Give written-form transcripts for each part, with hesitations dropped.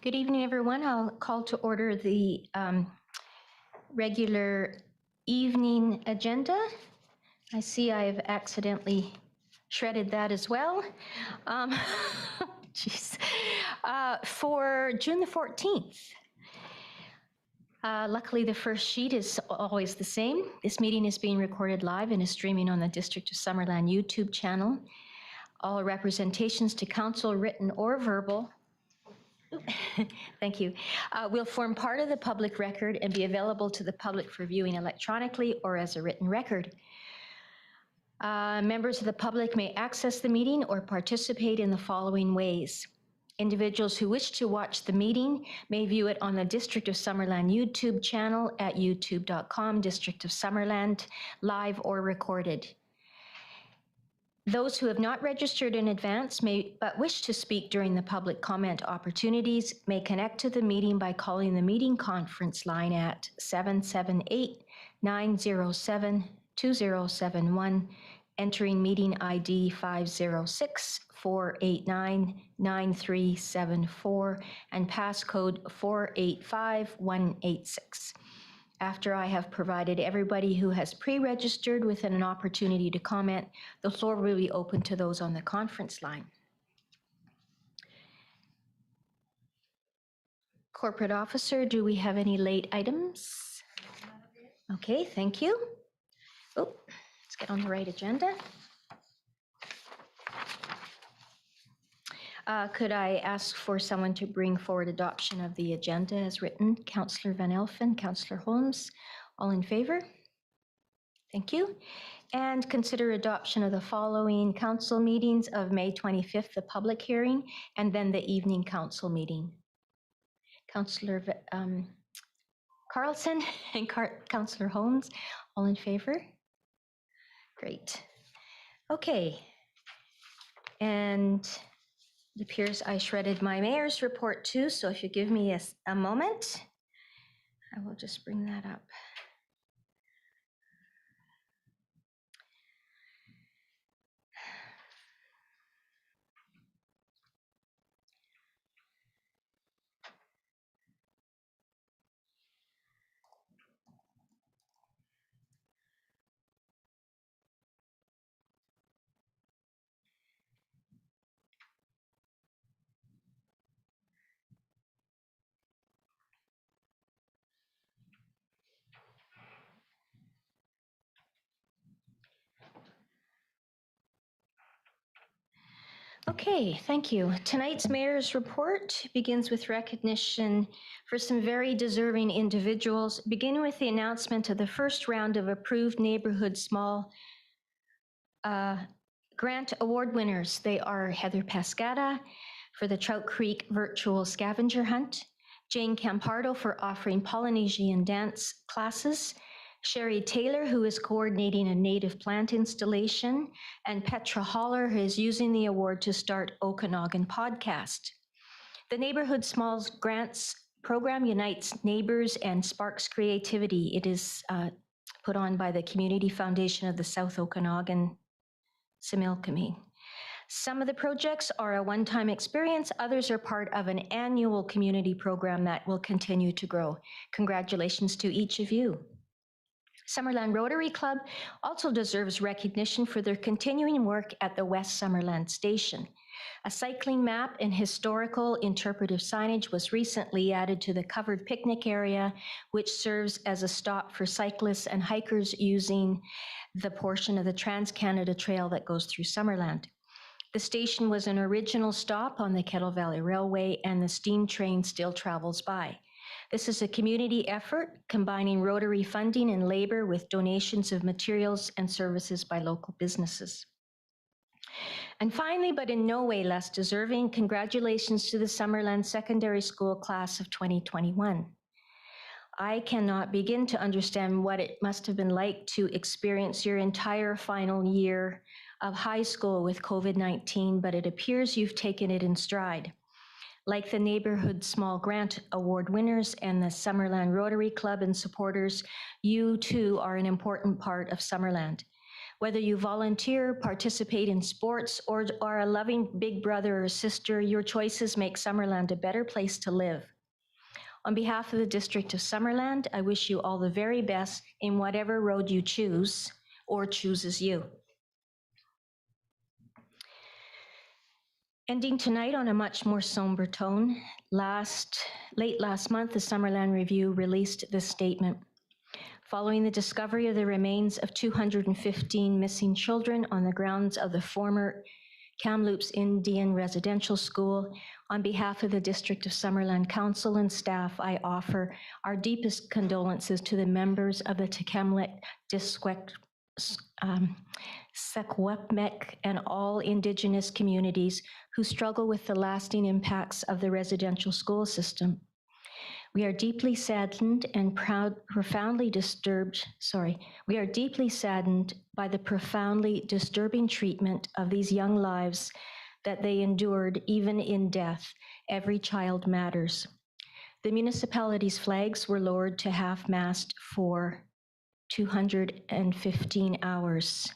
Good evening, everyone. I'll call to order the regular evening agenda. I see I've accidentally shredded that as well. Jeez. For June the 14th. Luckily, the first sheet is always the same. This meeting is being recorded live and is streaming on the District of Summerland YouTube channel. All representations to council, written or verbal, thank you, will form part of the public record and be available to the public for viewing electronically or as a written record. Members of the public may access the meeting or participate in the following ways. Individuals who wish to watch the meeting may view it on the District of Summerland YouTube channel at youtube.com, District of Summerland, live or recorded. Those who have not registered in advance but wish to speak during the public comment opportunities may connect to the meeting by calling the meeting conference line at 778-907-2071, entering meeting ID 506-489-9374 and passcode 485186. After I have provided everybody who has pre-registered with an opportunity to comment, the floor will be open to those on the conference line. Corporate Officer, do we have any late items? Okay, thank you. Oh, let's get on the right agenda. Could I ask for someone to bring forward adoption of the agenda as written? Councillor Van Elfen, Councillor Holmes, all in favor? Thank you. And consider adoption of the following council meetings of May 25th, the public hearing, and then the evening council meeting. Councillor Carlson and Councillor Holmes, all in favor? Great. Okay. And it appears I shredded my mayor's report too, so if you give me a moment, I will just bring that up. Okay, thank you. Tonight's mayor's report begins with recognition for some very deserving individuals, beginning with the announcement of the first round of approved neighborhood small grant award winners. They are Heather Pascata for the Trout Creek Virtual Scavenger Hunt, Jane Campardo for offering Polynesian dance classes, Sherry Taylor, who is coordinating a native plant installation, and Petra Holler, who is using the award to start Okanagan podcast. The Neighborhood Smalls Grants program unites neighbors and sparks creativity. It is put on by the Community Foundation of the South Okanagan Similkameen. Some of the projects are a one-time experience. Others are part of an annual community program that will continue to grow. Congratulations to each of you. Summerland Rotary Club also deserves recognition for their continuing work at the West Summerland Station. A cycling map and historical interpretive signage was recently added to the covered picnic area, which serves as a stop for cyclists and hikers using the portion of the Trans-Canada Trail that goes through Summerland. The station was an original stop on the Kettle Valley Railway, and the steam train still travels by. This is a community effort combining Rotary funding and labor with donations of materials and services by local businesses. And finally, but in no way less deserving, congratulations to the Summerland Secondary School class of 2021. I cannot begin to understand what it must have been like to experience your entire final year of high school with COVID-19, but it appears you've taken it in stride. Like the Neighborhood Small Grant Award winners and the Summerland Rotary Club and supporters, you too are an important part of Summerland. Whether you volunteer, participate in sports, or are a loving big brother or sister, your choices make Summerland a better place to live. On behalf of the District of Summerland, I wish you all the very best in whatever road you choose or chooses you. Ending tonight on a much more somber tone, late last month, the Summerland Review released this statement. Following the discovery of the remains of 215 missing children on the grounds of the former Kamloops Indian Residential School, on behalf of the District of Summerland Council and staff, I offer our deepest condolences to the members of the Tk'emlech, Secwepemc, and all Indigenous communities who struggle with the lasting impacts of the residential school system. We are deeply saddened and profoundly disturbed by the profoundly disturbing treatment of these young lives that they endured even in death. Every child matters. The municipality's flags were lowered to half-mast for 215 hours.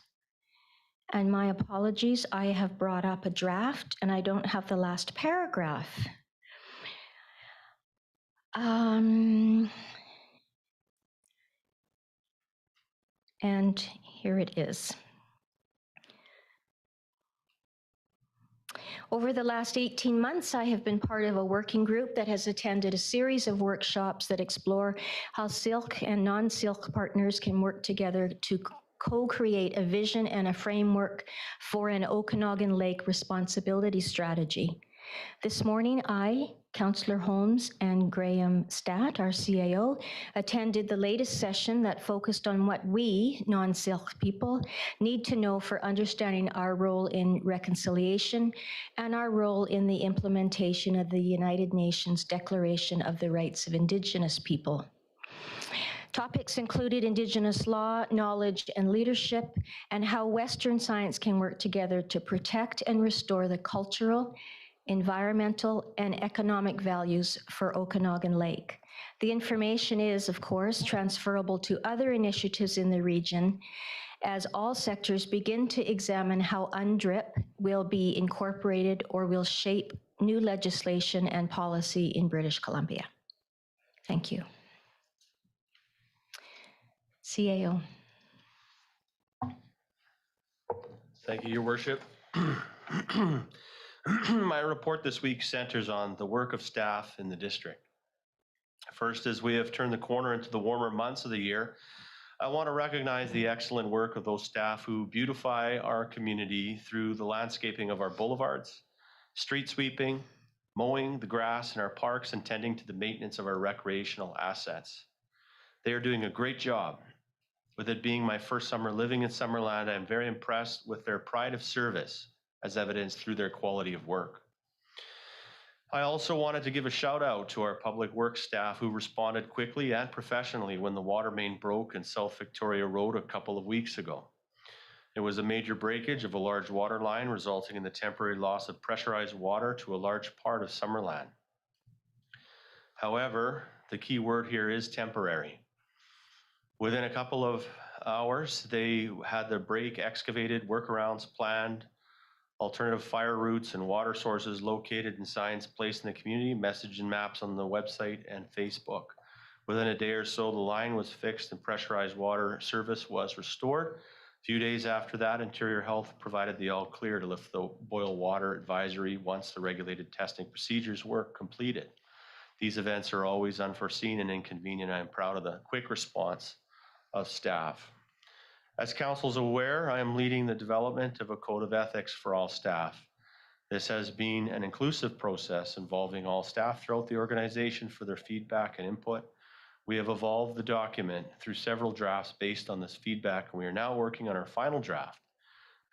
And my apologies, I have brought up a draft and I don't have the last paragraph. And here it is. Over the last 18 months, I have been part of a working group that has attended a series of workshops that explore how silk and non-silk partners can work together to co-create a vision and a framework for an Okanagan Lake responsibility strategy. This morning, I, Councillor Holmes, and Graham Statt, our CAO, attended the latest session that focused on what we, non-silk people, need to know for understanding our role in reconciliation and our role in the implementation of the United Nations Declaration of the Rights of Indigenous People. Topics included Indigenous law, knowledge, and leadership, and how Western science can work together to protect and restore the cultural, environmental, and economic values for Okanagan Lake. The information is, of course, transferable to other initiatives in the region as all sectors begin to examine how UNDRIP will be incorporated or will shape new legislation and policy in British Columbia. Thank you. CAO. Thank you, Your Worship. My report this week centers on the work of staff in the district. First, as we have turned the corner into the warmer months of the year, I want to recognize the excellent work of those staff who beautify our community through the landscaping of our boulevards, street sweeping, mowing the grass in our parks, and tending to the maintenance of our recreational assets. They are doing a great job. With it being my first summer living in Summerland, I am very impressed with their pride of service as evidenced through their quality of work. I also wanted to give a shout out to our public works staff who responded quickly and professionally when the water main broke in South Victoria Road a couple of weeks ago. It was a major breakage of a large water line resulting in the temporary loss of pressurized water to a large part of Summerland. However, the key word here is temporary. Within a couple of hours, they had the break excavated, workarounds planned, alternative fire routes and water sources located and signs placed in the community, message and maps on the website and Facebook. Within a day or so, the line was fixed and pressurized water service was restored. A few days after that, Interior Health provided the all clear to lift the boil water advisory once the regulated testing procedures were completed. These events are always unforeseen and inconvenient. I am proud of the quick response of staff. As council is aware, I am leading the development of a code of ethics for all staff. This has been an inclusive process involving all staff throughout the organization for their feedback and input. We have evolved the document through several drafts based on this feedback, and we are now working on our final draft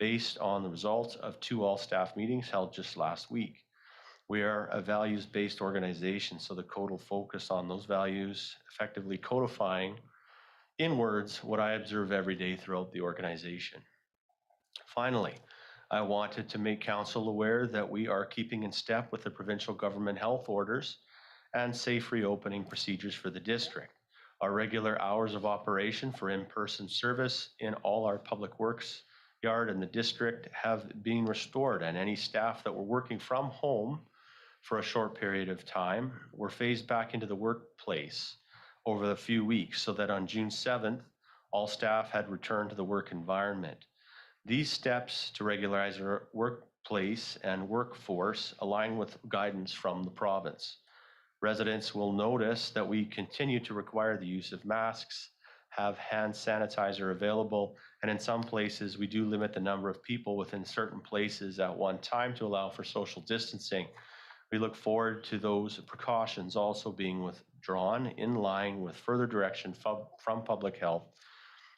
based on the results of 2 all-staff meetings held just last week. We are a values-based organization, so the code will focus on those values, effectively codifying in words what I observe every day throughout the organization. Finally, I wanted to make council aware that we are keeping in step with the provincial government health orders and safe reopening procedures for the district. Our regular hours of operation for in-person service in all our public works yard in the district have been restored, and any staff that were working from home for a short period of time were phased back into the workplace over the few weeks, so that on June 7th, all staff had returned to the work environment. These steps to regularize our workplace and workforce align with guidance from the province. Residents will notice that we continue to require the use of masks, have hand sanitizer available, and in some places we do limit the number of people within certain places at one time to allow for social distancing. We look forward to those precautions also being withdrawn in line with further direction from public health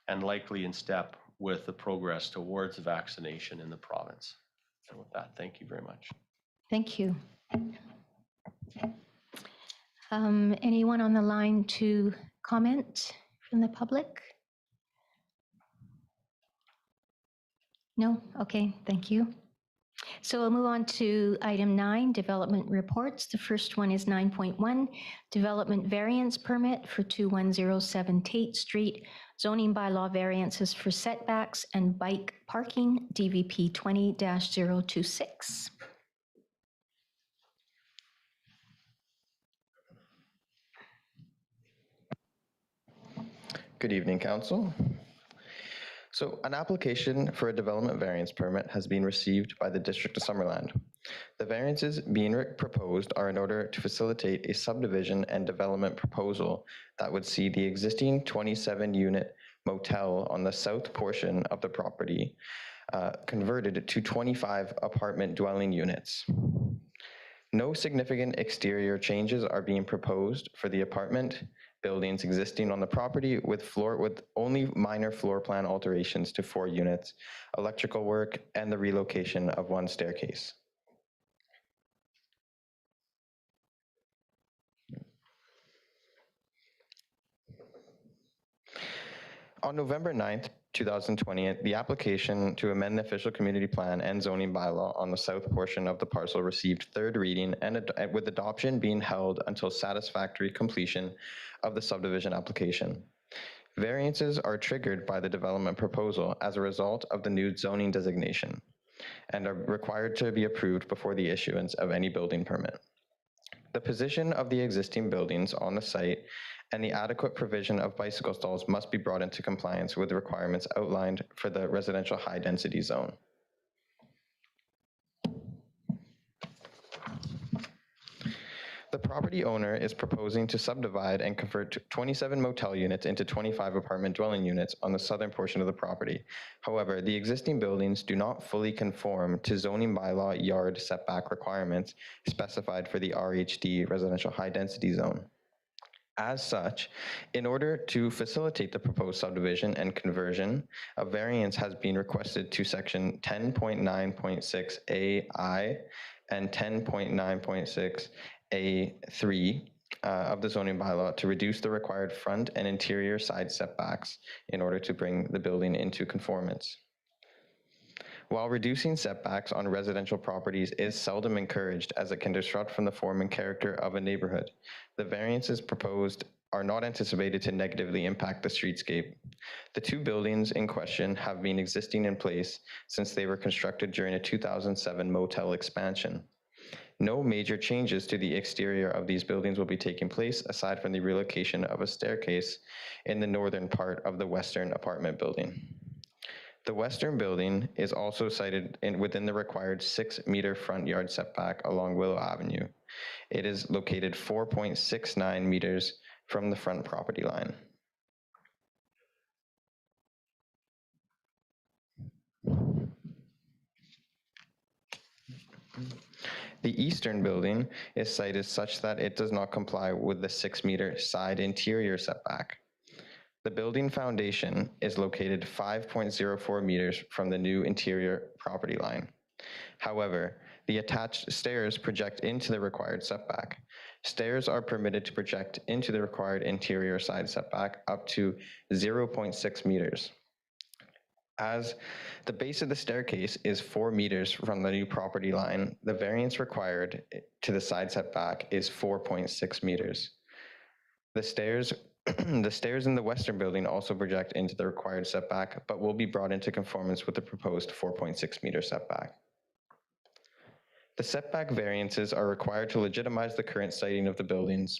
and likely in step with the progress towards vaccination in the province. And with that, thank you very much. Thank you. Anyone on the line to comment from the public? No? Okay, thank you. So we'll move on to item 9, development reports. The first one is 9.1, development variance permit for 2107 Tate Street, zoning bylaw variances for setbacks and bike parking, DVP 20-026. Good evening, Council. So an application for a development variance permit has been received by the District of Summerland. The variances being proposed are in order to facilitate a subdivision and development proposal that would see the existing 27-unit motel on the south portion of the property converted to 25 apartment dwelling units. No significant exterior changes are being proposed for the apartment buildings existing on the property with only minor floor plan alterations to 4 units, electrical work, and the relocation of 1 staircase. On November 9th, 2020, the application to amend the official community plan and zoning bylaw on the south portion of the parcel received 3rd reading and with adoption being held until satisfactory completion of the subdivision application. Variances are triggered by the development proposal as a result of the new zoning designation and are required to be approved before the issuance of any building permit. The position of the existing buildings on the site and the adequate provision of bicycle stalls must be brought into compliance with the requirements outlined for the residential high-density zone. The property owner is proposing to subdivide and convert 27 motel units into 25 apartment dwelling units on the southern portion of the property. However, the existing buildings do not fully conform to zoning bylaw yard setback requirements specified for the RHD residential high-density zone. As such, in order to facilitate the proposed subdivision and conversion, a variance has been requested to section 10.9.6 AI and 10.9.6 A3 of the zoning bylaw to reduce the required front and interior side setbacks in order to bring the building into conformance. While reducing setbacks on residential properties is seldom encouraged as it can disrupt from the form and character of a neighborhood, the variances proposed are not anticipated to negatively impact the streetscape. The 2 buildings in question have been existing in place since they were constructed during a 2007 motel expansion. No major changes to the exterior of these buildings will be taking place aside from the relocation of a staircase in the northern part of the western apartment building. The western building is also sited within the required 6-meter front yard setback along Willow Avenue. It is located 4.69 meters from the front property line. The eastern building is sited such that it does not comply with the 6-meter side interior setback. The building foundation is located 5.04 meters from the new interior property line. However, the attached stairs project into the required setback. Stairs are permitted to project into the required interior side setback up to 0.6 meters. As the base of the staircase is 4 meters from the new property line, the variance required to the side setback is 4.6 meters. The stairs The stairs in the western building also project into the required setback, but will be brought into conformance with the proposed 4.6 meter setback. The setback variances are required to legitimize the current siting of the buildings.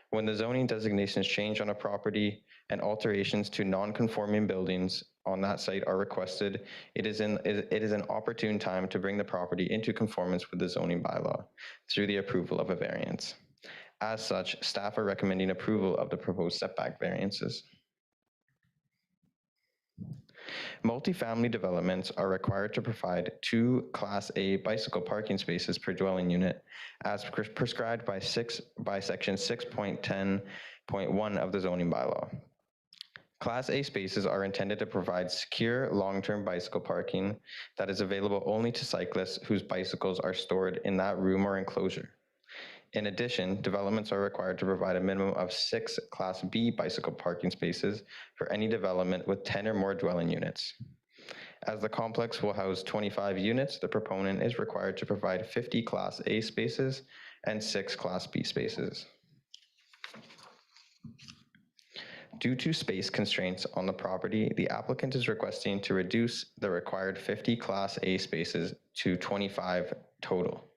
When the zoning designations change on a property and alterations to non-conforming buildings on that site are requested, it is an opportune time to bring the property into conformance with the zoning bylaw through the approval of a variance. As such, staff are recommending approval of the proposed setback variances. Multifamily developments are required to provide 2 Class A bicycle parking spaces per dwelling unit as prescribed by section 6.10.1 of the zoning bylaw. Class A spaces are intended to provide secure long-term bicycle parking that is available only to cyclists whose bicycles are stored in that room or enclosure. In addition, developments are required to provide a minimum of 6 Class B bicycle parking spaces for any development with 10 or more dwelling units. As the complex will house 25 units, the proponent is required to provide 50 Class A spaces and 6 Class B spaces. Due to space constraints on the property, the applicant is requesting to reduce the required 50 Class A spaces to 25 total.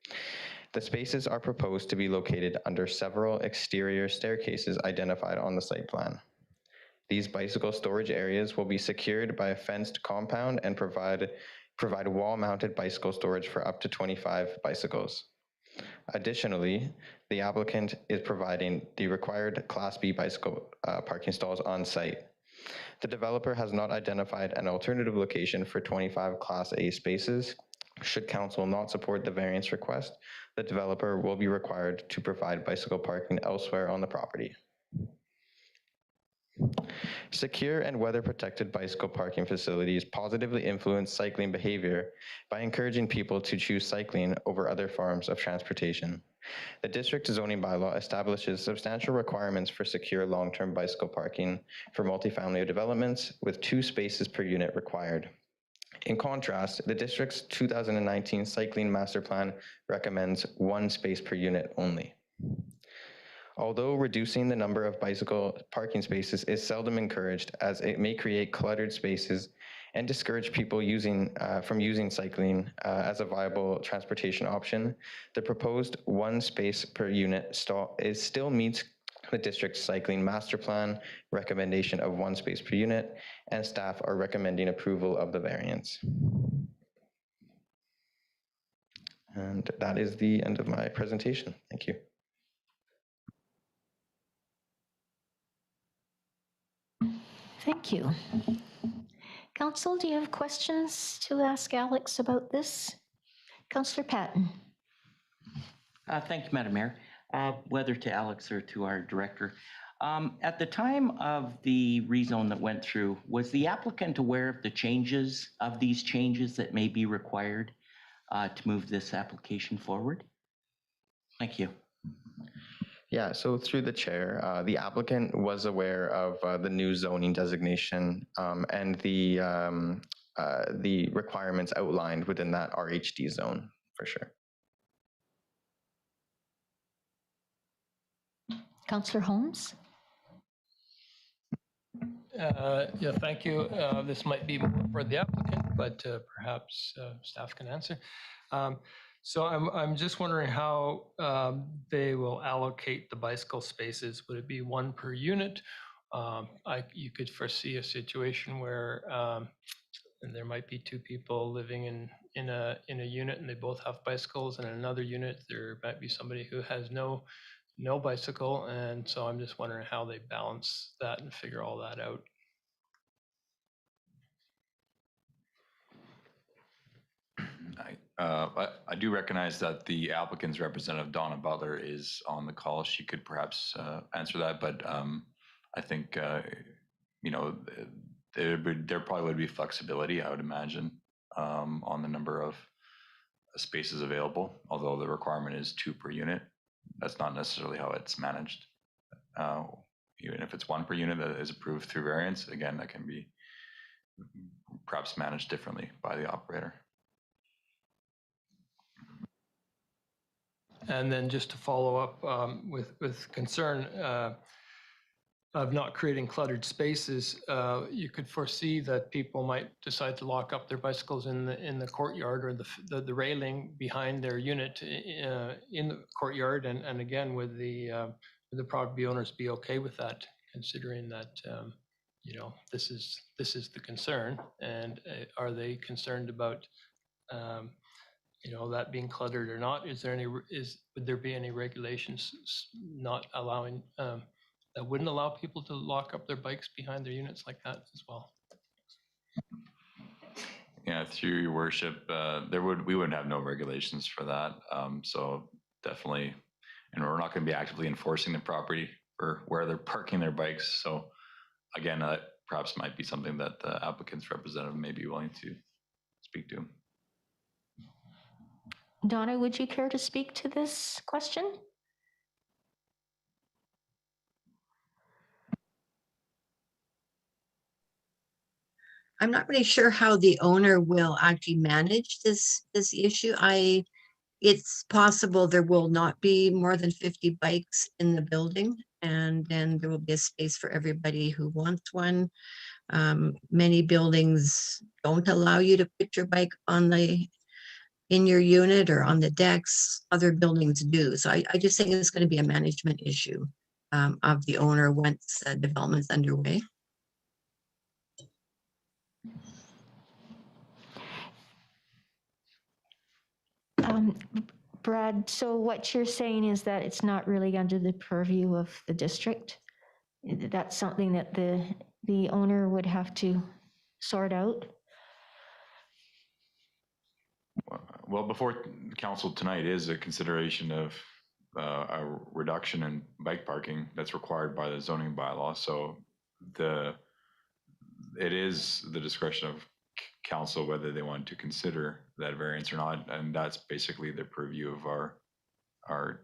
The spaces are proposed to be located under several exterior staircases identified on the site plan. These bicycle storage areas will be secured by a fenced compound and provide wall-mounted bicycle storage for up to 25 bicycles. Additionally, the applicant is providing the required Class B bicycle parking stalls on site. The developer has not identified an alternative location for 25 Class A spaces. Should council not support the variance request, the developer will be required to provide bicycle parking elsewhere on the property. Secure and weather-protected bicycle parking facilities positively influence cycling behavior by encouraging people to choose cycling over other forms of transportation. The district zoning bylaw establishes substantial requirements for secure long-term bicycle parking for multifamily developments with 2 spaces per unit required. In contrast, the district's 2019 cycling master plan recommends 1 space per unit only. Although reducing the number of bicycle parking spaces is seldom encouraged, as it may create cluttered spaces and discourage people from using cycling as a viable transportation option, the proposed 1 space per unit still meets the district's cycling master plan recommendation of 1 space per unit, and staff are recommending approval of the variance. And that is the end of my presentation. Thank you. Thank you. Council, do you have questions to ask Alex about this? Councillor Patton. Thank you, Madam Mayor. Whether to Alex or to our director. At the time of the rezone that went through, was the applicant aware of these changes that may be required to move this application forward? Thank you. Yeah, so through the chair, the applicant was aware of the new zoning designation and the requirements outlined within that RHD zone, for sure. Councillor Holmes. Yeah, thank you. This might be more for the applicant, but perhaps staff can answer. So I'm just wondering how they will allocate the bicycle spaces. Would it be 1 per unit? You could foresee a situation where and there might be 2 people living in a unit and they both have bicycles, and in another unit there might be somebody who has no bicycle, and so I'm just wondering how they balance that and figure all that out. I do recognize that the applicant's representative, Donna Butler, is on the call. She could perhaps answer that, but I think, you know, there probably would be flexibility, I would imagine, on the number of spaces available, although the requirement is 2 per unit. That's not necessarily how it's managed. Even if it's 1 per unit that is approved through variance, again, that can be perhaps managed differently by the operator. And then just to follow up with concern, of not creating cluttered spaces, you could foresee that people might decide to lock up their bicycles in the courtyard or the railing behind their unit in the courtyard. And again, would the property owners be okay with that, considering that this is the concern, and are they concerned about that being cluttered or not? Would there be any regulations not allowing that wouldn't allow people to lock up their bikes behind their units like that as well? Yeah, through your worship, we would have no regulations for that. So definitely, and we're not going to be actively enforcing the property for where they're parking their bikes. So again, that perhaps might be something that the applicant's representative may be willing to speak to. Donna, would you care to speak to this question? I'm not really sure how the owner will actually manage this issue. It's possible there will not be more than 50 bikes in the building, and then there will be a space for everybody who wants one. Many buildings don't allow you to put your bike in your unit or on the decks. Other buildings do. So I just think it's going to be a management issue of the owner once development's underway. Brad, so what you're saying is that it's not really under the purview of the district? That's something that the owner would have to sort out? Well, before council tonight is a consideration of a reduction in bike parking that's required by the zoning bylaw. So it is the discretion of council whether they want to consider that variance or not, and that's basically the purview of our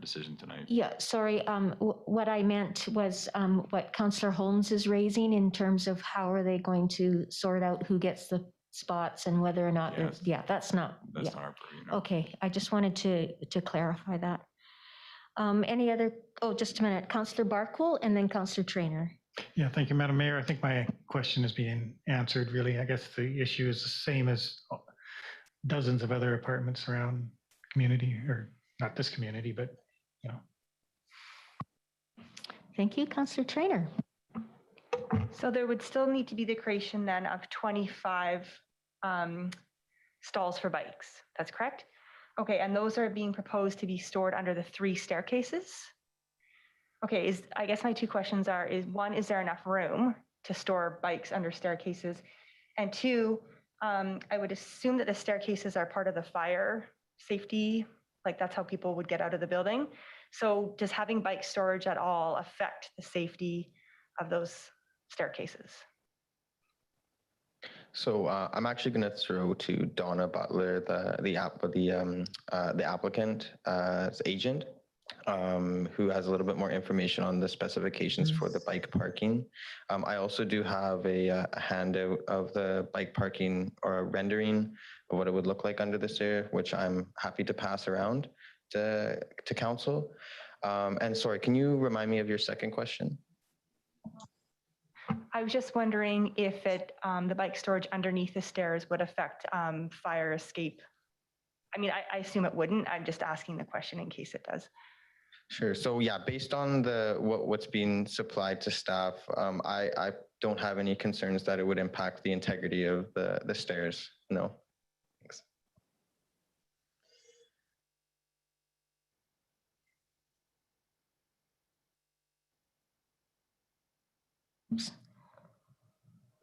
decision tonight. Yeah, sorry. What I meant was what Councillor Holmes is raising in terms of how are they going to sort out who gets the spots and whether or not Yes. that's not That's not our purview. No. Okay, I just wanted to clarify that. Any other? Oh, just a minute. Councillor Barkwell and then Councillor Trainer. Yeah, thank you, Madam Mayor. I think my question is being answered, really. I guess the issue is the same as dozens of other apartments around community, or not this community, but, Thank you, Councillor Trainer. So there would still need to be the creation then of 25 stalls for bikes. That's correct? Okay, and those are being proposed to be stored under the 3 staircases? Okay, I guess my 2 questions are, one, is there enough room to store bikes under staircases? And 2, I would assume that the staircases are part of the fire safety, like that's how people would get out of the building. So does having bike storage at all affect the safety of those staircases? So I'm actually going to throw to Donna Butler, the applicant's agent, who has a little bit more information on the specifications for the bike parking. I also do have a handout of the bike parking or a rendering of what it would look like under the stair, which I'm happy to pass around to council. And sorry, can you remind me of your second question? I was just wondering if the bike storage underneath the stairs would affect fire escape. I mean, I assume it wouldn't. I'm just asking the question in case it does. Sure. So yeah, based on what's being supplied to staff, I don't have any concerns that it would impact the integrity of the stairs. No. Thanks.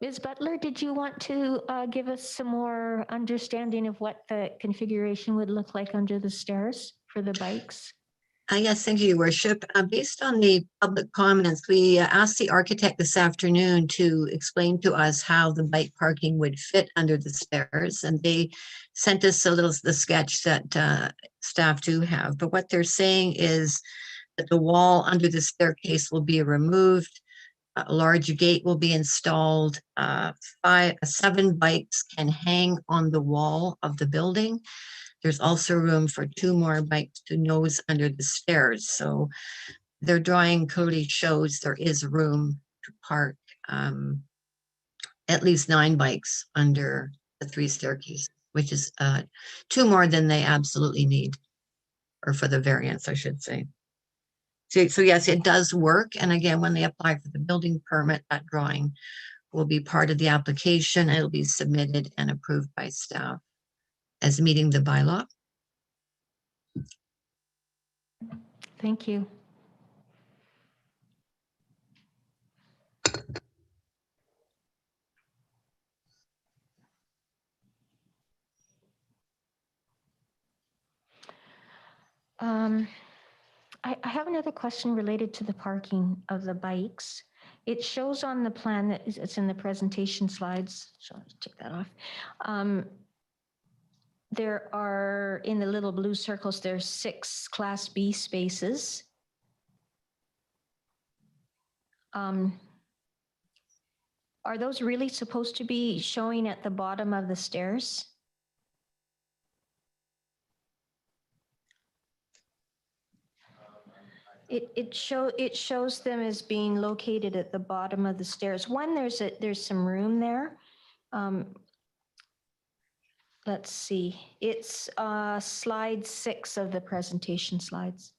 Ms. Butler, did you want to give us some more understanding of what the configuration would look like under the stairs for the bikes? Yes, thank you, Your Worship. Based on the public comments, we asked the architect this afternoon to explain to us how the bike parking would fit under the stairs, and they sent us the sketch that staff do have. But what they're saying is that the wall under the staircase will be removed. A large gate will be installed. 7 bikes can hang on the wall of the building. There's also room for 2 more bikes to nose under the stairs. So their drawing clearly shows there is room to park at least 9 bikes under the 3 staircases, which is 2 more than they absolutely need, or for the variance, I should say. So yes, it does work. And again, when they apply for the building permit, that drawing will be part of the application. It'll be submitted and approved by staff as meeting the bylaw. Thank you. I have another question related to the parking of the bikes. It shows on the plan that it's in the presentation slides. So I'll take that off. There are, in the little blue circles, there's 6 Class B spaces. Are those really supposed to be showing at the bottom of the stairs? It shows them as being located at the bottom of the stairs. One, there's some room there. Let's see. It's slide 6 of the presentation slides.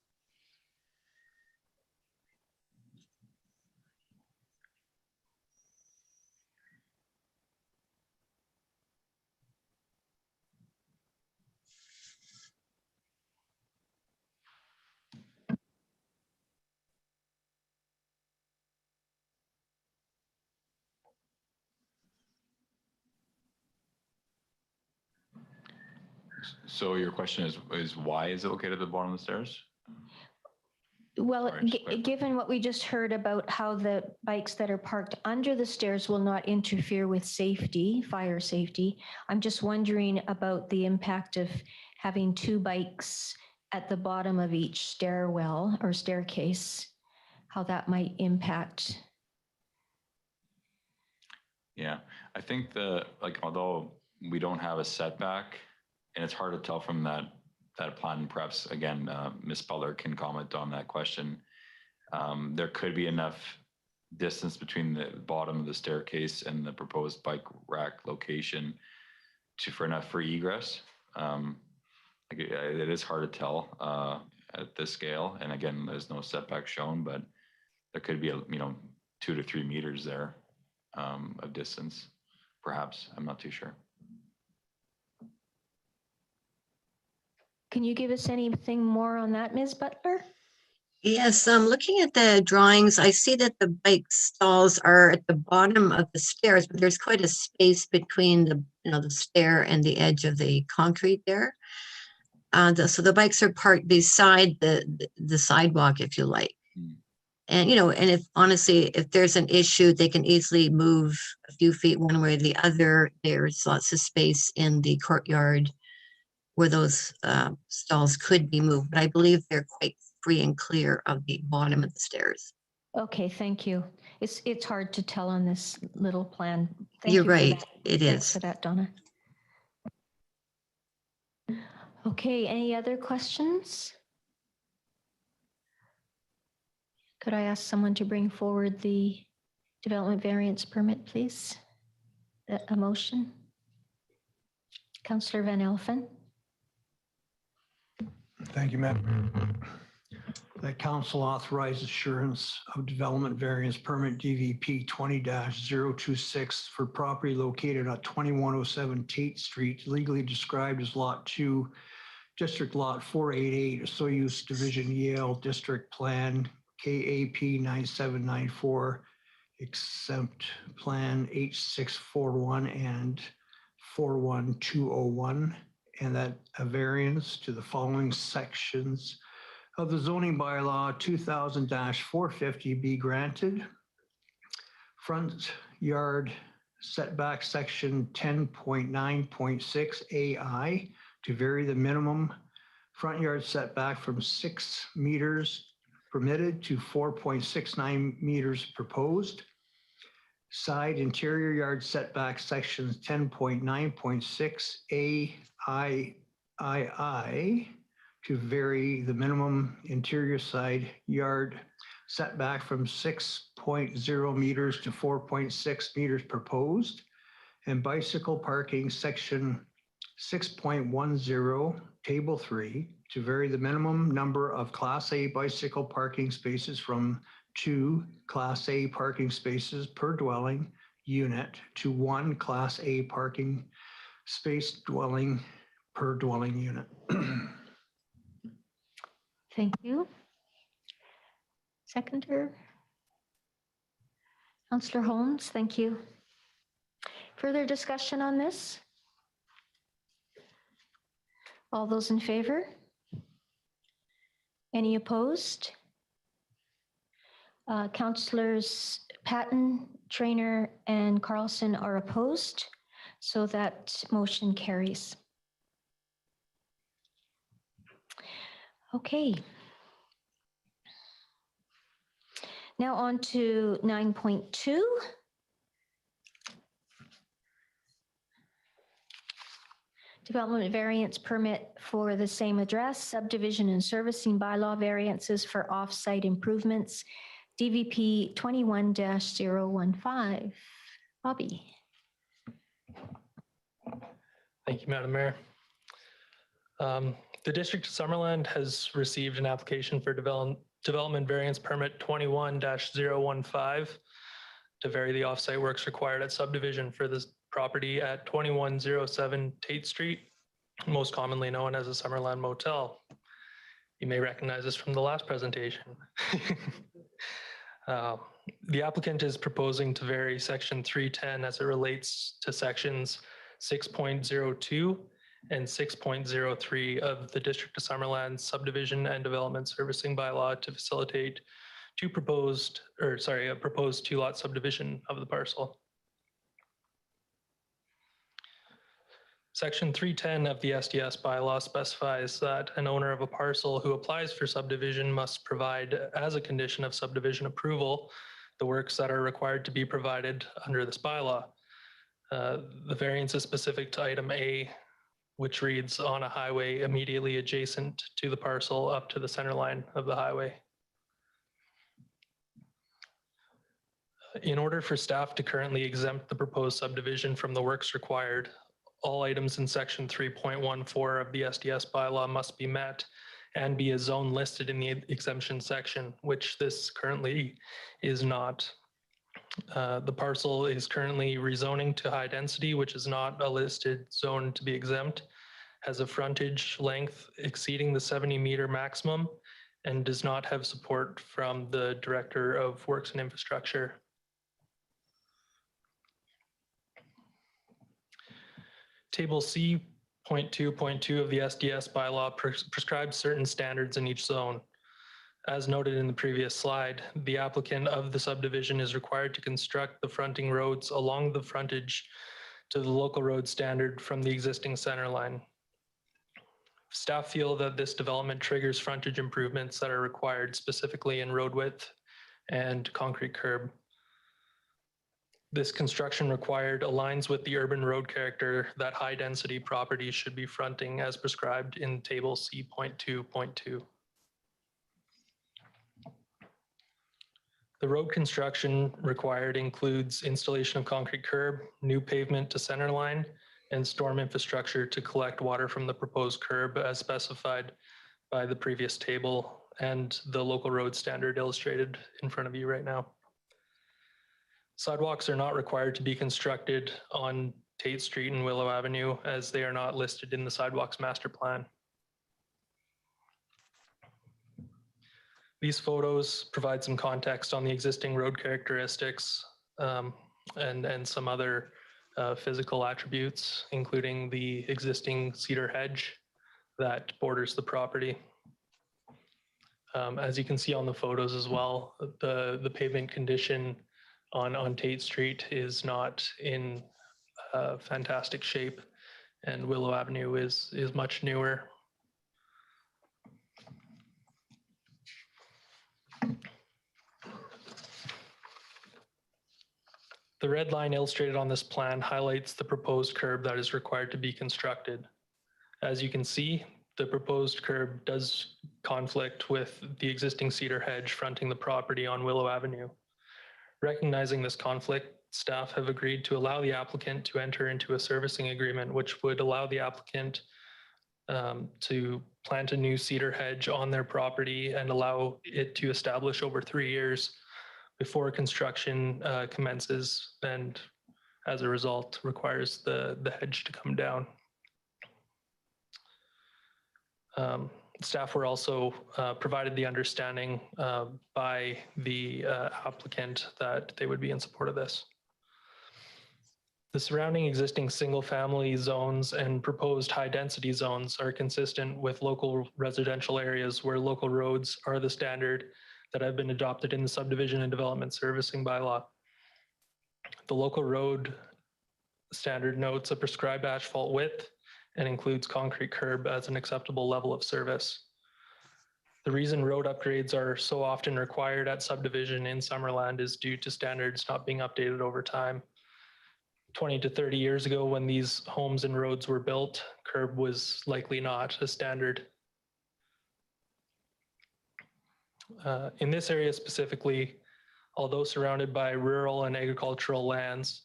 So your question is why is it located at the bottom of the stairs? Well, Sorry, just clarify. given what we just heard about how the bikes that are parked under the stairs will not interfere with safety, fire safety, I'm just wondering about the impact of having 2 bikes at the bottom of each stairwell or staircase, how that might impact. Yeah, I think although we don't have a setback, and it's hard to tell from that plan, perhaps again, Ms. Butler can comment on that question. There could be enough distance between the bottom of the staircase and the proposed bike rack location for enough for egress. It is hard to tell at this scale, and again, there's no setback shown, but there could be 2 to 3 meters there of distance, perhaps. I'm not too sure. Can you give us anything more on that, Ms. Butler? Yes, looking at the drawings, I see that the bike stalls are at the bottom of the stairs, but there's quite a space between the stair and the edge of the concrete there. So the bikes are parked beside the sidewalk, if you like. And, and if there's an issue, they can easily move a few feet one way or the other. There's lots of space in the courtyard where those stalls could be moved, but I believe they're quite free and clear of the bottom of the stairs. Okay, thank you. It's hard to tell on this little plan. Thank You're you for right, that. it Thanks is. for that, Donna. Okay, any other questions? Could I ask someone to bring forward the development variance permit, please? A motion? Councillor Van Elfen. Thank you, Madam. That council authorize assurance of development variance permit DVP 20-026 for property located at 2107 Tate Street, legally described as Lot 2, District Lot 488, Soyuz Division Yale District Plan KAP 9794, exempt Plan H641 and 41201, and that a variance to the following sections of the zoning bylaw 2000-450 be granted. Front yard setback section 10.9.6 AI to vary the minimum front yard setback from 6 meters permitted to 4.69 meters proposed. Side interior yard setback sections 10.9.6 AIII to vary the minimum interior side yard setback from 6.0 meters to 4.6 meters proposed. And bicycle parking, section 6.10, table 3, to vary the minimum number of Class A bicycle parking spaces from 2 Class A parking spaces per dwelling unit to 1 Class A parking space dwelling per dwelling unit. Thank you. Seconder? Councillor Holmes, thank you. Further discussion on this? All those in favor? Any opposed? Councillors Patton, Trainer, and Carlson are opposed, so that motion carries. Okay. Now on to 9.2. Development variance permit for the same address, subdivision and servicing bylaw variances for off-site improvements, DVP 21-015. Bobby. Thank you, Madam Mayor. The District of Summerland has received an application for development variance permit 21-015 to vary the off-site works required at subdivision for this property at 2107 Tate Street, most commonly known as the Summerland Motel. You may recognize this from the last presentation. The applicant is proposing to vary section 310 as it relates to sections 6.02 and 6.03 of the District of Summerland subdivision and development servicing bylaw to facilitate a proposed 2-lot subdivision of the parcel. Section 310 of the SDS bylaw specifies that an owner of a parcel who applies for subdivision must provide, as a condition of subdivision approval, the works that are required to be provided under this bylaw. The variance is specific to item A, which reads on a highway immediately adjacent to the parcel up to the center line of the highway. In order for staff to currently exempt the proposed subdivision from the works required, all items in section 3.14 of the SDS bylaw must be met and be a zone listed in the exemption section, which this currently is not. The parcel is currently rezoning to high density, which is not a listed zone to be exempt, has a frontage length exceeding the 70-meter maximum, and does not have support from the Director of Works and Infrastructure. Table C.2.2 of the SDS bylaw prescribes certain standards in each zone. As noted in the previous slide, the applicant of the subdivision is required to construct the fronting roads along the frontage to the local road standard from the existing center line. Staff feel that this development triggers frontage improvements that are required specifically in road width and concrete curb. This construction required aligns with the urban road character that high density properties should be fronting as prescribed in table C.2.2. The road construction required includes installation of concrete curb, new pavement to center line, and storm infrastructure to collect water from the proposed curb as specified by the previous table and the local road standard illustrated in front of you right now. Sidewalks are not required to be constructed on Tate Street and Willow Avenue as they are not listed in the sidewalks master plan. These photos provide some context on the existing road characteristics and some other physical attributes, including the existing cedar hedge that borders the property. As you can see on the photos as well, the pavement condition on Tate Street is not in fantastic shape, and Willow Avenue is much newer. The red line illustrated on this plan highlights the proposed curb that is required to be constructed. As you can see, the proposed curb does conflict with the existing cedar hedge fronting the property on Willow Avenue. Recognizing this conflict, staff have agreed to allow the applicant to enter into a servicing agreement, which would allow the applicant to plant a new cedar hedge on their property and allow it to establish over 3 years before construction commences, and as a result requires the hedge to come down. Staff were also provided the understanding by the applicant that they would be in support of this. The surrounding existing single-family zones and proposed high-density zones are consistent with local residential areas where local roads are the standard that have been adopted in the subdivision and development servicing bylaw. The local road standard notes a prescribed asphalt width and includes concrete curb as an acceptable level of service. The reason road upgrades are so often required at subdivision in Summerland is due to standards not being updated over time. 20 to 30 years ago, when these homes and roads were built, curb was likely not a standard. In this area specifically, although surrounded by rural and agricultural lands,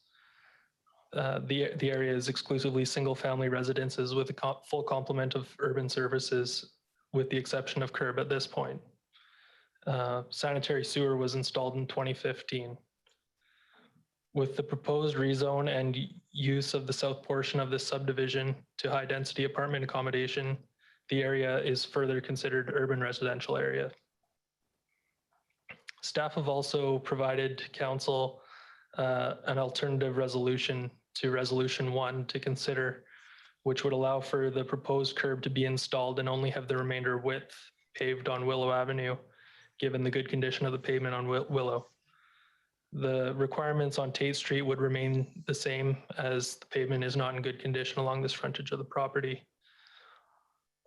the area is exclusively single-family residences with a full complement of urban services, with the exception of curb at this point. Sanitary sewer was installed in 2015. With the proposed rezone and use of the south portion of this subdivision to high-density apartment accommodation, the area is further considered urban residential area. Staff have also provided council an alternative resolution to Resolution 1 to consider, which would allow for the proposed curb to be installed and only have the remainder width paved on Willow Avenue, given the good condition of the pavement on Willow. The requirements on Tate Street would remain the same, as the pavement is not in good condition along this frontage of the property.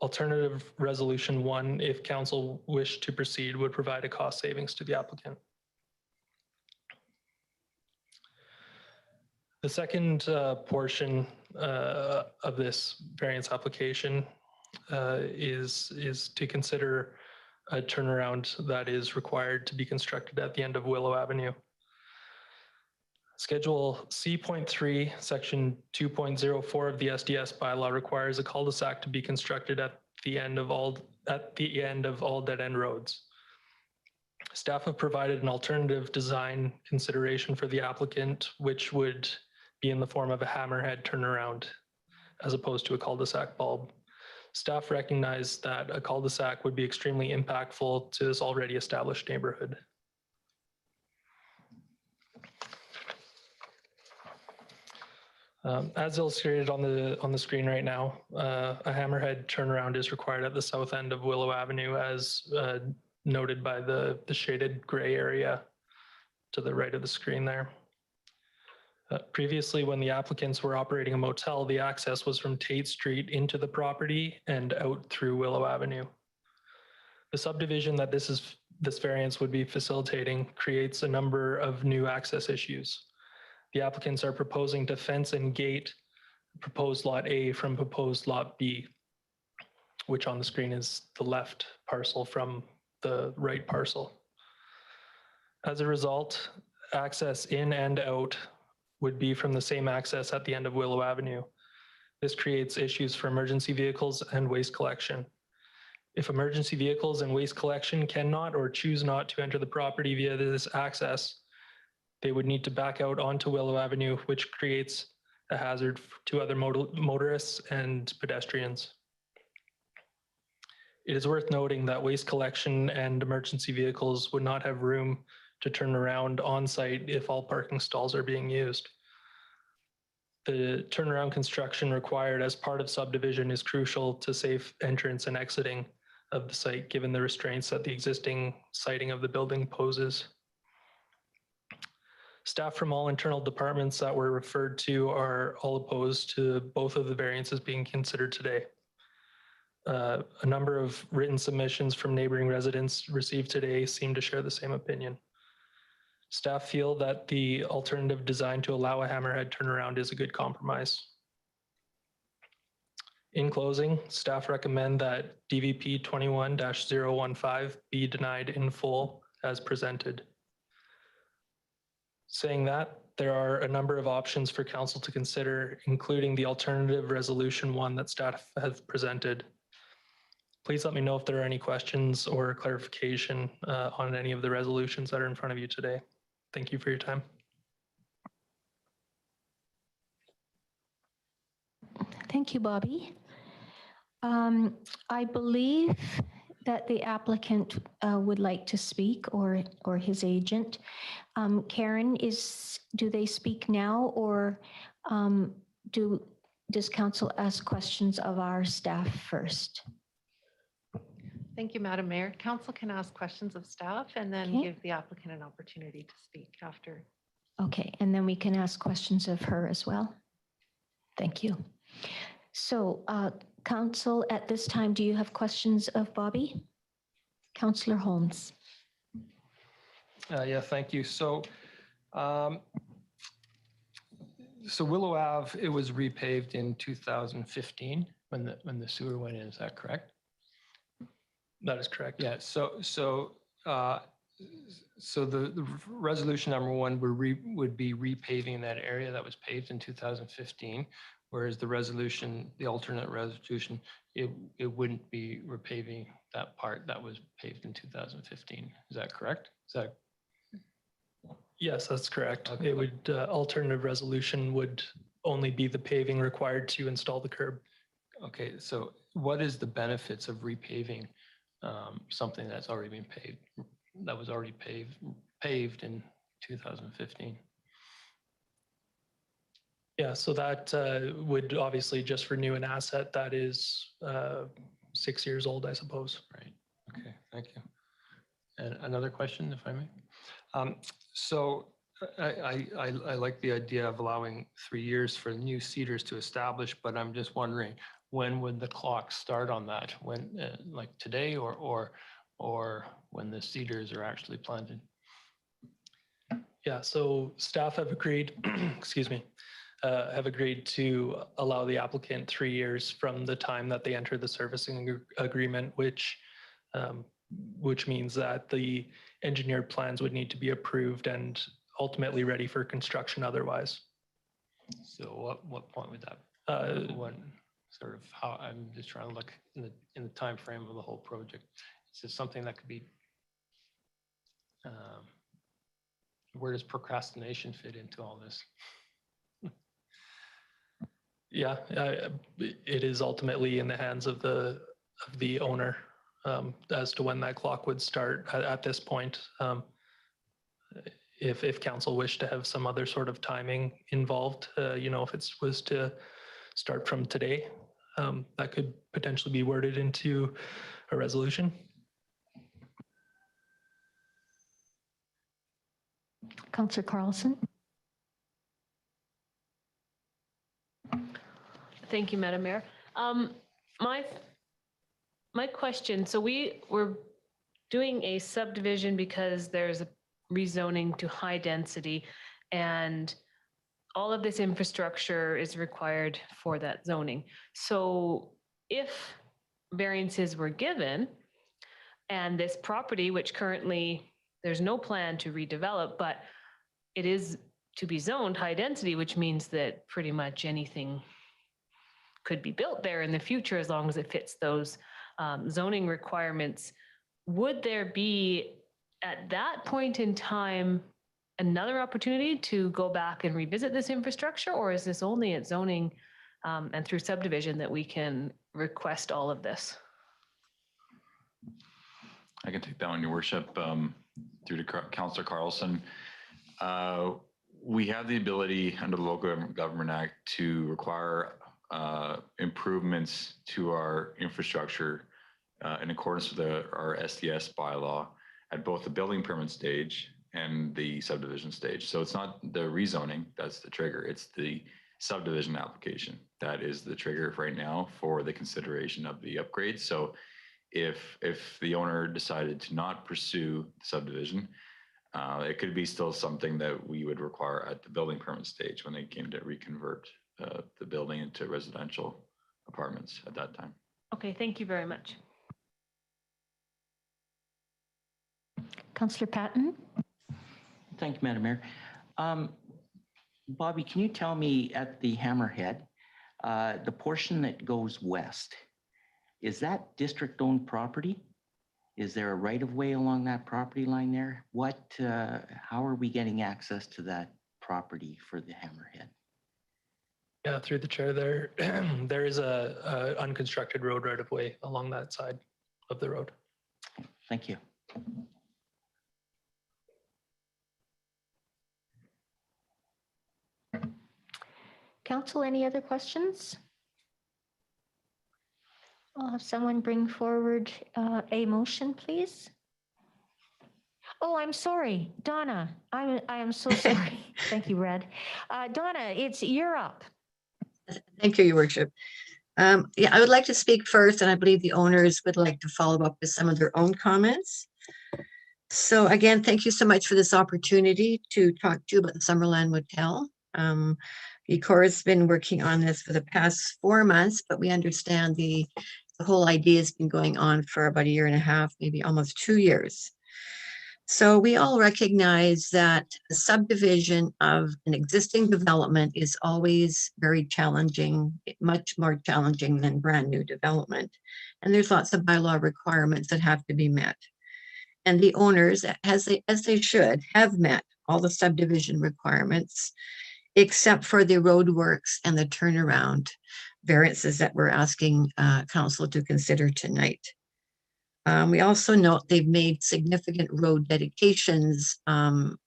Alternative Resolution 1, if council wished to proceed, would provide a cost savings to the applicant. The second portion of this variance application is to consider a turnaround that is required to be constructed at the end of Willow Avenue. Schedule C.3, Section 2.04 of the SDS bylaw requires a cul-de-sac to be constructed at the end of all dead-end roads. Staff have provided an alternative design consideration for the applicant, which would be in the form of a hammerhead turnaround, as opposed to a cul-de-sac bulb. Staff recognize that a cul-de-sac would be extremely impactful to this already established neighborhood. As illustrated on the screen right now, a hammerhead turnaround is required at the south end of Willow Avenue, as noted by the shaded gray area to the right of the screen there. Previously, when the applicants were operating a motel, the access was from Tate Street into the property and out through Willow Avenue. The subdivision that this variance would be facilitating creates a number of new access issues. The applicants are proposing to fence and gate proposed Lot A from proposed Lot B, which on the screen is the left parcel from the right parcel. As a result, access in and out would be from the same access at the end of Willow Avenue. This creates issues for emergency vehicles and waste collection. If emergency vehicles and waste collection cannot or choose not to enter the property via this access, they would need to back out onto Willow Avenue, which creates a hazard to other motorists and pedestrians. It is worth noting that waste collection and emergency vehicles would not have room to turn around on site if all parking stalls are being used. The turnaround construction required as part of subdivision is crucial to safe entrance and exiting of the site, given the restraints that the existing siting of the building poses. Staff from all internal departments that were referred to are all opposed to both of the variances being considered today. A number of written submissions from neighboring residents received today seem to share the same opinion. Staff feel that the alternative design to allow a hammerhead turnaround is a good compromise. In closing, staff recommend that DVP 21-015 be denied in full as presented. Saying that, there are a number of options for council to consider, including the alternative resolution 1 that staff has presented. Please let me know if there are any questions or clarification on any of the resolutions that are in front of you today. Thank you for your time. Thank you, Bobby. I believe that the applicant would like to speak, or his agent. Karen, do they speak now, or does council ask questions of our staff first? Thank you, Madam Mayor. Council can ask questions of staff and then Okay. give the applicant an opportunity to speak after. Okay, and then we can ask questions of her as well. Thank you. So, council, at this time, do you have questions of Bobby? Councillor Holmes. Yeah, thank you. So Willow Ave, it was repaved in 2015 when the sewer went in. Is that correct? That is correct. Yeah. So the resolution number 1 would be repaving that area that was paved in 2015, whereas the alternate resolution, it wouldn't be repaving that part that was paved in 2015. Is that correct? Yes, that's correct. Okay. It would, alternative resolution would only be the paving required to install the curb. Okay, so what is the benefits of repaving something that's already been paved, that was already paved in 2015? Yeah, so that would obviously, just renew an asset that is 6 years old, I suppose. Right. Okay, thank you. And another question, if I may. So I like the idea of allowing 3 years for new cedars to establish, but I'm just wondering, when would the clock start on that? When, like today, or when the cedars are actually planted? Yeah, so staff have agreed, excuse me, have agreed to allow the applicant 3 years from the time that they enter the servicing agreement, which means that the engineered plans would need to be approved and ultimately ready for construction otherwise. So what point would that? When sort of how, I'm just trying to look in the time frame of the whole project. Is this something that could be? Where does procrastination fit into all this? Yeah, it is ultimately in the hands of the owner as to when that clock would start at this point. If council wished to have some other sort of timing involved, if it was to start from today, that could potentially be worded into a resolution. Councillor Carlson. Thank you, Madam Mayor. My question, so we were doing a subdivision because there's a rezoning to high density, and all of this infrastructure is required for that zoning. So if variances were given, and this property, which currently there's no plan to redevelop, but it is to be zoned high density, which means that pretty much anything could be built there in the future as long as it fits those zoning requirements. Would there be, at that point in time, another opportunity to go back and revisit this infrastructure, or is this only at zoning and through subdivision that we can request all of this? I can take that one, Your Worship, through to Councillor Carlson. We have the ability under the Local Government Act to require improvements to our infrastructure in accordance with our SDS bylaw at both the building permit stage and the subdivision stage. So it's not the rezoning that's the trigger, it's the subdivision application that is the trigger right now for the consideration of the upgrade. So if the owner decided to not pursue subdivision, it could be still something that we would require at the building permit stage when they came to reconvert the building into residential apartments at that time. Okay, thank you very much. Councillor Patton? Thank you, Madam Mayor. Bobby, can you tell me at the Hammerhead, the portion that goes west, is that district-owned property? Is there a right-of-way along that property line there? How are we getting access to that property for the Hammerhead? Yeah, through the chair there, there is a unconstructed road right of way along that side of the road. Thank you. Council, any other questions? I'll have someone bring forward a motion, please. Oh, I'm sorry, Donna. I am so sorry. Thank you, Red. Donna, you're up. Thank you, Your Worship. Yeah, I would like to speak first, and I believe the owners would like to follow up with some of their own comments. So again, thank you so much for this opportunity to talk to you about the Summerland Motel. Ecor has been working on this for the past 4 months, but we understand the whole idea has been going on for about 1.5 years, maybe almost 2 years. So we all recognize that a subdivision of an existing development is always very challenging, much more challenging than brand new development. And there's lots of bylaw requirements that have to be met. And the owners, as they should, have met all the subdivision requirements, except for the roadworks and the turnaround variances that we're asking council to consider tonight. We also note they've made significant road dedications to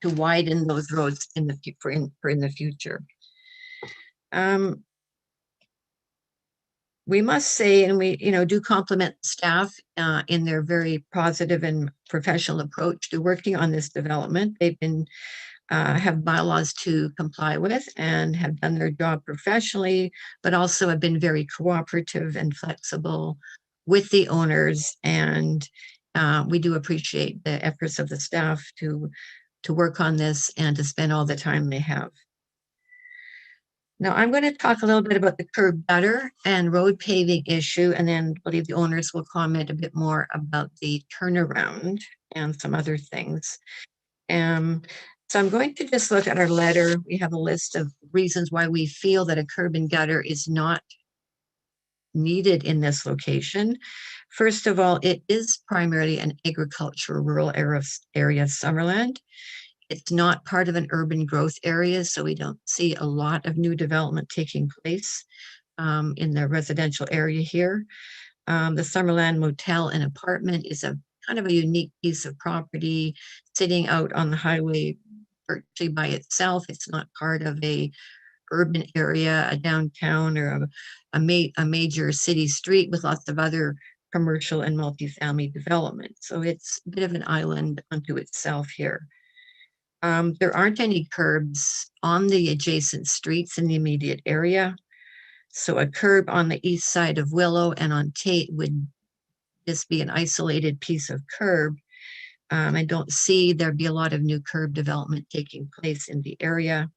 widen those roads in the future. We must say, and we do compliment staff in their very positive and professional approach to working on this development. They've been have bylaws to comply with and have done their job professionally, but also have been very cooperative and flexible with the owners. And we do appreciate the efforts of the staff to work on this and to spend all the time they have. Now, I'm going to talk a little bit about the curb gutter and road paving issue, and then I believe the owners will comment a bit more about the turnaround and some other things. So I'm going to just look at our letter. We have a list of reasons why we feel that a curb and gutter is not needed in this location. First of all, it is primarily an agricultural rural area of Summerland. It's not part of an urban growth area, so we don't see a lot of new development taking place in the residential area here. The Summerland Motel and Apartment is a kind of a unique piece of property sitting out on the highway virtually by itself. It's not part of a urban area, a downtown, or a major city street with lots of other commercial and multifamily development. So it's a bit of an island unto itself here. There aren't any curbs on the adjacent streets in the immediate area. So a curb on the east side of Willow and on Tate would just be an isolated piece of curb. I don't see there'd be a lot of new curb development taking place in the area.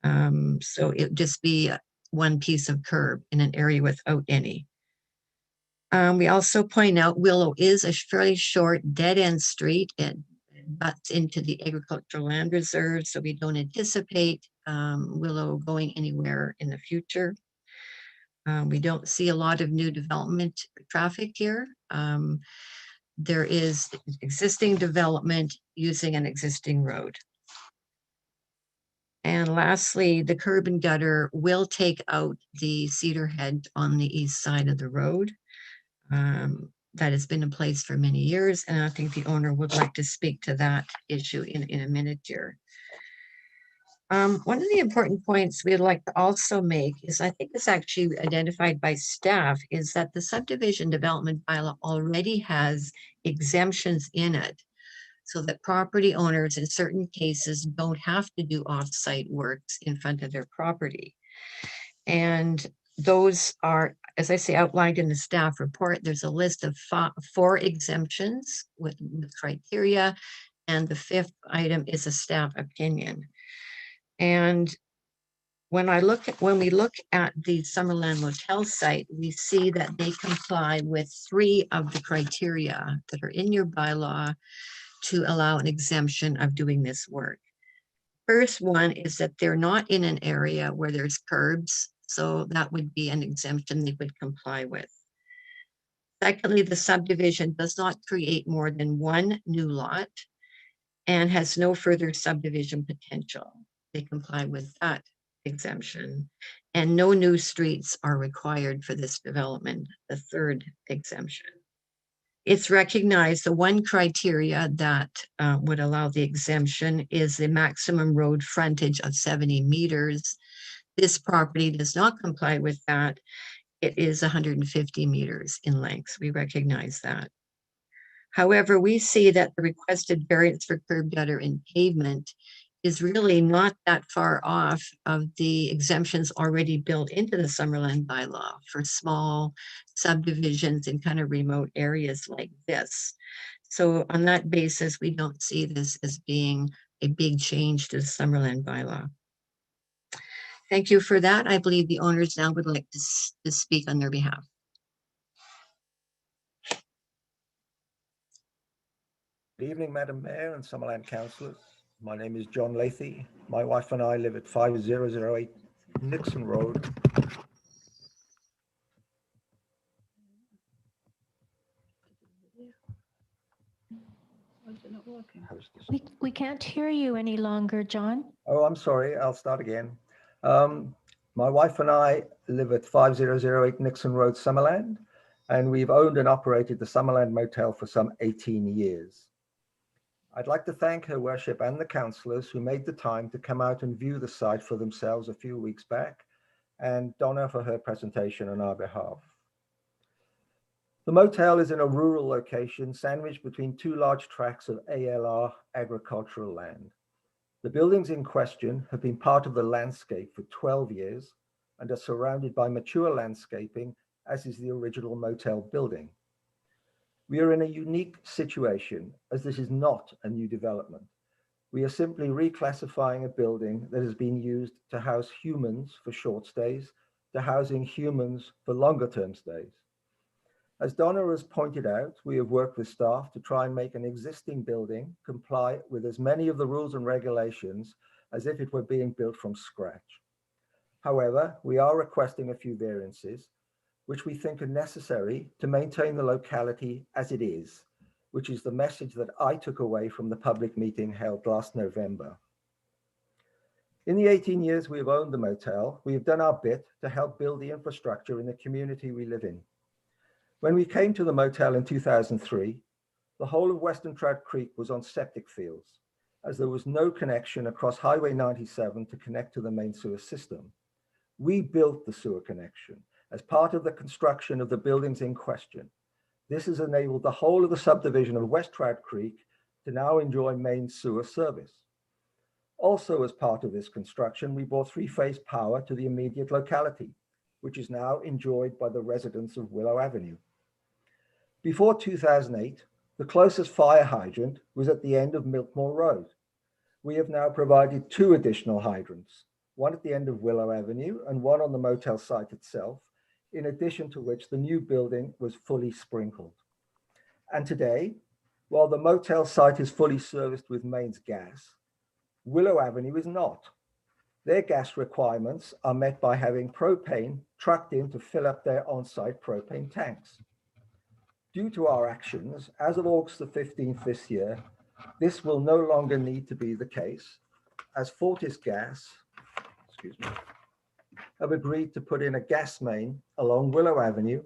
So it would just be one piece of curb in an area without any. We also point out Willow is a fairly short dead-end street. It butts into the agricultural land reserve, so we don't anticipate Willow going anywhere in the future. We don't see a lot of new development traffic here. There is existing development using an existing road. And lastly, the curb and gutter will take out the cedar head on the east side of the road. That has been in place for many years, and I think the owner would like to speak to that issue in a minute here. One of the important points we'd like to also make is, I think it's actually identified by staff, is that the subdivision development bylaw already has exemptions in it, so that property owners in certain cases don't have to do off-site works in front of their property. And those are, as I say, outlined in the staff report. There's a list of 4 exemptions with criteria, and the 5th item is a staff opinion. And when we look at the Summerland Motel site, we see that they comply with 3 of the criteria that are in your bylaw to allow an exemption of doing this work. First one is that they're not in an area where there's curbs, so that would be an exemption they would comply with. Secondly, the subdivision does not create more than 1 new lot and has no further subdivision potential. They comply with that exemption. And no new streets are required for this development, the 3rd exemption. It's recognized the one criteria that would allow the exemption is the maximum road frontage of 70 meters. This property does not comply with that. It is 150 meters in length. We recognize that. However, we see that the requested variance for curb gutter and pavement is really not that far off of the exemptions already built into the Summerland bylaw for small subdivisions in kind of remote areas like this. So on that basis, we don't see this as being a big change to the Summerland bylaw. Thank you for that. I believe the owners now would like to speak on their behalf. Good evening, Madam Mayor and Summerland councillors. My name is John Lathy. My wife and I live at 5008 Nixon Road. We can't hear you any longer, John. Oh, I'm sorry. I'll start again. My wife and I live at 5008 Nixon Road, Summerland, and we've owned and operated the Summerland Motel for some 18 years. I'd like to thank Her Worship and the councillors who made the time to come out and view the site for themselves a few weeks back, and Donna for her presentation on our behalf. The motel is in a rural location sandwiched between 2 large tracts of ALR agricultural land. The buildings in question have been part of the landscape for 12 years and are surrounded by mature landscaping, as is the original motel building. We are in a unique situation as this is not a new development. We are simply reclassifying a building that has been used to house humans for short stays to housing humans for longer term stays. As Donna has pointed out, we have worked with staff to try and make an existing building comply with as many of the rules and regulations as if it were being built from scratch. However, we are requesting a few variances, which we think are necessary to maintain the locality as it is, which is the message that I took away from the public meeting held last November. In the 18 years we have owned the motel, we have done our bit to help build the infrastructure in the community we live in. When we came to the motel in 2003, the whole of Western Trout Creek was on septic fields, as there was no connection across Highway 97 to connect to the main sewer system. We built the sewer connection as part of the construction of the buildings in question. This has enabled the whole of the subdivision of West Trout Creek to now enjoy main sewer service. Also, as part of this construction, we brought 3-phase power to the immediate locality, which is now enjoyed by the residents of Willow Avenue. Before 2008, the closest fire hydrant was at the end of Milkmore Road. We have now provided 2 additional hydrants, one at the end of Willow Avenue and one on the motel site itself, in addition to which the new building was fully sprinkled. And today, while the motel site is fully serviced with mains gas, Willow Avenue is not. Their gas requirements are met by having propane trucked in to fill up their on-site propane tanks. Due to our actions, as of August the 15th this year, this will no longer need to be the case, as Fortis Gas, have agreed to put in a gas main along Willow Avenue,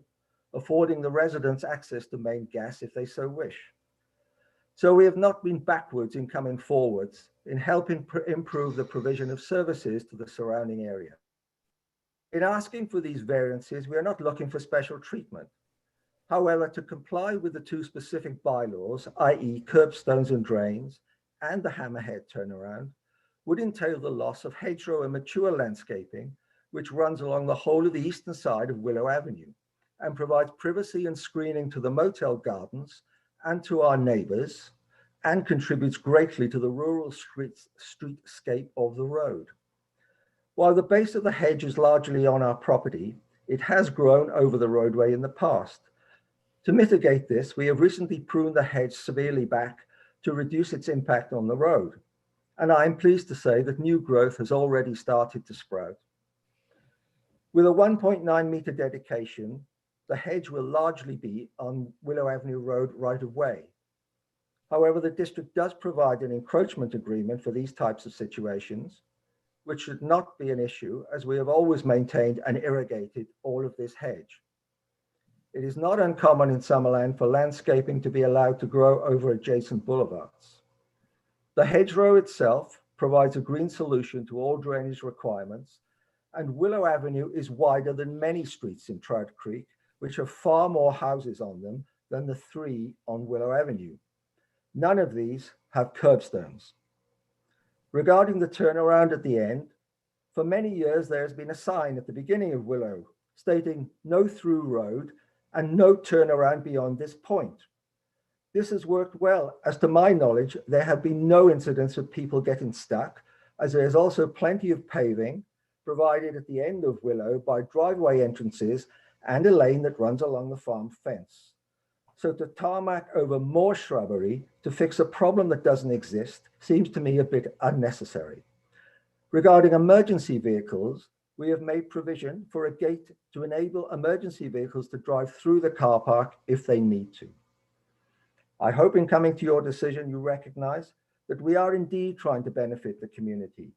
affording the residents access to main gas if they so wish. So we have not been backwards in coming forwards in helping improve the provision of services to the surrounding area. In asking for these variances, we are not looking for special treatment. However, to comply with the 2 specific bylaws, i.e. curbstones and drains, and the hammerhead turnaround, would entail the loss of hedgerow and mature landscaping, which runs along the whole of the eastern side of Willow Avenue and provides privacy and screening to the motel gardens and to our neighbors, and contributes greatly to the rural streetscape of the road. While the base of the hedge is largely on our property, it has grown over the roadway in the past. To mitigate this, we have recently pruned the hedge severely back to reduce its impact on the road. And I am pleased to say that new growth has already started to sprout. With a 1.9 meter dedication, the hedge will largely be on Willow Avenue Road right of way. However, the district does provide an encroachment agreement for these types of situations, which should not be an issue as we have always maintained and irrigated all of this hedge. It is not uncommon in Summerland for landscaping to be allowed to grow over adjacent boulevards. The hedgerow itself provides a green solution to all drainage requirements, and Willow Avenue is wider than many streets in Trout Creek, which have far more houses on them than the 3 on Willow Avenue. None of these have curbstones. Regarding the turnaround at the end, for many years there has been a sign at the beginning of Willow stating no through road and no turnaround beyond this point. This has worked well, as to my knowledge, there have been no incidents of people getting stuck, as there is also plenty of paving provided at the end of Willow by driveway entrances and a lane that runs along the farm fence. So to tarmac over more shrubbery to fix a problem that doesn't exist seems to me a bit unnecessary. Regarding emergency vehicles, we have made provision for a gate to enable emergency vehicles to drive through the car park if they need to. I hope in coming to your decision, you recognize that we are indeed trying to benefit the community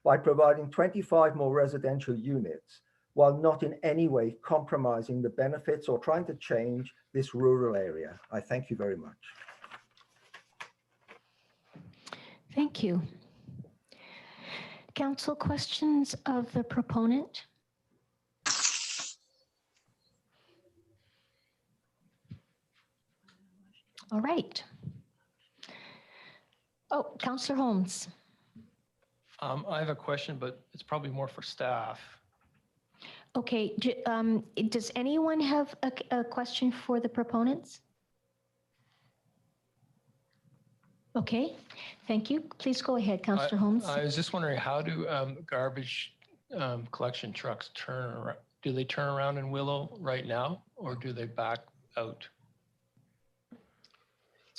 by providing 25 more residential units while not in any way compromising the benefits or trying to change this rural area. I thank you very much. Thank you. Council, questions of the proponent? All right. Oh, Councillor Holmes. I have a question, but it's probably more for staff. Okay, does anyone have a question for the proponents? Okay, thank you. Please go ahead, Councillor Holmes. I was just wondering, how do garbage collection trucks turn around? Do they turn around in Willow right now, or do they back out?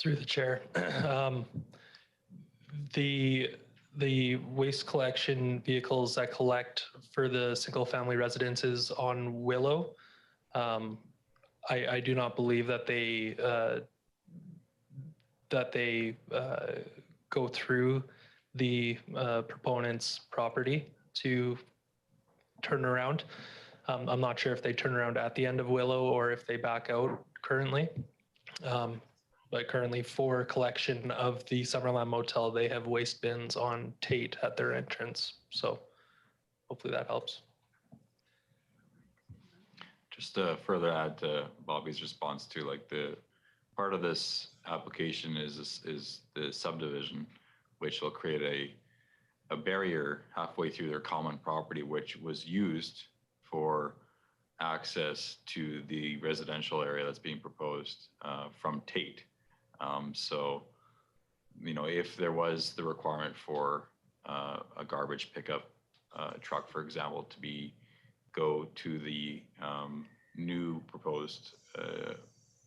Through the chair. The waste collection vehicles that collect for the single family residences on Willow, I do not believe that they go through the proponent's property to turn around. I'm not sure if they turn around at the end of Willow or if they back out currently. But currently for collection of the Summerland Motel, they have waste bins on Tate at their entrance. So hopefully that helps. Just to further add to Bobby's response to, like, the part of this application is the subdivision, which will create a barrier halfway through their common property, which was used for access to the residential area that's being proposed from Tate. So, you know, if there was the requirement for a garbage pickup truck, for example, to go to the new proposed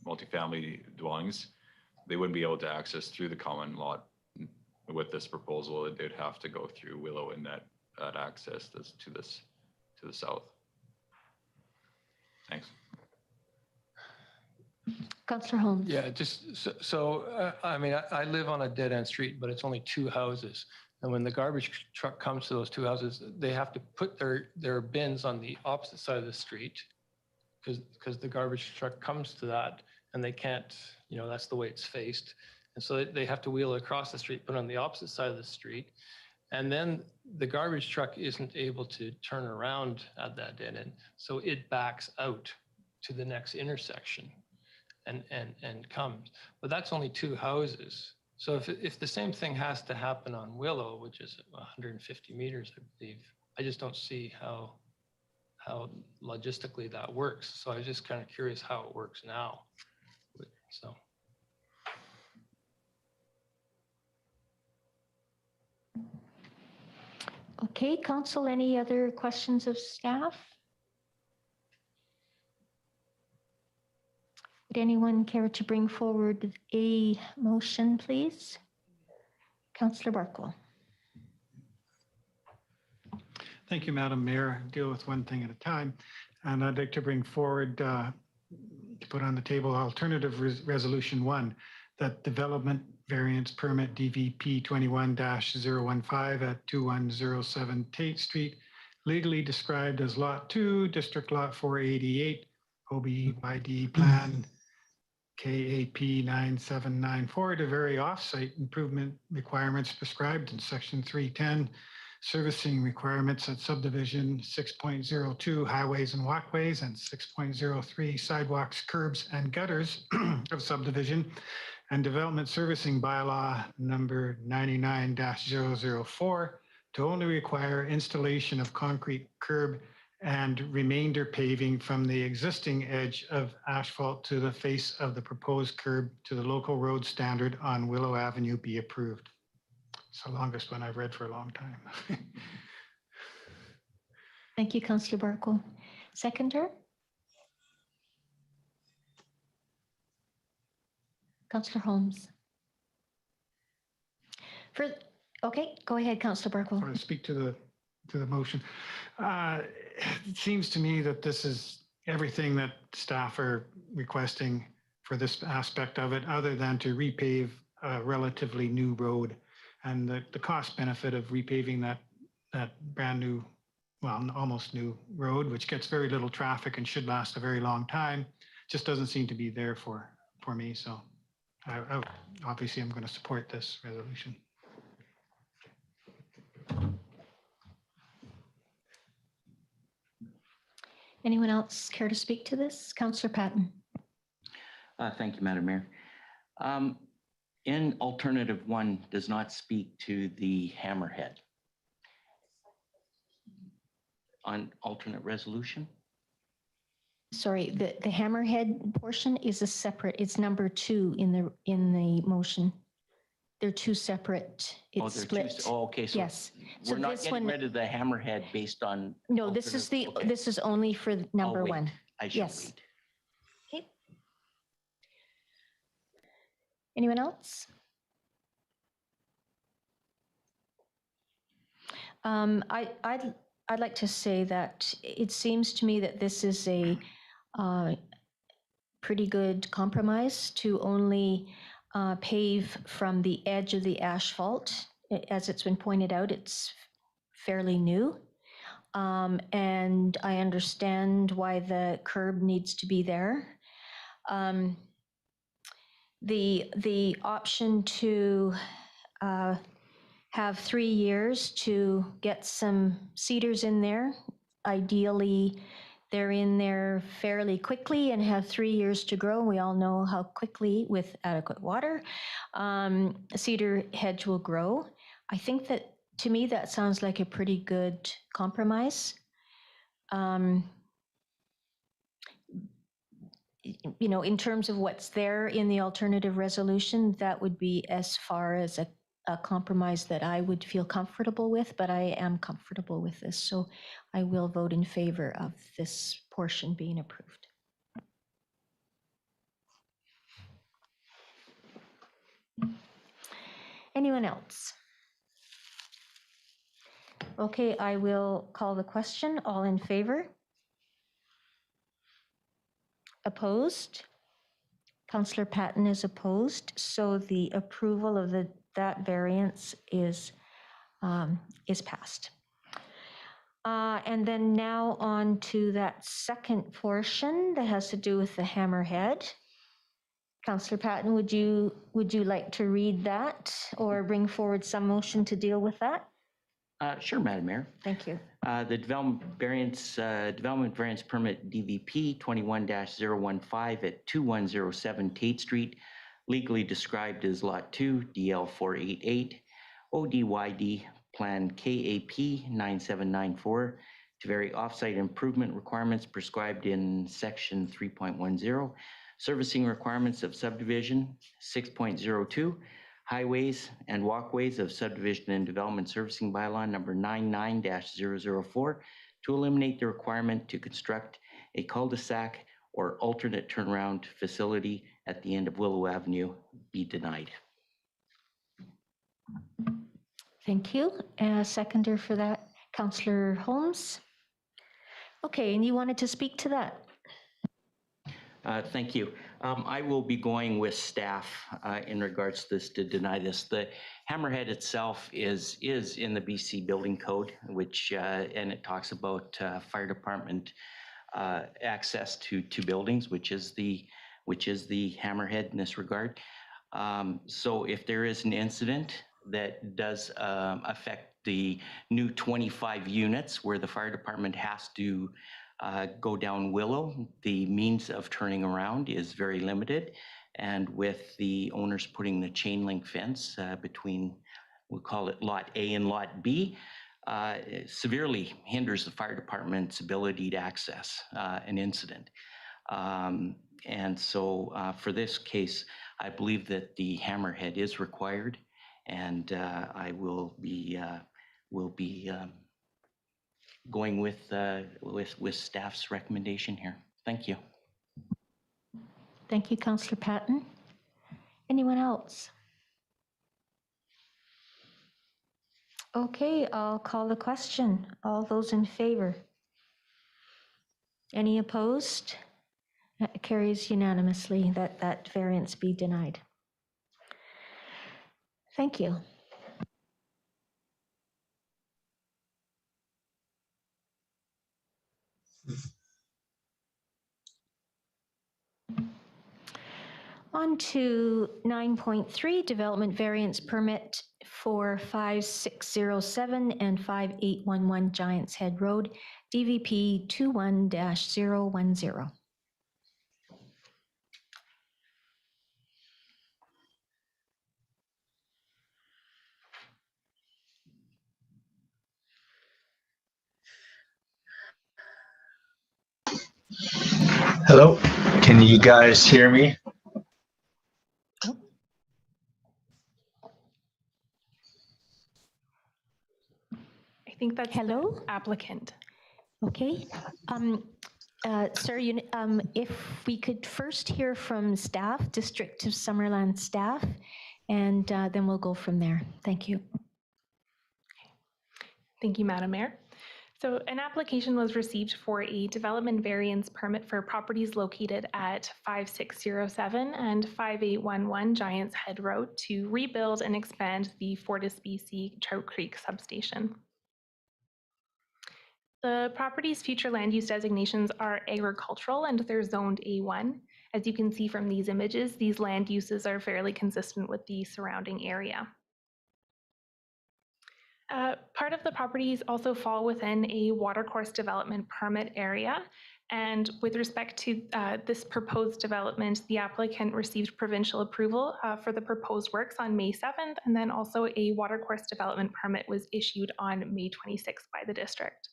multifamily dwellings, they wouldn't be able to access through the common lot with this proposal. They'd have to go through Willow in that access to the south. Thanks. Councillor Holmes. Yeah, just I mean, I live on a dead end street, but it's only 2 houses. And when the garbage truck comes to those 2 houses, they have to put their bins on the opposite side of the street because the garbage truck comes to that and they can't, you know, that's the way it's faced. And so they have to wheel it across the street, but on the opposite side of the street. And then the garbage truck isn't able to turn around at that dead end. So it backs out to the next intersection and comes. But that's only 2 houses. So if the same thing has to happen on Willow, which is 150 meters, I believe, I just don't see how logistically that works. So I was just kind of curious how it works now. So. Okay, council, any other questions of staff? Would anyone care to bring forward a motion, please? Councillor Barkle. Thank you, Madam Mayor. Deal with one thing at a time. And I'd like to bring forward, to put on the table, alternative resolution 1, that development variance permit DVP 21-015 at 2107 Tate Street, legally described as Lot 2, District Lot 488, OBYD Plan KAP 9794, to vary off-site improvement requirements prescribed in Section 310, servicing requirements at subdivision 6.02 highways and walkways and 6.03 sidewalks, curbs, and gutters of subdivision, and development servicing bylaw number 99-004 to only require installation of concrete curb and remainder paving from the existing edge of asphalt to the face of the proposed curb to the local road standard on Willow Avenue be approved. It's the longest one I've read for a long time. Thank you, Councillor Barkle. Seconder? Councillor Holmes. Okay, go ahead, Councillor Barkle. I want to speak to the motion. It seems to me that this is everything that staff are requesting for this aspect of it, other than to repave a relatively new road. And the cost benefit of repaving that brand new, well, almost new road, which gets very little traffic and should last a very long time, just doesn't seem to be there for me. So obviously I'm going to support this resolution. Anyone else care to speak to this? Councillor Patton. Thank you, Madam Mayor. In alternative 1 does not speak to the hammerhead. On alternate resolution? Sorry, the hammerhead portion is a separate, it's number 2 in the motion. They're 2 separate, it's split. Okay, so yes. We're not getting rid of the hammerhead based on. No, this is this is only for number 1. I shall Yes. wait. Okay. Anyone else? I'd like to say that it seems to me that this is a pretty good compromise to only pave from the edge of the asphalt. As it's been pointed out, it's fairly new. And I understand why the curb needs to be there. The option to have 3 years to get some cedars in there, ideally they're in there fairly quickly and have 3 years to grow. We all know how quickly, with adequate water, a cedar hedge will grow. I think that, to me, that sounds like a pretty good compromise. You know, in terms of what's there in the alternative resolution, that would be as far as a compromise that I would feel comfortable with, but I am comfortable with this. So I will vote in favor of this portion being approved. Anyone else? Okay, I will call the question. All in favor? Opposed? Councillor Patton is opposed, so the approval of that variance is passed. And then now on to that second portion that has to do with the hammerhead. Councillor Patton, would you like to read that or bring forward some motion to deal with that? Sure, Madam Mayor. Thank you. The development variance permit DVP 21-015 at 2107 Tate Street, legally described as Lot 2, DL 488, ODYD Plan KAP 9794, to vary offsite improvement requirements prescribed in Section 3.10, servicing requirements of subdivision 6.02, highways and walkways of subdivision and development servicing bylaw number 99-004 to eliminate the requirement to construct a cul-de-sac or alternate turnaround facility at the end of Willow Avenue be denied. Thank you. Seconder for that, Councillor Holmes. Okay, and you wanted to speak to that? Thank you. I will be going with staff in regards to this to deny this. The hammerhead itself is in the BC Building Code, which and it talks about fire department access to buildings, which is the hammerhead in this regard. So if there is an incident that does affect the new 25 units where the fire department has to go down Willow, the means of turning around is very limited. And with the owners putting the chain link fence between, we'll call it Lot A and Lot B, it severely hinders the fire department's ability to access an incident. And so for this case, I believe that the hammerhead is required, and I will be going with staff's recommendation here. Thank you. Thank you, Councillor Patton. Anyone else? Okay, I'll call the question. All those in favor? Any opposed? That carries unanimously that that variance be denied. Thank you. On to 9.3, development variance permit for 5607 and 5811 Giants Head Road, DVP 21-010. Hello, can you guys hear me? I think that's hello applicant. Okay. Sir, if we could first hear from staff, District of Summerland staff, and then we'll go from there. Thank you. Thank you, Madam Mayor. So an application was received for a development variance permit for properties located at 5607 and 5811 Giants Head Road to rebuild and expand the FortisBC Trout Creek substation. The property's future land use designations are agricultural and they're zoned A1. As you can see from these images, these land uses are fairly consistent with the surrounding area. Part of the properties also fall within a watercourse development permit area. And with respect to this proposed development, the applicant received provincial approval for the proposed works on May 7th, and then also a watercourse development permit was issued on May 26th by the district.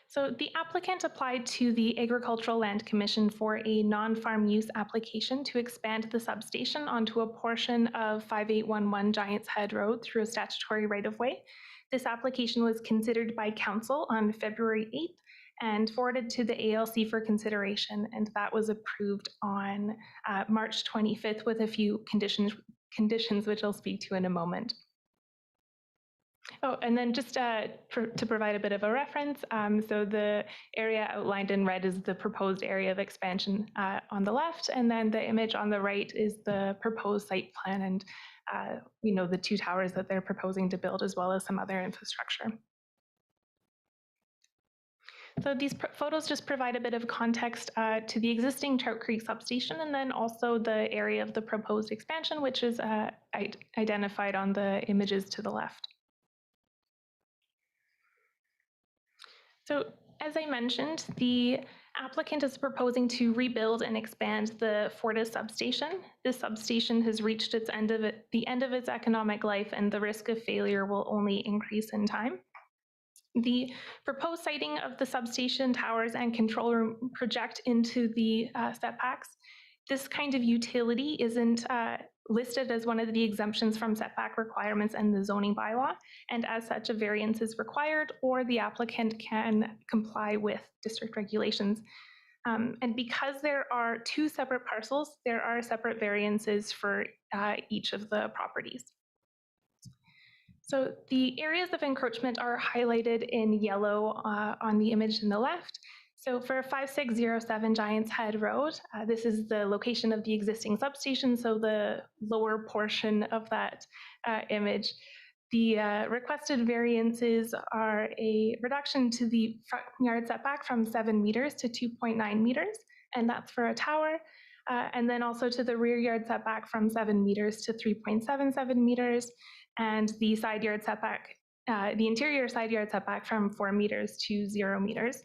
So the applicant applied to the Agricultural Land Commission for a non-farm use application to expand the substation onto a portion of 5811 Giants Head Road through a statutory right-of-way. This application was considered by Council on February 8th and forwarded to the ALC for consideration, and that was approved on March 25th with a few conditions which I'll speak to in a moment. Oh, and then just to provide a bit of a reference, so the area outlined in red is the proposed area of expansion on the left, and then the image on the right is the proposed site plan and the two towers that they're proposing to build, as well as some other infrastructure. So these photos just provide a bit of context to the existing Trout Creek substation, and then also the area of the proposed expansion, which is identified on the images to the left. So as I mentioned, the applicant is proposing to rebuild and expand the Fortis substation. This substation has reached the end of its economic life, and the risk of failure will only increase in time. The proposed siting of the substation towers and control room project into the setbacks. This kind of utility isn't listed as one of the exemptions from setback requirements and the zoning bylaw, and as such, a variance is required, or the applicant can comply with district regulations. And because there are two separate parcels, there are separate variances for each of the properties. So the areas of encroachment are highlighted in yellow on the image in the left. So for 5607 Giants Head Road, this is the location of the existing substation, so the lower portion of that image. The requested variances are a reduction to the front yard setback from 7 meters to 2.9 meters, and that's for a tower. And then also to the rear yard setback from 7 meters to 3.77 meters, and the side yard setback, the interior side yard setback from 4 meters to 0 meters.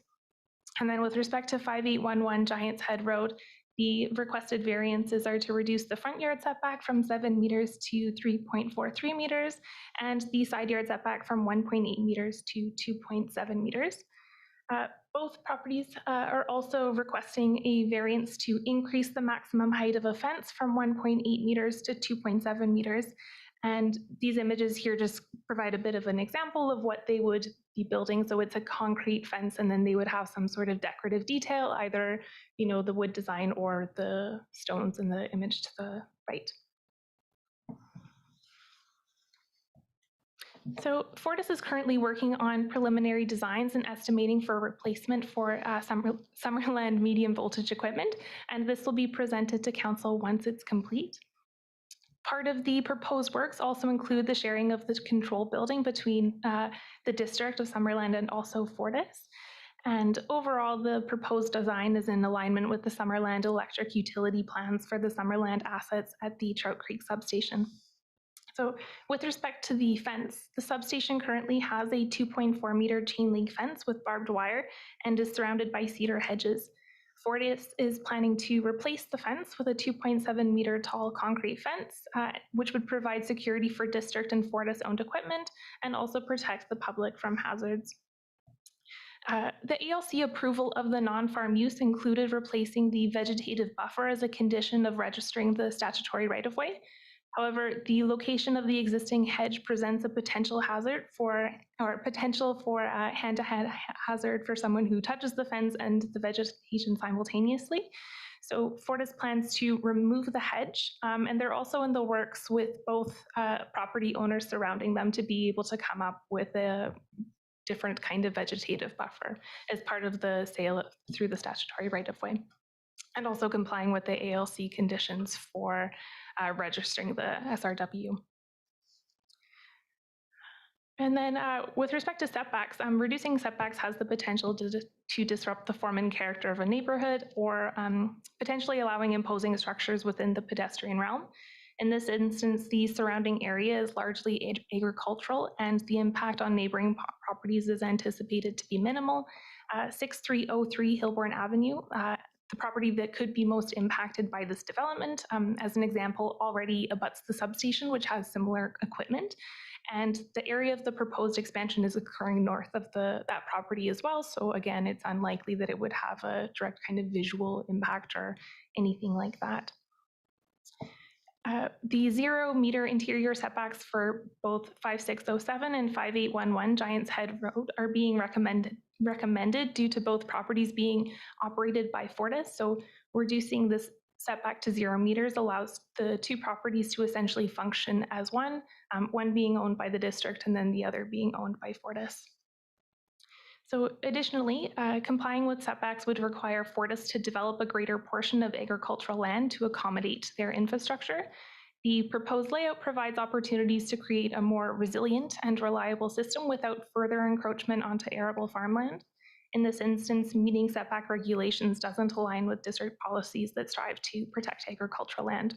And then with respect to 5811 Giants Head Road, the requested variances are to reduce the front yard setback from 7 meters to 3.43 meters, and the side yard setback from 1.8 meters to 2.7 meters. Both properties are also requesting a variance to increase the maximum height of a fence from 1.8 meters to 2.7 meters. And these images here just provide a bit of an example of what they would be building. So it's a concrete fence, and then they would have some sort of decorative detail, either, you know, the wood design or the stones in the image to the right. So Fortis is currently working on preliminary designs and estimating for replacement for Summerland medium voltage equipment, and this will be presented to council once it's complete. Part of the proposed works also include the sharing of the control building between the district of Summerland and also Fortis. And overall, the proposed design is in alignment with the Summerland electric utility plans for the Summerland assets at the Trout Creek substation. So with respect to the fence, the substation currently has a 2.4 meter chain link fence with barbed wire and is surrounded by cedar hedges. Fortis is planning to replace the fence with a 2.7 meter tall concrete fence, which would provide security for district and Fortis owned equipment and also protect the public from hazards. The ALC approval of the non-farm use included replacing the vegetative buffer as a condition of registering the statutory right-of-way. However, the location of the existing hedge presents a potential hazard for, or potential for a hand-to-hand hazard for someone who touches the fence and the vegetation simultaneously. So Fortis plans to remove the hedge, and they're also in the works with both property owners surrounding them to be able to come up with a different kind of vegetative buffer as part of the sale through the statutory right-of-way, and also complying with the ALC conditions for registering the SRW. And then with respect to setbacks, reducing setbacks has the potential to disrupt the form and character of a neighborhood, or potentially allowing imposing structures within the pedestrian realm. In this instance, the surrounding area is largely agricultural, and the impact on neighboring properties is anticipated to be minimal. 6303 Hilborn Avenue, the property that could be most impacted by this development, as an example, already abuts the substation, which has similar equipment. And the area of the proposed expansion is occurring north of that property as well. So again, it's unlikely that it would have a direct kind of visual impact or anything like that. The 0 meter interior setbacks for both 5607 and 5811 Giants Head Road are being recommended due to both properties being operated by Fortis. So reducing this setback to 0 meters allows the two properties to essentially function as one, one being owned by the district and then the other being owned by Fortis. So additionally, complying with setbacks would require Fortis to develop a greater portion of agricultural land to accommodate their infrastructure. The proposed layout provides opportunities to create a more resilient and reliable system without further encroachment onto arable farmland. In this instance, meeting setback regulations doesn't align with district policies that strive to protect agricultural land.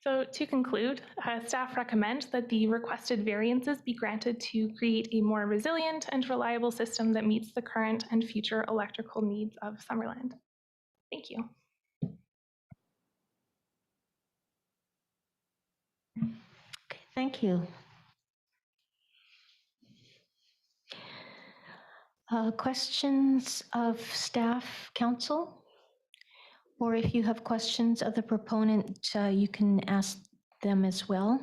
So to conclude, staff recommend that the requested variances be granted to create a more resilient and reliable system that meets the current and future electrical needs of Summerland. Thank you. Okay, thank you. Questions of staff, council? Or if you have questions of the proponent, you can ask them as well.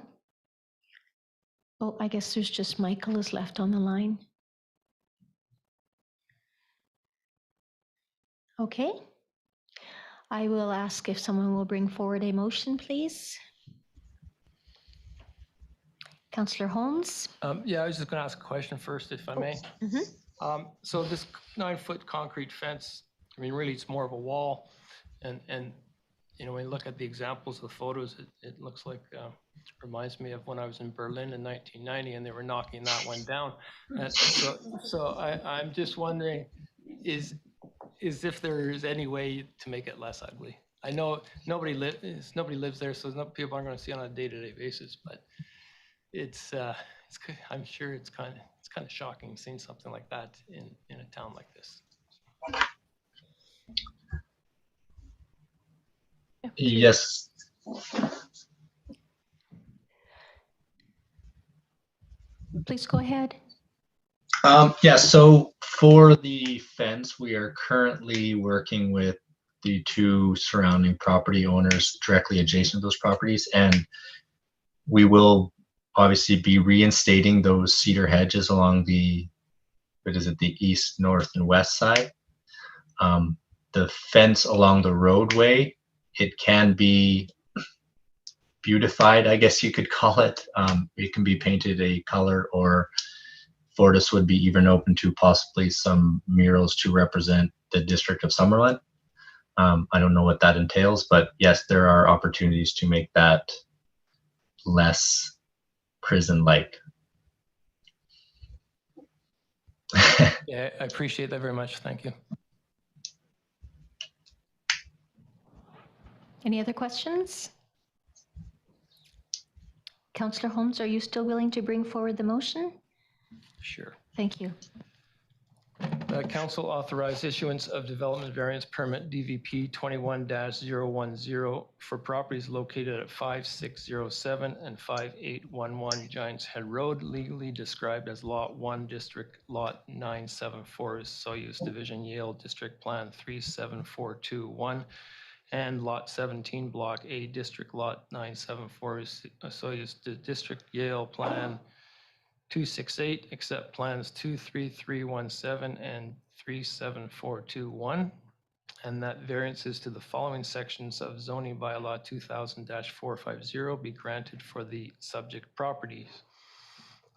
Oh, I guess there's just Michael is left on the line. Okay. I will ask if someone will bring forward a motion, please. Councillor Holmes? Yeah, I was just going to ask a question first, if I may. So this 9-foot concrete fence, I mean, really, it's more of a wall. And you know, when you look at the examples of the photos, it looks like, reminds me of when I was in Berlin in 1990 and they were knocking that one down. And so I'm just wondering, is if there's any way to make it less ugly. I know nobody lives there, so people aren't going to see it on a day-to-day basis. But I'm sure it's kind of shocking seeing something like that in a town like this. Yes. Please go ahead. Yeah, so for the fence, we are currently working with the 2 surrounding property owners directly adjacent to those properties, and we will obviously be reinstating those cedar hedges along the east, north, and west side. The fence along the roadway, it can be beautified, I guess you could call it. It can be painted a color, or Fortis would be even open to possibly some murals to represent the district of Summerland. I don't know what that entails, but yes, there are opportunities to make that less prison-like. Yeah, I appreciate that very much. Thank you. Any other questions? Councillor Holmes, are you still willing to bring forward the motion? Sure. Thank you. Council authorized issuance of development variance permit DVP 21-010 for properties located at 5607 and 5811 Giants Head Road, legally described as Lot 1, District Lot 974, Soyuz Division, Yale District Plan 37421, and Lot 17, Block A, District Lot 974, Soyuz District, Yale Plan 268, except plans 23317 and 37421, and that variances to the following sections of zoning bylaw 2000-450 be granted for the subject properties.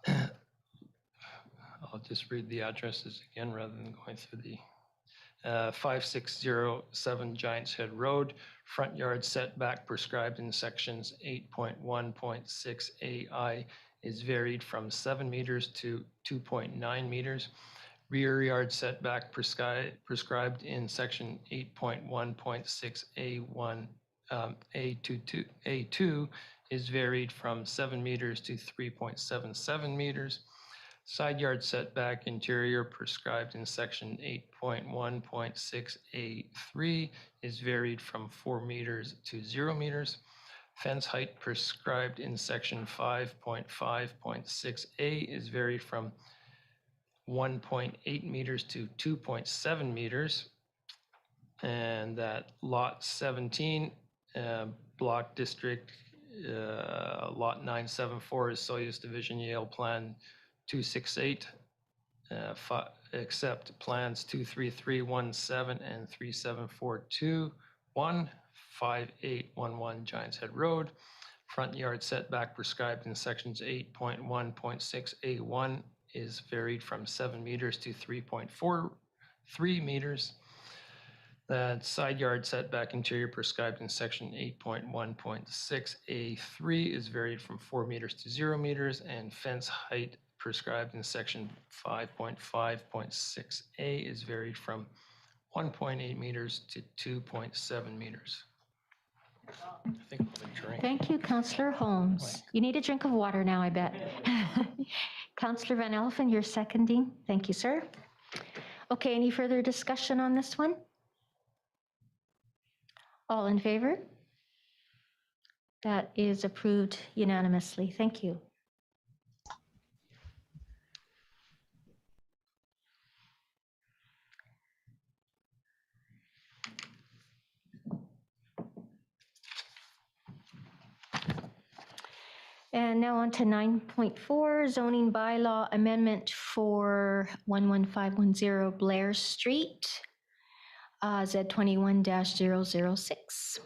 I'll just read the addresses again rather than going through the 5607 Giants Head Road, front yard setback prescribed in sections 8.1.6 AI is varied from 7 meters to 2.9 meters. Rear yard setback prescribed in section 8.1.6 A1 A2 is varied from 7 meters to 3.77 meters. Side yard setback interior prescribed in section 8.1.6 A3 is varied from 4 meters to 0 meters. Fence height prescribed in section 5.5.6A is varied from 1.8 meters to 2.7 meters. And that lot 17, block district, lot 974 is Soyuz Division, Yale Plan 268, except plans 23317 and 37421, 5811 Giants Head Road. Front yard setback prescribed in sections 8.1.6 A1 is varied from 7 meters to 3.43 meters. That side yard setback interior prescribed in section 8.1.6 A3 is varied from 4 meters to 0 meters, and fence height prescribed in section 5.5.6A is varied from 1.8 meters to 2.7 meters. I think I'll have a drink. Thank you, Councillor Holmes. You need a drink of water now, I bet. Councillor Van Elfen, you're seconding. Thank you, sir. Okay, any further discussion on this one? All in favor? That is approved unanimously. Thank you. And now on to 9.4, zoning bylaw amendment for 11510 Blair Street, Z21-006.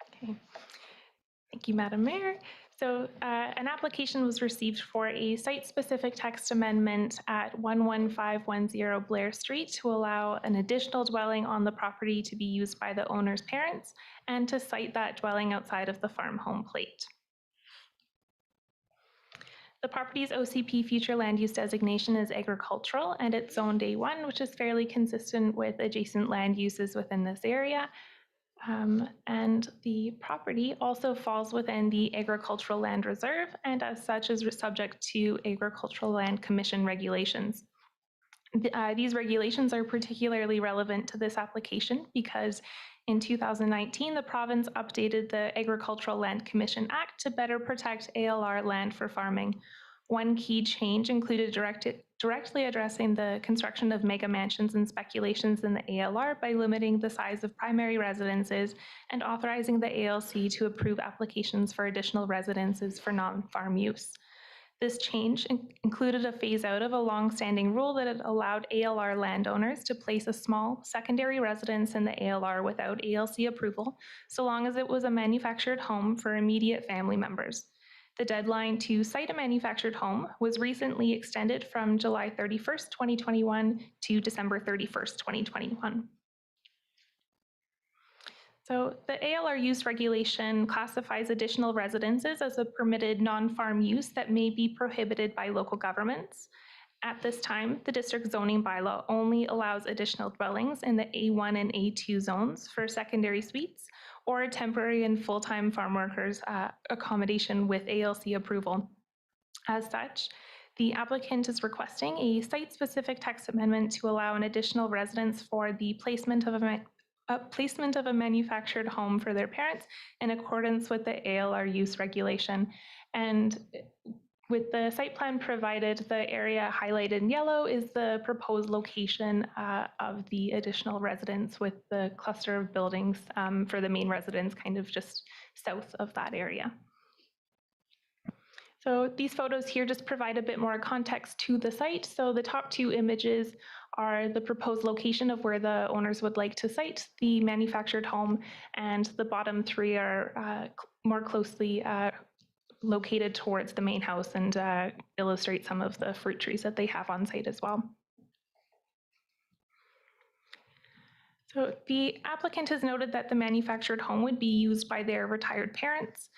Okay. Thank you, Madam Mayor. So an application was received for a site-specific text amendment at 11510 Blair Street to allow an additional dwelling on the property to be used by the owner's parents and to site that dwelling outside of the farm home plate. The property's OCP future land use designation is agricultural, and it's zoned A1, which is fairly consistent with adjacent land uses within this area. And the property also falls within the Agricultural Land Reserve, and as such is subject to Agricultural Land Commission regulations. These regulations are particularly relevant to this application because in 2019, the province updated the Agricultural Land Commission Act to better protect ALR land for farming. One key change included directly addressing the construction of mega mansions and speculations in the ALR by limiting the size of primary residences and authorizing the ALC to approve applications for additional residences for non-farm use. This change included a phase out of a long-standing rule that had allowed ALR landowners to place a small secondary residence in the ALR without ALC approval, so long as it was a manufactured home for immediate family members. The deadline to site a manufactured home was recently extended from July 31st, 2021 to December 31st, 2021. So the ALR use regulation classifies additional residences as a permitted non-farm use that may be prohibited by local governments. At this time, the district zoning bylaw only allows additional dwellings in the A1 and A2 zones for secondary suites or temporary and full-time farm workers accommodation with ALC approval. As such, the applicant is requesting a site-specific text amendment to allow an additional residence for the placement of a manufactured home for their parents in accordance with the ALR use regulation. And with the site plan provided, the area highlighted in yellow is the proposed location of the additional residence, with the cluster of buildings for the main residence kind of just south of that area. So these photos here just provide a bit more context to the site. So the top two images are the proposed location of where the owners would like to site the manufactured home, and the bottom three are more closely located towards the main house and illustrate some of the fruit trees that they have on site as well. So the applicant has noted that the manufactured home would be used by their retired parents,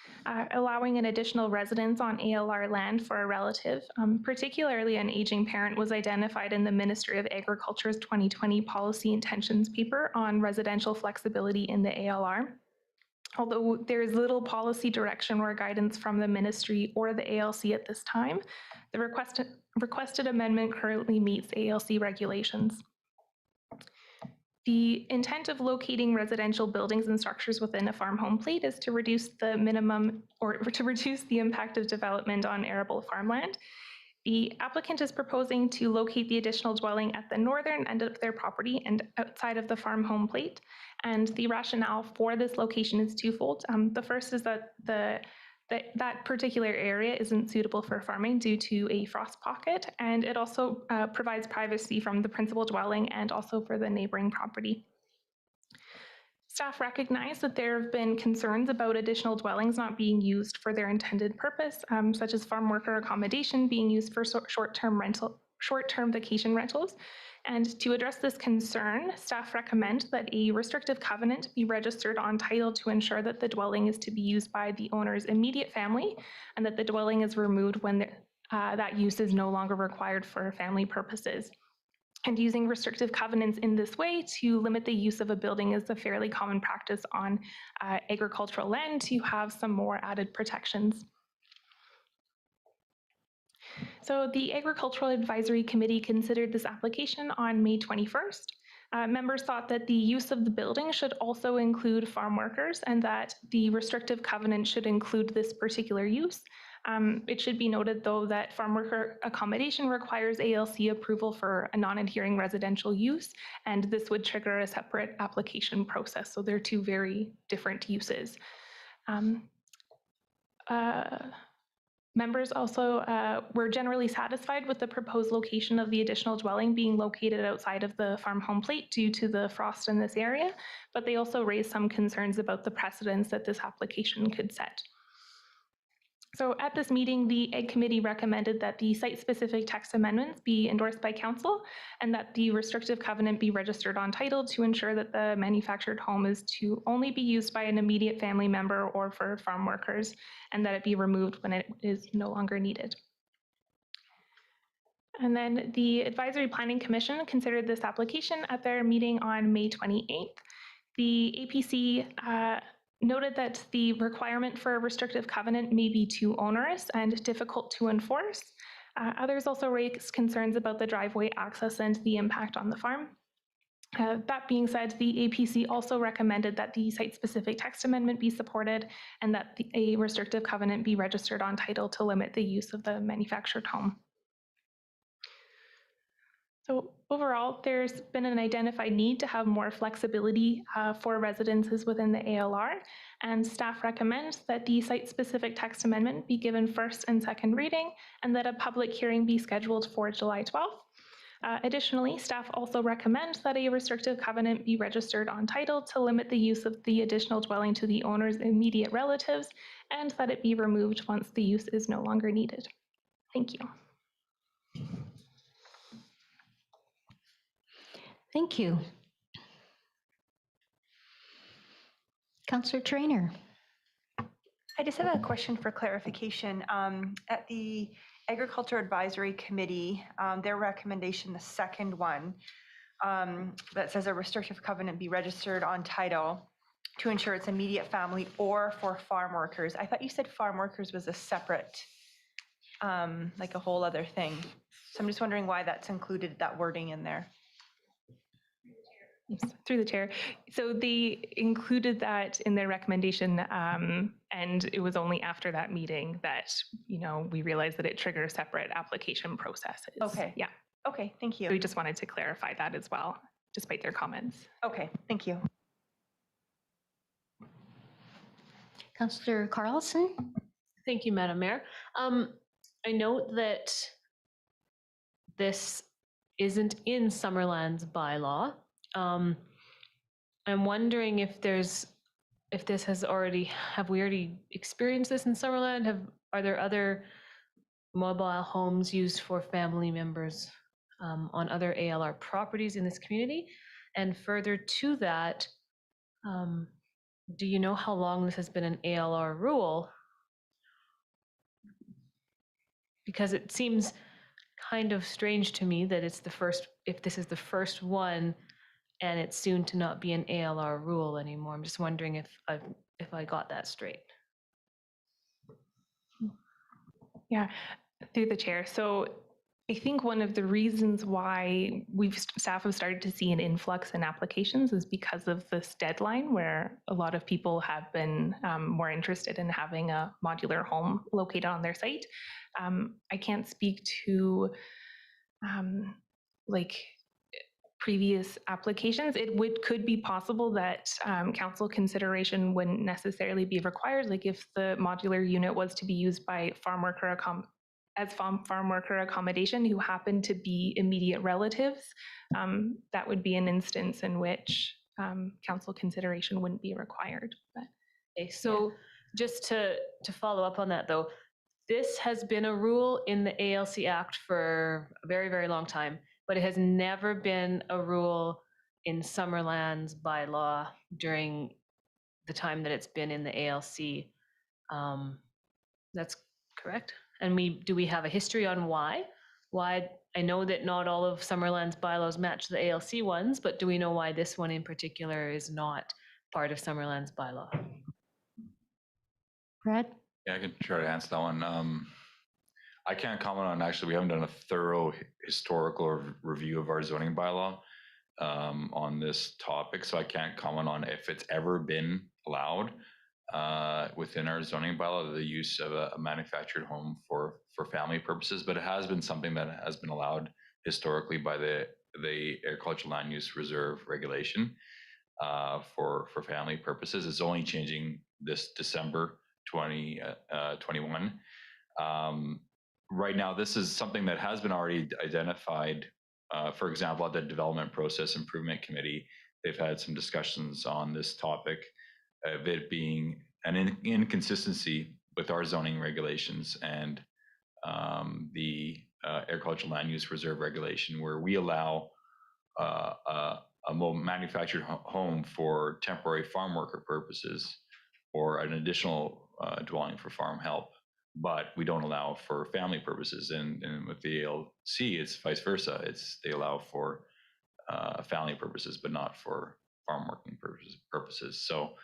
allowing an additional residence on ALR land for a relative. Particularly an aging parent was identified in the Ministry of Agriculture's 2020 policy intentions paper on residential flexibility in the ALR. Although there is little policy direction or guidance from the ministry or the ALC at this time, the requested amendment currently meets ALC regulations. The intent of locating residential buildings and structures within a farm home plate is to reduce the minimum or to reduce the impact of development on arable farmland. The applicant is proposing to locate the additional dwelling at the northern end of their property and outside of the farm home plate. And the rationale for this location is twofold. The first is that that particular area isn't suitable for farming due to a frost pocket, and it also provides privacy from the principal dwelling and also for the neighboring property. Staff recognize that there have been concerns about additional dwellings not being used for their intended purpose, such as farm worker accommodation being used for short-term vacation rentals. And to address this concern, staff recommend that a restrictive covenant be registered on title to ensure that the dwelling is to be used by the owner's immediate family and that the dwelling is removed when that use is no longer required for family purposes. And using restrictive covenants in this way to limit the use of a building is a fairly common practice on agricultural land to have some more added protections. So the Agricultural Advisory Committee considered this application on May 21st. Members thought that the use of the building should also include farm workers and that the restrictive covenant should include this particular use. It should be noted, though, that farm worker accommodation requires ALC approval for a non-adhering residential use, and this would trigger a separate application process. So they're two very different uses. Members also were generally satisfied with the proposed location of the additional dwelling being located outside of the farm home plate due to the frost in this area, but they also raised some concerns about the precedents that this application could set. So at this meeting, the Ag Committee recommended that the site-specific text amendments be endorsed by Council and that the restrictive covenant be registered on title to ensure that the manufactured home is to only be used by an immediate family member or for farm workers, and that it be removed when it is no longer needed. And then the Advisory Planning Commission considered this application at their meeting on May 28th. The APC noted that the requirement for a restrictive covenant may be too onerous and difficult to enforce. Others also raised concerns about the driveway access and the impact on the farm. That being said, the APC also recommended that the site-specific text amendment be supported and that a restrictive covenant be registered on title to limit the use of the manufactured home. So overall, there's been an identified need to have more flexibility for residences within the ALR, and staff recommends that the site-specific text amendment be given first and second reading, and that a public hearing be scheduled for July 12th. Additionally, staff also recommend that a restrictive covenant be registered on title to limit the use of the additional dwelling to the owner's immediate relatives, and that it be removed once the use is no longer needed. Thank you. Thank you. Councillor Traynor. I just have a question for clarification. At the Agriculture Advisory Committee, their recommendation, the second one, that says a restrictive covenant be registered on title to ensure it's immediate family or for farm workers. I thought you said farm workers was a separate, like a whole other thing. So I'm just wondering why that's included, that wording in there. Through the chair. So they included that in their recommendation, and it was only after that meeting that, you know, we realized that it triggers separate application processes. Okay. Yeah. Okay, thank you. So we just wanted to clarify that as well, despite their comments. Okay, thank you. Councillor Carlson. Thank you, Madam Mayor. I note that this isn't in Summerland's bylaw. I'm wondering if this has already, have we already experienced this in Summerland? Are there other mobile homes used for family members on other ALR properties in this community? And further to that, do you know how long this has been an ALR rule? Because it seems kind of strange to me that it's the first, if this is the first one, and it's soon to not be an ALR rule anymore. I'm just wondering if I got that straight. Yeah, through the chair. So I think one of the reasons why staff have started to see an influx in applications is because of this deadline, where a lot of people have been more interested in having a modular home located on their site. I can't speak to like previous applications. It could be possible that council consideration wouldn't necessarily be required. Like if the modular unit was to be used by farm worker accommodation who happen to be immediate relatives, that would be an instance in which council consideration wouldn't be required. But, okay, so just to follow up on that though, this has been a rule in the ALC Act for a very, very long time, but it has never been a rule in Summerland's bylaw during the time that it's been in the ALC. That's correct? And do we have a history on why? Why? I know that not all of Summerland's bylaws match the ALC ones, but do we know why this one in particular is not part of Summerland's bylaw? Brad? Yeah, I can try to answer that one. I can't comment on, actually, we haven't done a thorough historical review of our zoning bylaw on this topic, so I can't comment on if it's ever been allowed. within our zoning bylaw the use of a manufactured home for family purposes, but it has been something that has been allowed historically by the agricultural land use reserve regulation for family purposes. It's only changing this December 2021. Right now, this is something that has been already identified. For example, at the Development Process Improvement Committee, they've had some discussions on this topic of it being an inconsistency with our zoning regulations and the agricultural land use reserve regulation, where we allow a manufactured home for temporary farm worker purposes or an additional dwelling for farm help, but we don't allow for family purposes. And with the ALC, it's vice versa. They allow for family purposes, but not for farm working purposes. So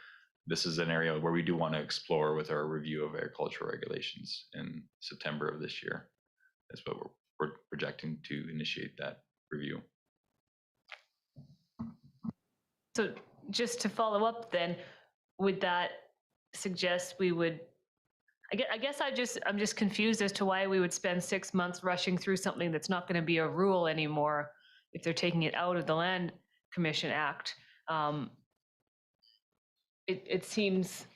this is an area where we do want to explore with our review of agricultural regulations in September of this year. That's what we're projecting to initiate that review. So just to follow up then, would that suggest we would, I guess I'm just confused as to why we would spend 6 months rushing through something that's not going to be a rule anymore if they're taking it out of the Land Commission Act. It seems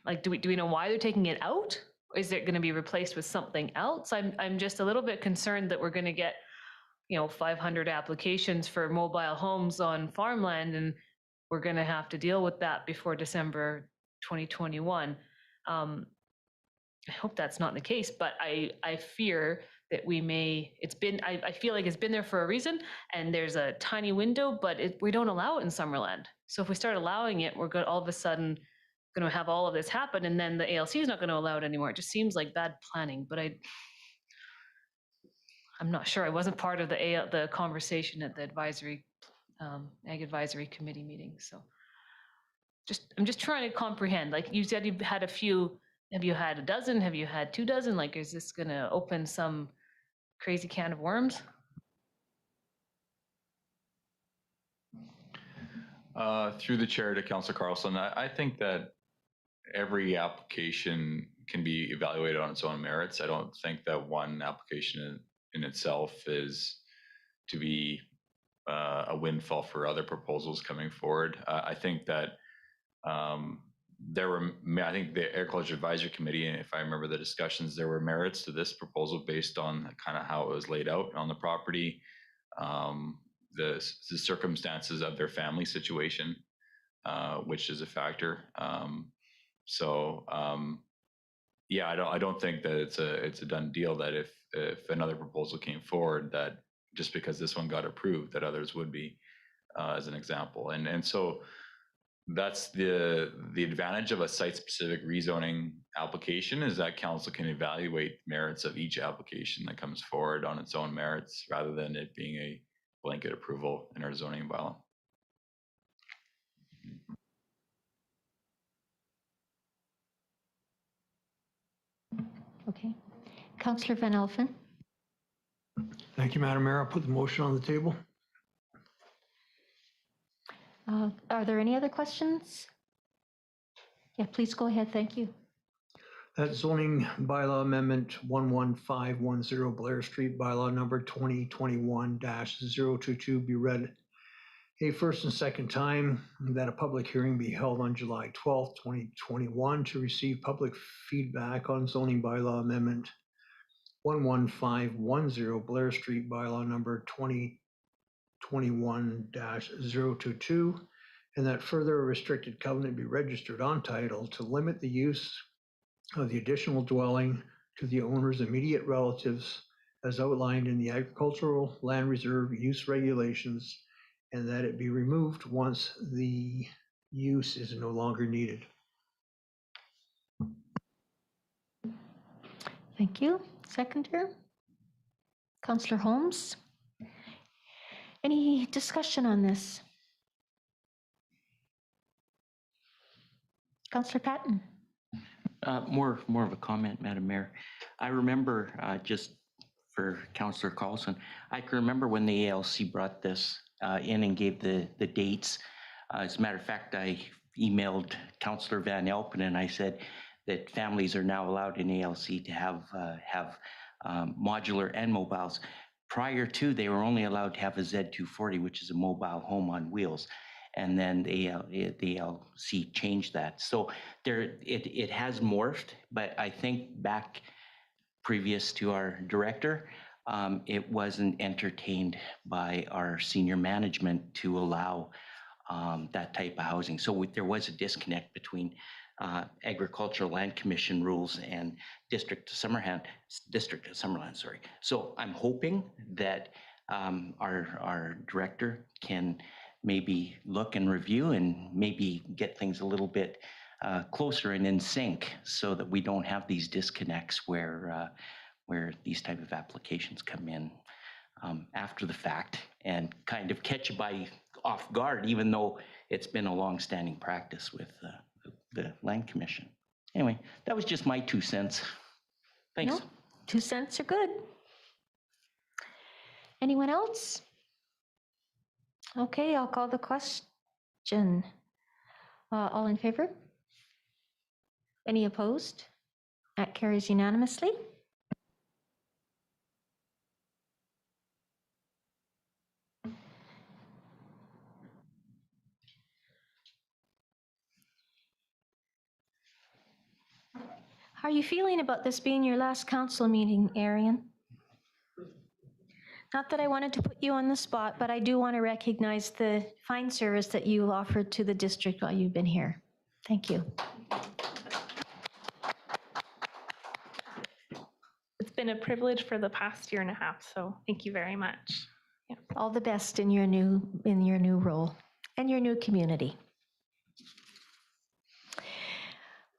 like, do we know why they're taking it out? Is it going to be replaced with something else? I'm just a little bit concerned that we're going to get, 500 applications for mobile homes on farmland, and we're going to have to deal with that before December 2021. I hope that's not the case, but I fear that we may, I feel like it's been there for a reason, and there's a tiny window, but we don't allow it in Summerland. So if we start allowing it, we're all of a sudden going to have all of this happen, and then the ALC is not going to allow it anymore. It just seems like bad planning, but I'm not sure. I wasn't part of the conversation at the Ag Advisory Committee meeting. So I'm just trying to comprehend. Like you said, you've had a few. Have you had a dozen? Have you had 2 dozen? Like, is this going to open some crazy can of worms? Through the chair to Councillor Carlson, I think that every application can be evaluated on its own merits. I don't think that one application in itself is to be a windfall for other proposals coming forward. I think that I think the Agriculture Advisory Committee, and if I remember the discussions, there were merits to this proposal based on kind of how it was laid out on the property, the circumstances of their family situation, which is a factor. Yeah, I don't think that it's a done deal that if another proposal came forward, that just because this one got approved, that others would be, as an example. And so that's the advantage of a site-specific rezoning application, is that council can evaluate merits of each application that comes forward on its own merits, rather than it being a blanket approval in our zoning bylaw. Okay. Councillor Van Elfen. Thank you, Madam Mayor. I'll put the motion on the table. Are there any other questions? Yeah, please go ahead. Thank you. That zoning bylaw amendment 11510 Blair Street, bylaw number 2021-022 be read a first and second time, that a public hearing be held on July 12th, 2021 to receive public feedback on zoning bylaw amendment 11510 Blair Street, bylaw number 2021-022, and that further a restricted covenant be registered on title to limit the use of the additional dwelling to the owner's immediate relatives as outlined in the Agricultural Land Reserve use regulations, and that it be removed once the use is no longer needed. Thank you. Seconder, Councillor Holmes. Any discussion on this? Councillor Patton. More of a comment, Madam Mayor. I remember, just for Councillor Carlson, I can remember when the ALC brought this in and gave the dates. As a matter of fact, I emailed Councillor Van Elpen and I said that families are now allowed in ALC to have modular and mobiles. Prior to, they were only allowed to have a Z240, which is a mobile home on wheels. And then the ALC changed that. So it has morphed, but I think back previous to our director, it wasn't entertained by our senior management to allow that type of housing. So there was a disconnect between Agricultural Land Commission rules and District of Summerland, sorry. So I'm hoping that our director can maybe look and review and maybe get things a little bit closer and in sync so that we don't have these disconnects where these type of applications come in after the fact and kind of catch you off guard, even though it's been a long-standing practice with the Land Commission. Anyway, that was just my 2 cents. Thanks. No, 2 cents are good. Anyone else? Okay, I'll call the question. All in favor? Any opposed? That carries unanimously. How are you feeling about this being your last council meeting, Arian? Not that I wanted to put you on the spot, but I do want to recognize the fine service that you offered to the district while you've been here. Thank you. It's been a privilege for the past year and a half, so thank you very much. Yeah. All the best in your new role and your new community.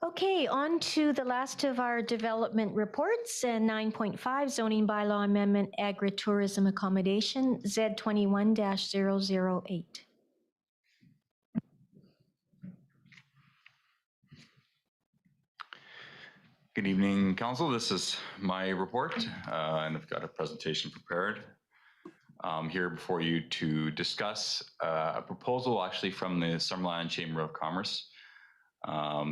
Okay, on to the last of our development reports, and 9.5 zoning bylaw amendment agritourism accommodation Z21-008. Good evening, Council. This is my report, and I've got a presentation prepared. Here before you to discuss a proposal actually from the Summerland Chamber of Commerce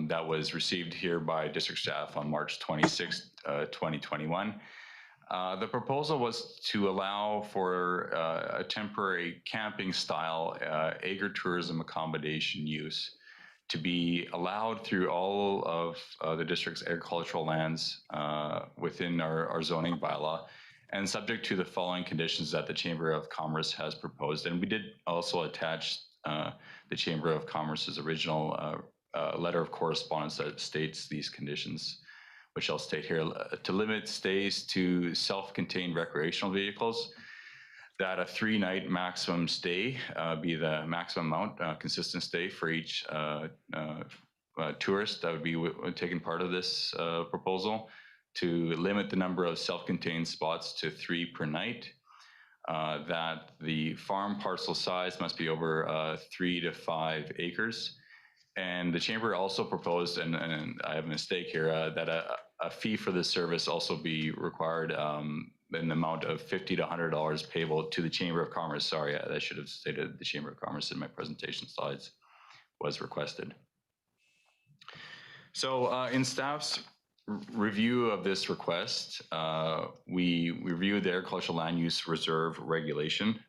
that was received here by district staff on March 26, 2021. The proposal was to allow for a temporary camping style agritourism accommodation use to be allowed through all of the district's agricultural lands within our zoning bylaw, and subject to the following conditions that the Chamber of Commerce has proposed. And we did also attach the Chamber of Commerce's original letter of correspondence that states these conditions, which I'll state here: to limit stays to self-contained recreational vehicles, that a 3-night maximum stay be the maximum amount, consistent stay for each tourist that would be taking part of this proposal, to limit the number of self-contained spots to 3 per night, that the farm parcel size must be over 3 to 5 acres. And the Chamber also proposed, and I have a mistake here, that a fee for this service also be required in the amount of $50 to $100 payable to the Chamber of Commerce. Sorry, I should have stated the Chamber of Commerce in my presentation slides was requested. So in staff's review of this request, we reviewed the Agricultural Land Use Reserve regulation.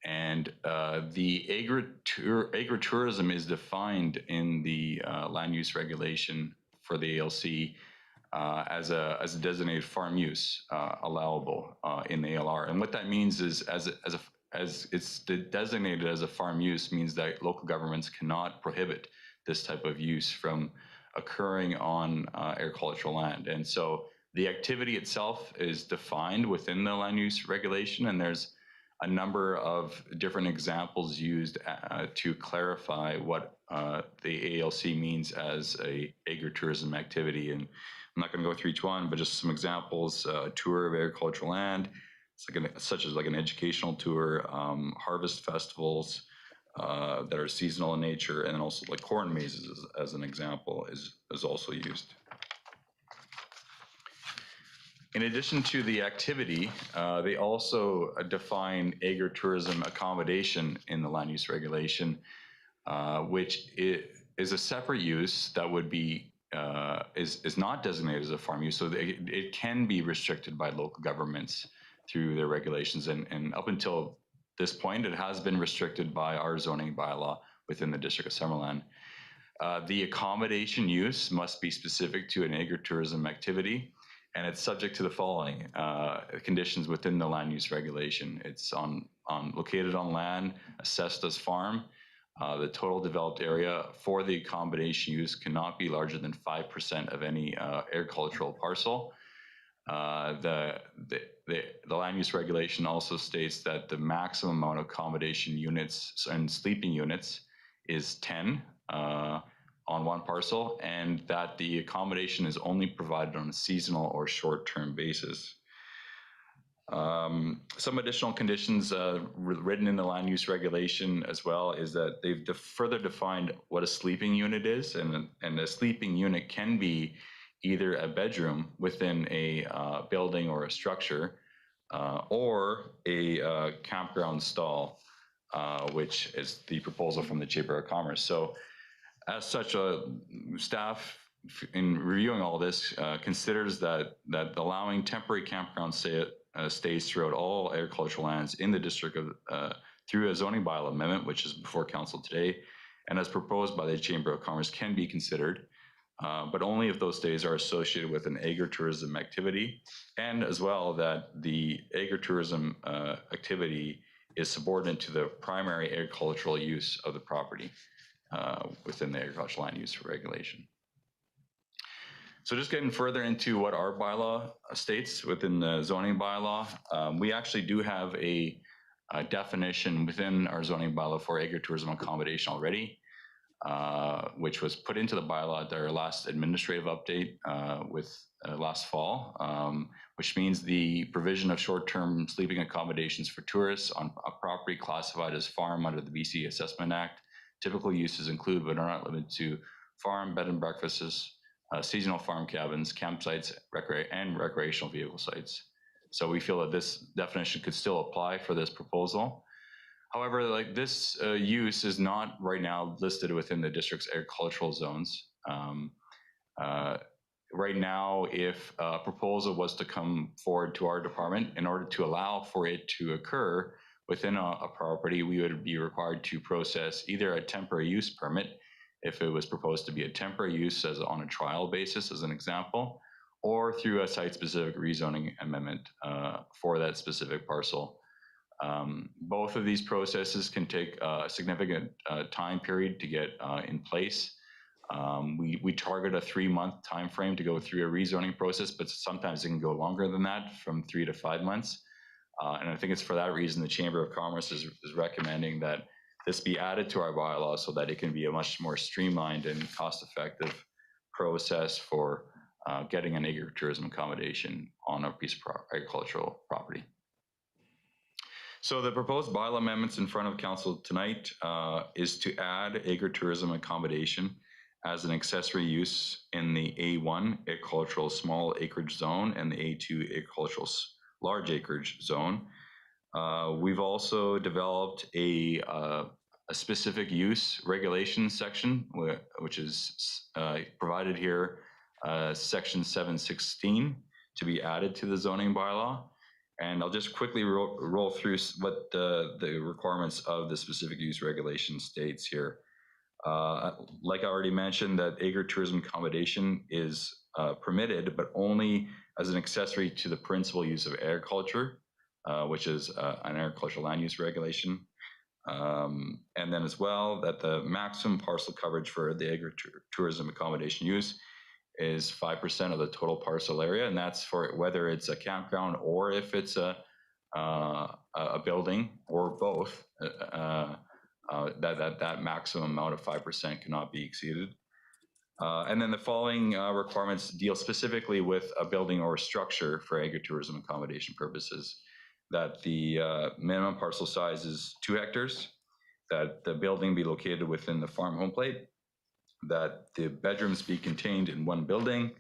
And the agritourism is defined in the land use regulation for the ALC as a designated farm use allowable in the ALR. And what that means is, as it's designated as a farm use, means that local governments cannot prohibit this type of use from occurring on agricultural land. And so the activity itself is defined within the land use regulation, and there's a number of different examples used to clarify what the ALC means as a agritourism activity. And I'm not going to go through each one, but just some examples: tour of agricultural land, such as like an educational tour, harvest festivals that are seasonal in nature, and also like corn mazes as an example is also used. In addition to the activity, they also define agritourism accommodation in the land use regulation which is a separate use that would be is not designated as a farm use, so it can be restricted by local governments through their regulations, and up until this point, it has been restricted by our zoning bylaw within the District of Summerland. The accommodation use must be specific to an agritourism activity, and it's subject to the following conditions within the land use regulation. It's located on land assessed as farm. The total developed area for the accommodation use cannot be larger than 5% of any agricultural parcel. The land use regulation also states that the maximum amount of accommodation units and sleeping units is 10 on one parcel, and that the accommodation is only provided on a seasonal or short-term basis. Some additional conditions written in the land use regulation as well is that they've further defined what a sleeping unit is, and a sleeping unit can be either a bedroom within a building or a structure, or a campground stall, which is the proposal from the Chamber of Commerce. So as such, staff in reviewing all this considers that allowing temporary campground stays throughout all agricultural lands in the district of through a zoning bylaw amendment, which is before council today, and as proposed by the Chamber of Commerce, can be considered, but only if those stays are associated with an agritourism activity, and as well that the agritourism activity is subordinate to the primary agricultural use of the property within the agricultural land use regulation. So just getting further into what our bylaw states within the zoning bylaw, we actually do have a definition within our zoning bylaw for agritourism accommodation already, which was put into the bylaw at our last administrative update with last fall, which means the provision of short-term sleeping accommodations for tourists on a property classified as farm under the BC Assessment Act. Typical uses include, but are not limited to, farm, bed and breakfasts, seasonal farm cabins, campsites, and recreational vehicle sites. So we feel that this definition could still apply for this proposal. However, like this use is not right now listed within the district's agricultural zones. Right now, if a proposal was to come forward to our department, in order to allow for it to occur within a property, we would be required to process either a temporary use permit, if it was proposed to be a temporary use as on a trial basis, as an example, or through a site-specific rezoning amendment for that specific parcel. Both of these processes can take a significant time period to get in place. We target a 3-month time frame to go through a rezoning process, but sometimes it can go longer than that, from 3 to 5 months. And I think it's for that reason the Chamber of Commerce is recommending that this be added to our bylaw so that it can be a much more streamlined and cost-effective process for getting an agritourism accommodation on a piece of agricultural property. So the proposed bylaw amendments in front of council tonight is to add agritourism accommodation as an accessory use in the A1 agricultural small acreage zone and the A2 agricultural large acreage zone. We've also developed a specific use regulation section, which is provided here, section 716, to be added to the zoning bylaw. And I'll just quickly roll through what the requirements of the specific use regulation states here. Like I already mentioned, that agritourism accommodation is permitted, but only as an accessory to the principal use of agriculture, which is an agricultural land use regulation. And then as well, that the maximum parcel coverage for the agritourism accommodation use is 5% of the total parcel area, and that's for whether it's a campground or if it's a building or both. That maximum amount of 5% cannot be exceeded. And then the following requirements deal specifically with a building or a structure for agritourism accommodation purposes. That the minimum parcel size is 2 hectares, that the building be located within the farm home plate, that the bedrooms be contained in one building,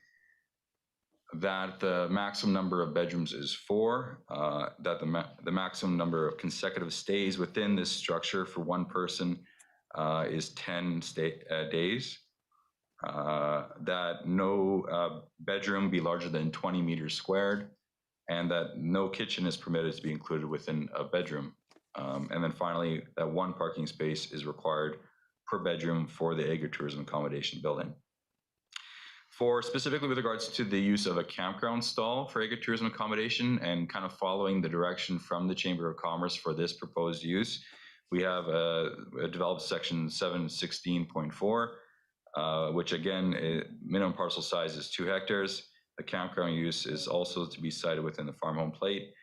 that the maximum number of bedrooms is 4, that the maximum number of consecutive stays within this structure for one person is 10 days. That no bedroom be larger than 20 meters squared, and that no kitchen is permitted to be included within a bedroom. And then finally, that one parking space is required per bedroom for the agritourism accommodation building. For specifically with regards to the use of a campground stall for agritourism accommodation and kind of following the direction from the Chamber of Commerce for this proposed use, we have developed section 716.4, which again, minimum parcel size is 2 hectares. The campground use is also to be cited within the farm home plate.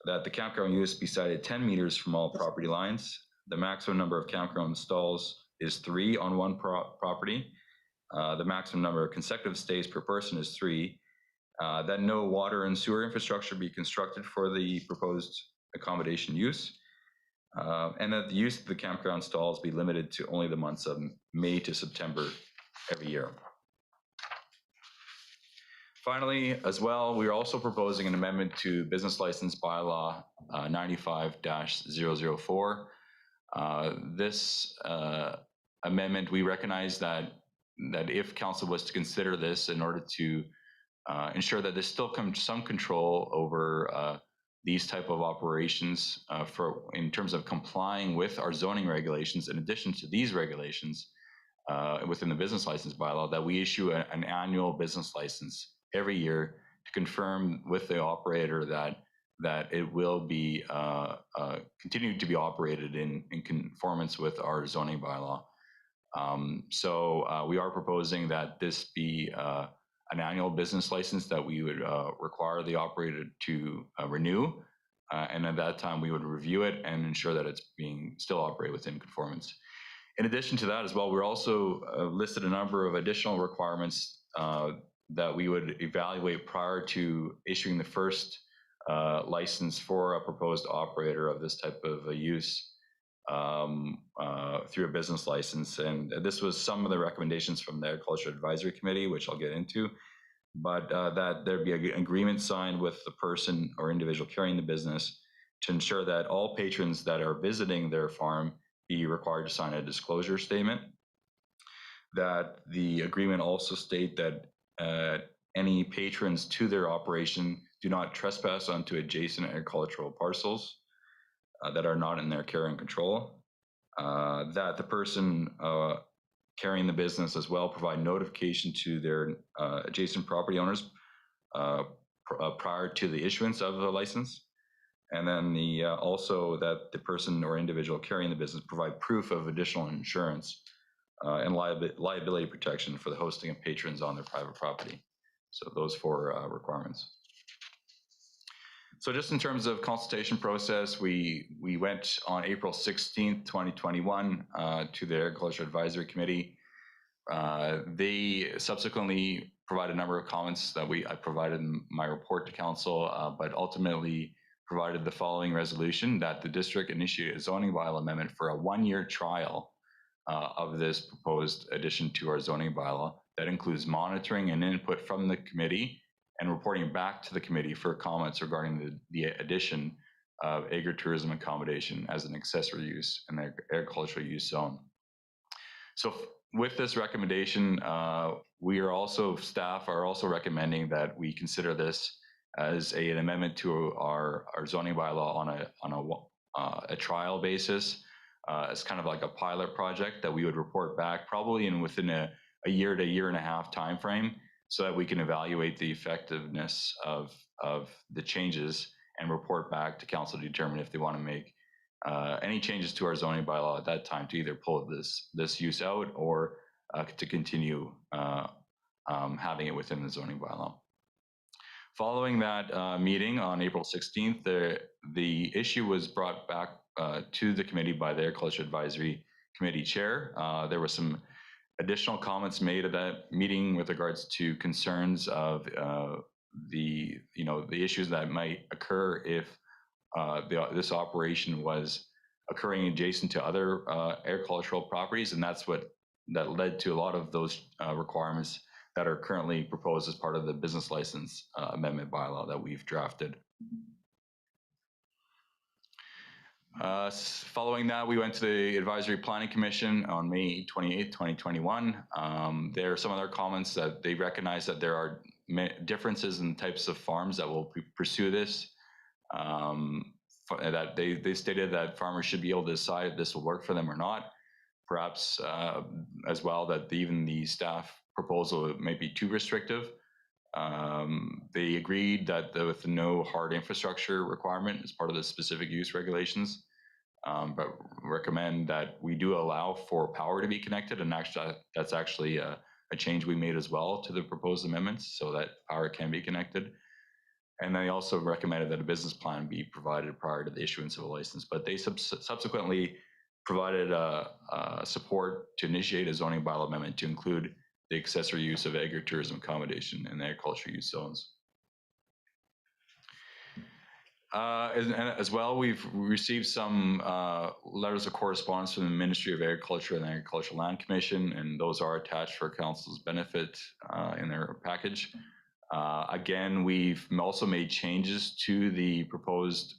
That the campground use be cited 10 meters from all property lines. The maximum number of campground stalls is 3 on one property. The maximum number of consecutive stays per person is 3. That no water and sewer infrastructure be constructed for the proposed accommodation use. And that the use of the campground stalls be limited to only the months of May to September every year. Finally, as well, we are also proposing an amendment to Business License Bylaw 95-004. This amendment, we recognize that if council was to consider this in order to ensure that there's still some control over these type of operations in terms of complying with our zoning regulations, in addition to these regulations within the business license bylaw, that we issue an annual business license every year to confirm with the operator that it will be continued to be operated in conformance with our zoning bylaw. So we are proposing that this be an annual business license that we would require the operator to renew. And at that time, we would review it and ensure that it's being still operated within conformance. In addition to that as well, we're also listed a number of additional requirements that we would evaluate prior to issuing the first license for a proposed operator of this type of a use through a business license. And this was some of the recommendations from the Agriculture Advisory Committee, which I'll get into, but that there be an agreement signed with the person or individual carrying the business to ensure that all patrons that are visiting their farm be required to sign a disclosure statement. That the agreement also state that any patrons to their operation do not trespass onto adjacent agricultural parcels that are not in their care and control. That the person carrying the business as well provide notification to their adjacent property owners prior to the issuance of the license. And then also that the person or individual carrying the business provide proof of additional insurance and liability protection for the hosting of patrons on their private property. So those 4 requirements. So just in terms of consultation process, we went on April 16th, 2021 to the Agriculture Advisory Committee. They subsequently provided a number of comments that I provided in my report to council, but ultimately provided the following resolution: that the district initiate a zoning bylaw amendment for a 1-year trial of this proposed addition to our zoning bylaw that includes monitoring and input from the committee and reporting back to the committee for comments regarding the addition of agritourism accommodation as an accessory use in the agricultural use zone. So with this recommendation, staff are also recommending that we consider this as an amendment to our zoning bylaw on a trial basis, as kind of like a pilot project that we would report back probably within a year to year and a half time frame, so that we can evaluate the effectiveness of the changes and report back to council to determine if they want to make any changes to our zoning bylaw at that time to either pull this use out or to continue having it within the zoning bylaw. Following that meeting on April 16th, the issue was brought back to the committee by the Agriculture Advisory Committee Chair. There were some additional comments made at that meeting with regards to concerns of the issues that might occur if this operation was occurring adjacent to other agricultural properties, and that led to a lot of those requirements that are currently proposed as part of the business license amendment bylaw that we've drafted. Following that, we went to the Advisory Planning Commission on May 28th, 2021. There are some other comments that they recognize that there are differences in types of farms that will pursue this. That they stated that farmers should be able to decide if this will work for them or not. Perhaps as well that even the staff proposal may be too restrictive. They agreed that with no hard infrastructure requirement as part of the specific use regulations, but recommend that we do allow for power to be connected, and actually that's actually a change we made as well to the proposed amendments so that power can be connected. And they also recommended that a business plan be provided prior to the issuance of a license, but they subsequently provided support to initiate a zoning bylaw amendment to include the accessory use of agritourism accommodation in the agriculture use zones. As well, we've received some letters of correspondence from the Ministry of Agriculture and the Agricultural Land Commission, and those are attached for Council's benefit in their package. Again, we've also made changes to the proposed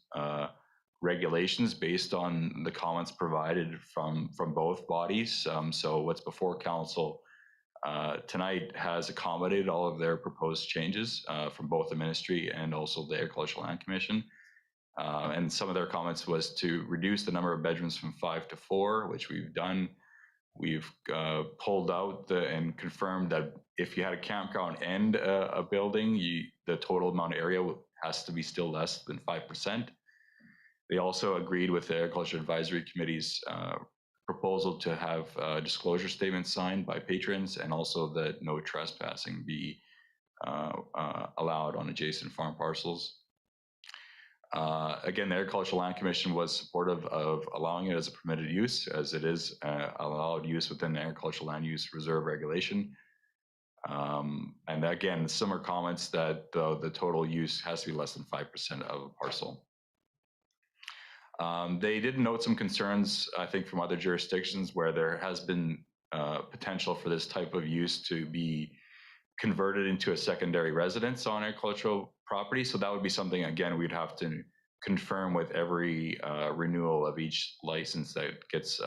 regulations based on the comments provided from both bodies. So what's before Council tonight has accommodated all of their proposed changes from both the Ministry and also the Agricultural Land Commission. And some of their comments was to reduce the number of bedrooms from 5 to 4, which we've done. We've pulled out and confirmed that if you had a campground and a building, the total amount of area has to be still less than 5%. They also agreed with the Agriculture Advisory Committee's proposal to have disclosure statements signed by patrons, and also that no trespassing be allowed on adjacent farm parcels. Again, the Agricultural Land Commission was supportive of allowing it as a permitted use, as it is allowed use within the Agricultural Land Use Reserve regulation. And again, similar comments that the total use has to be less than 5% of a parcel. They did note some concerns, I think, from other jurisdictions where there has been potential for this type of use to be converted into a secondary residence on agricultural property. So that would be something, again, we'd have to confirm with every renewal of each license that gets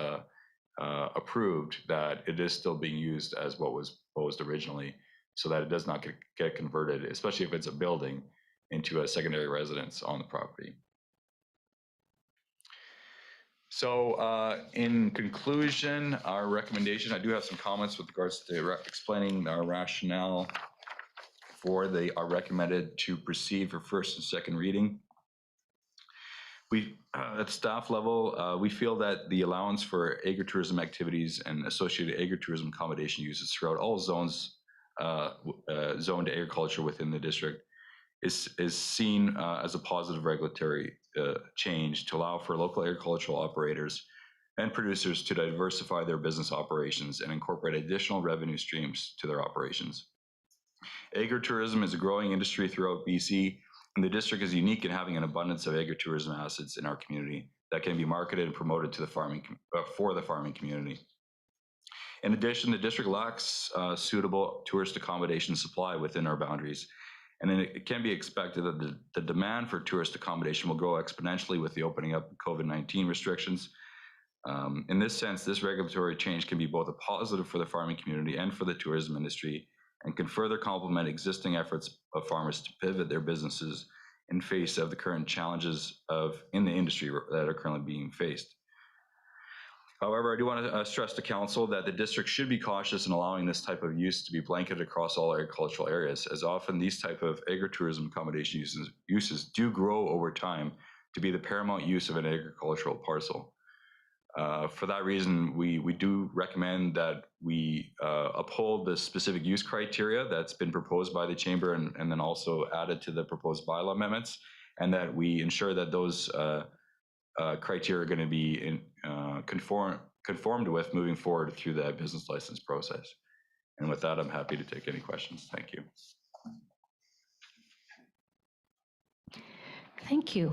approved, that it is still being used as what was proposed originally, so that it does not get converted, especially if it's a building, into a secondary residence on the property. So in conclusion, our recommendation, I do have some comments with regards to explaining our rationale for our recommended to proceed for first and second reading. We, at staff level, we feel that the allowance for agritourism activities and associated agritourism accommodation uses throughout all zones zoned to agriculture within the district is seen as a positive regulatory change to allow for local agricultural operators and producers to diversify their business operations and incorporate additional revenue streams to their operations. Agritourism is a growing industry throughout BC, and the district is unique in having an abundance of agritourism assets in our community that can be marketed and promoted to the farming for the farming community. In addition, the district lacks suitable tourist accommodation supply within our boundaries, and it can be expected that the demand for tourist accommodation will grow exponentially with the opening up of COVID-19 restrictions. In this sense, this regulatory change can be both a positive for the farming community and for the tourism industry, and can further complement existing efforts of farmers to pivot their businesses in face of the current challenges in the industry that are currently being faced. However, I do want to stress to council that the district should be cautious in allowing this type of use to be blanketed across all agricultural areas, as often these type of agritourism accommodation uses do grow over time to be the paramount use of an agricultural parcel. For that reason, we do recommend that we uphold the specific use criteria that's been proposed by the Chamber and then also added to the proposed bylaw amendments, and that we ensure that those criteria are going to be conformed with moving forward through the business license process. And with that, I'm happy to take any questions. Thank you. Thank you.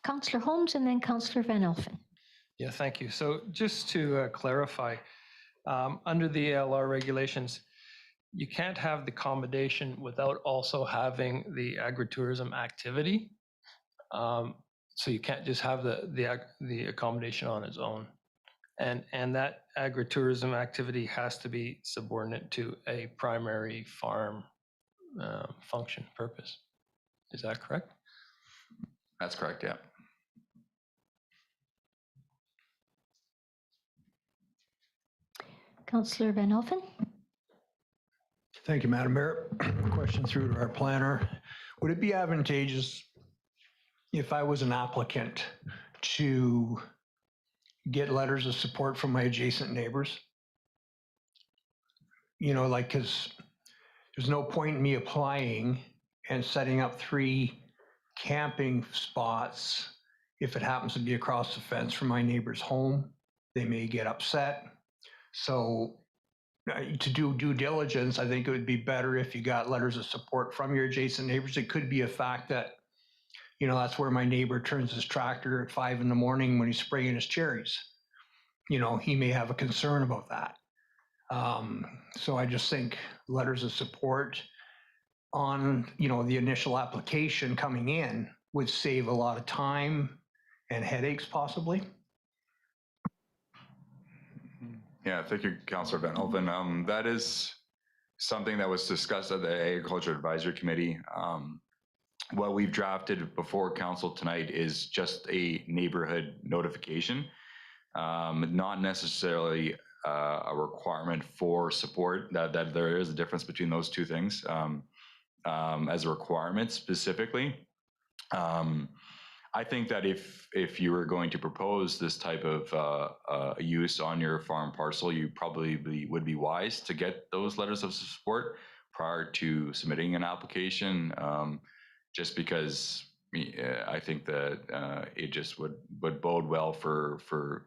Councillor Holmes and then Councillor Van Elfen. Yeah, thank you. So just to clarify, under the ALR regulations, you can't have the accommodation without also having the agritourism activity. So you can't just have the accommodation on its own. And that agritourism activity has to be subordinate to a primary farm function, purpose. Is that correct? That's correct, yeah. Councillor Van Holfen. Thank you, Madam Mayor. Question through to our planner. Would it be advantageous if I was an applicant to get letters of support from my adjacent neighbors? You know, like, because there's no point in me applying and setting up 3 camping spots if it happens to be across the fence from my neighbor's home. They may get upset. So to do due diligence, I think it would be better if you got letters of support from your adjacent neighbors. It could be a fact that, you know, that's where my neighbor turns his tractor at 5 in the morning when he's spraying his cherries. You know, he may have a concern about that. So I just think letters of support on, you know, the initial application coming in would save a lot of time and headaches possibly. Yeah, thank you, Councillor Van Holven. That is something that was discussed at the Agriculture Advisory Committee. What we've drafted before council tonight is just a neighborhood notification, not necessarily a requirement for support. That there is a difference between those two things. As a requirement specifically, I think that if you were going to propose this type of use on your farm parcel, you probably would be wise to get those letters of support prior to submitting an application, just because I think that it just would bode well for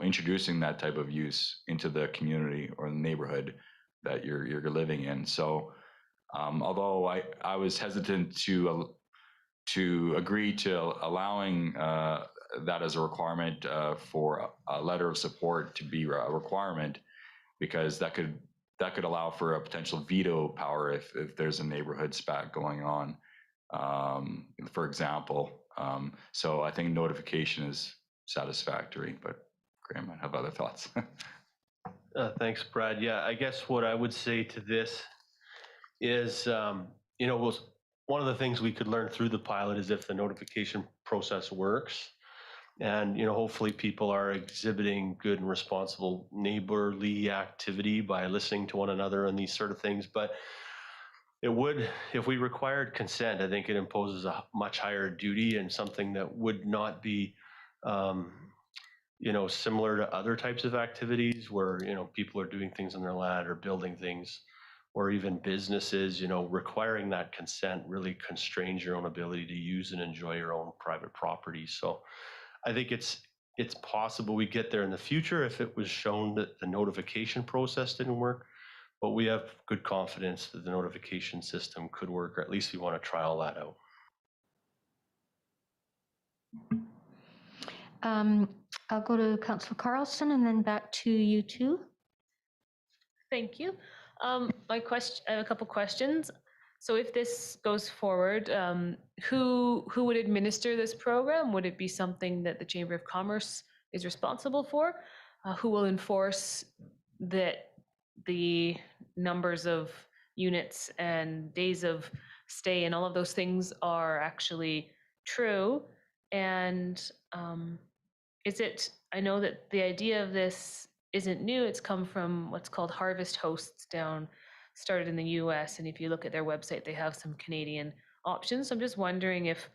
introducing that type of use into the community or the neighborhood that you're living in. So although I was hesitant to agree to allowing that as a requirement for a letter of support to be a requirement, because that could allow for a potential veto power if there's a neighborhood spat going on, for example. So I think notification is satisfactory, but Graham might have other thoughts. Thanks, Brad. Yeah, I guess what I would say to this is, you know, one of the things we could learn through the pilot is if the notification process works, and, you know, hopefully people are exhibiting good and responsible neighborly activity by listening to one another and these sort of things. But it would, if we required consent, I think it imposes a much higher duty and something that would not be, you know, similar to other types of activities where, you know, people are doing things on their land or building things, or even businesses. You know, requiring that consent really constrains your own ability to use and enjoy your own private property. So I think it's possible we get there in the future if it was shown that the notification process didn't work, but we have good confidence that the notification system could work, or at least we want to try all that out. I'll go to Councillor Carlson and then back to you two. Thank you. I have a couple questions. So if this goes forward, who would administer this program? Would it be something that the Chamber of Commerce is responsible for? Who will enforce that the numbers of units and days of stay and all of those things are actually true? And I know that the idea of this isn't new. It's come from what's called Harvest Hosts started in the US. And if you look at their website, they have some Canadian options. So I'm just wondering if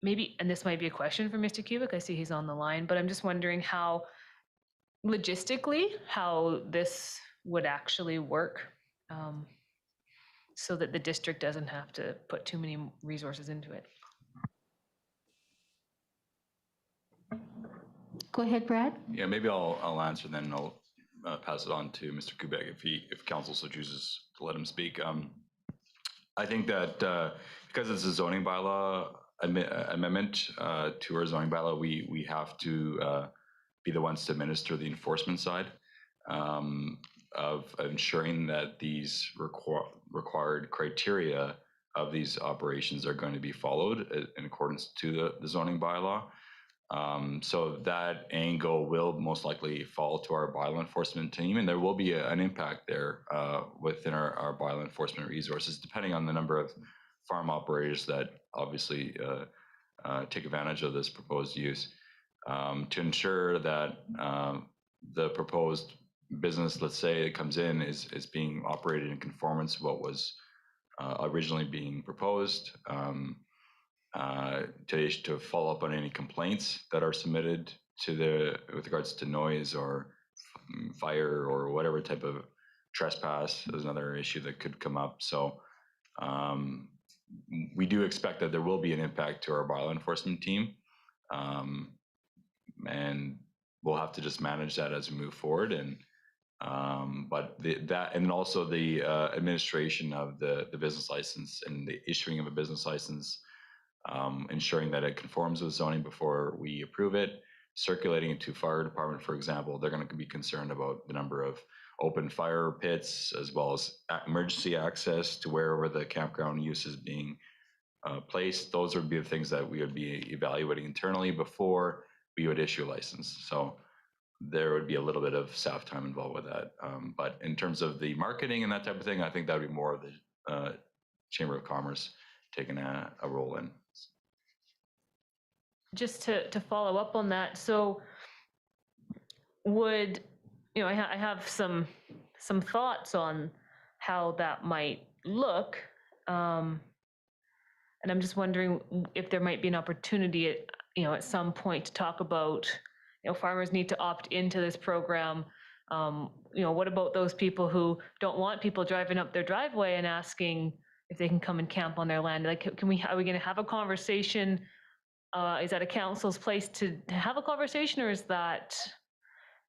maybe, and this might be a question for Mr. Kubik, I see he's on the line, but I'm just wondering how logistically, how this would actually work, so that the district doesn't have to put too many resources into it. Go ahead, Brad. Yeah, maybe I'll answer, then I'll pass it on to Mr. Kubek if council so chooses to let him speak. I think that because it's a zoning bylaw amendment to our zoning bylaw, we have to be the ones to administer the enforcement side of ensuring that these required criteria of these operations are going to be followed in accordance to the zoning bylaw. So that angle will most likely fall to our bylaw enforcement team, and there will be an impact there within our bylaw enforcement resources, depending on the number of farm operators that obviously take advantage of this proposed use, to ensure that the proposed business, let's say it comes in, is being operated in conformance with what was originally being proposed, to follow up on any complaints that are submitted with regards to noise or fire or whatever type of trespass is another issue that could come up. So we do expect that there will be an impact to our bylaw enforcement team, and we'll have to just manage that as we move forward. And but that and also the administration of the business license and the issuing of a business license, ensuring that it conforms with zoning before we approve it, circulating it to fire department, for example. They're going to be concerned about the number of open fire pits, as well as emergency access to wherever the campground use is being placed. Those would be the things that we would be evaluating internally before we would issue a license. So there would be a little bit of staff time involved with that. But in terms of the marketing and that type of thing, I think that would be more of the Chamber of Commerce taking a role in. Just to follow up on that, so would, I have some thoughts on how that might look, and I'm just wondering if there might be an opportunity at some point to talk about, farmers need to opt into this program. What about those people who don't want people driving up their driveway and asking if they can come and camp on their land? Like, are we going to have a conversation? Is that a council's place to have a conversation, or is that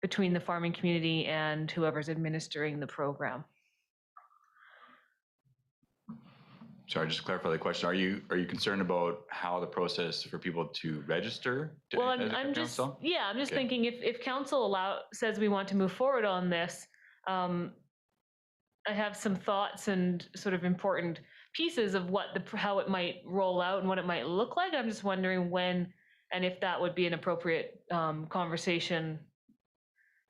between the farming community and whoever's administering the program? Sorry, just to clarify the question, are you concerned about how the process for people to register? Well, I'm just thinking if council says we want to move forward on this, I have some thoughts and sort of important pieces of how it might roll out and what it might look like. I'm just wondering when and if that would be an appropriate conversation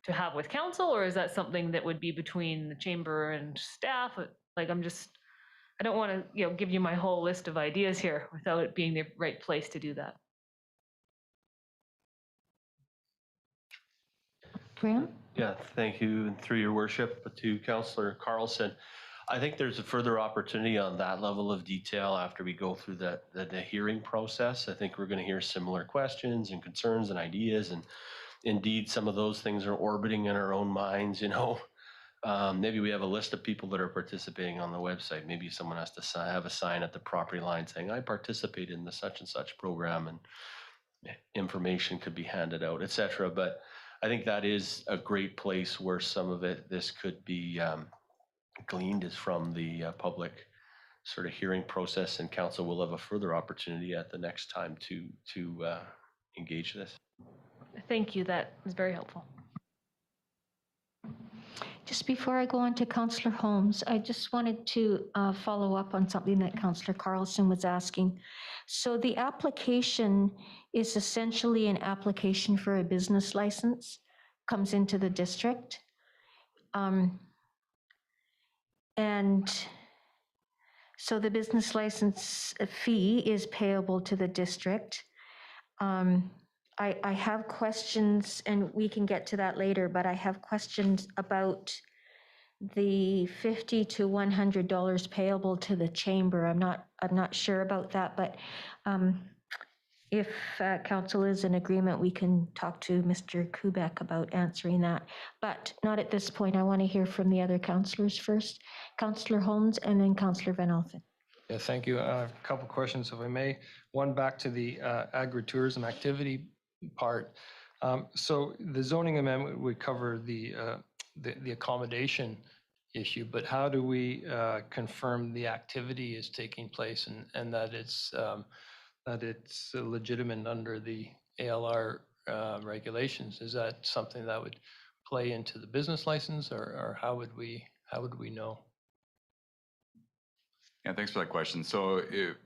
to have with council, or is that something that would be between the chamber and staff? Like, I don't want to, give you my whole list of ideas here without it being the right place to do that. Graham? Yeah, thank you. And through your worship to Councillor Carlson, I think there's a further opportunity on that level of detail after we go through the hearing process. I think we're going to hear similar questions and concerns and ideas. And indeed, some of those things are orbiting in our own minds, Maybe we have a list of people that are participating on the website. Maybe someone has to have a sign at the property line saying, I participate in the such and such program, and information could be handed out, etc. But I think that is a great place where some of this could be gleaned, is from the public sort of hearing process, and council will have a further opportunity at the next time to engage this. Thank you. That was very helpful. Just before I go on to Councillor Holmes, I just wanted to follow up on something that Councillor Carlson was asking. So the application is essentially an application for a business license, comes into the district. And so the business license fee is payable to the district. I have questions, and we can get to that later, but I have questions about the $50 to $100 payable to the chamber. I'm not sure about that, but if council is in agreement, we can talk to Mr. Kubek about answering that, but not at this point. I want to hear from the other councillors first. Councillor Holmes and then Councillor Van Alphen. Yeah, thank you. A couple of questions, if I may. One, back to the agritourism activity part. So the zoning amendment would cover the accommodation issue, but how do we confirm the activity is taking place and that it's legitimate under the ALR regulations? Is that something that would play into the business license, or how would we know? Yeah, thanks for that question. So if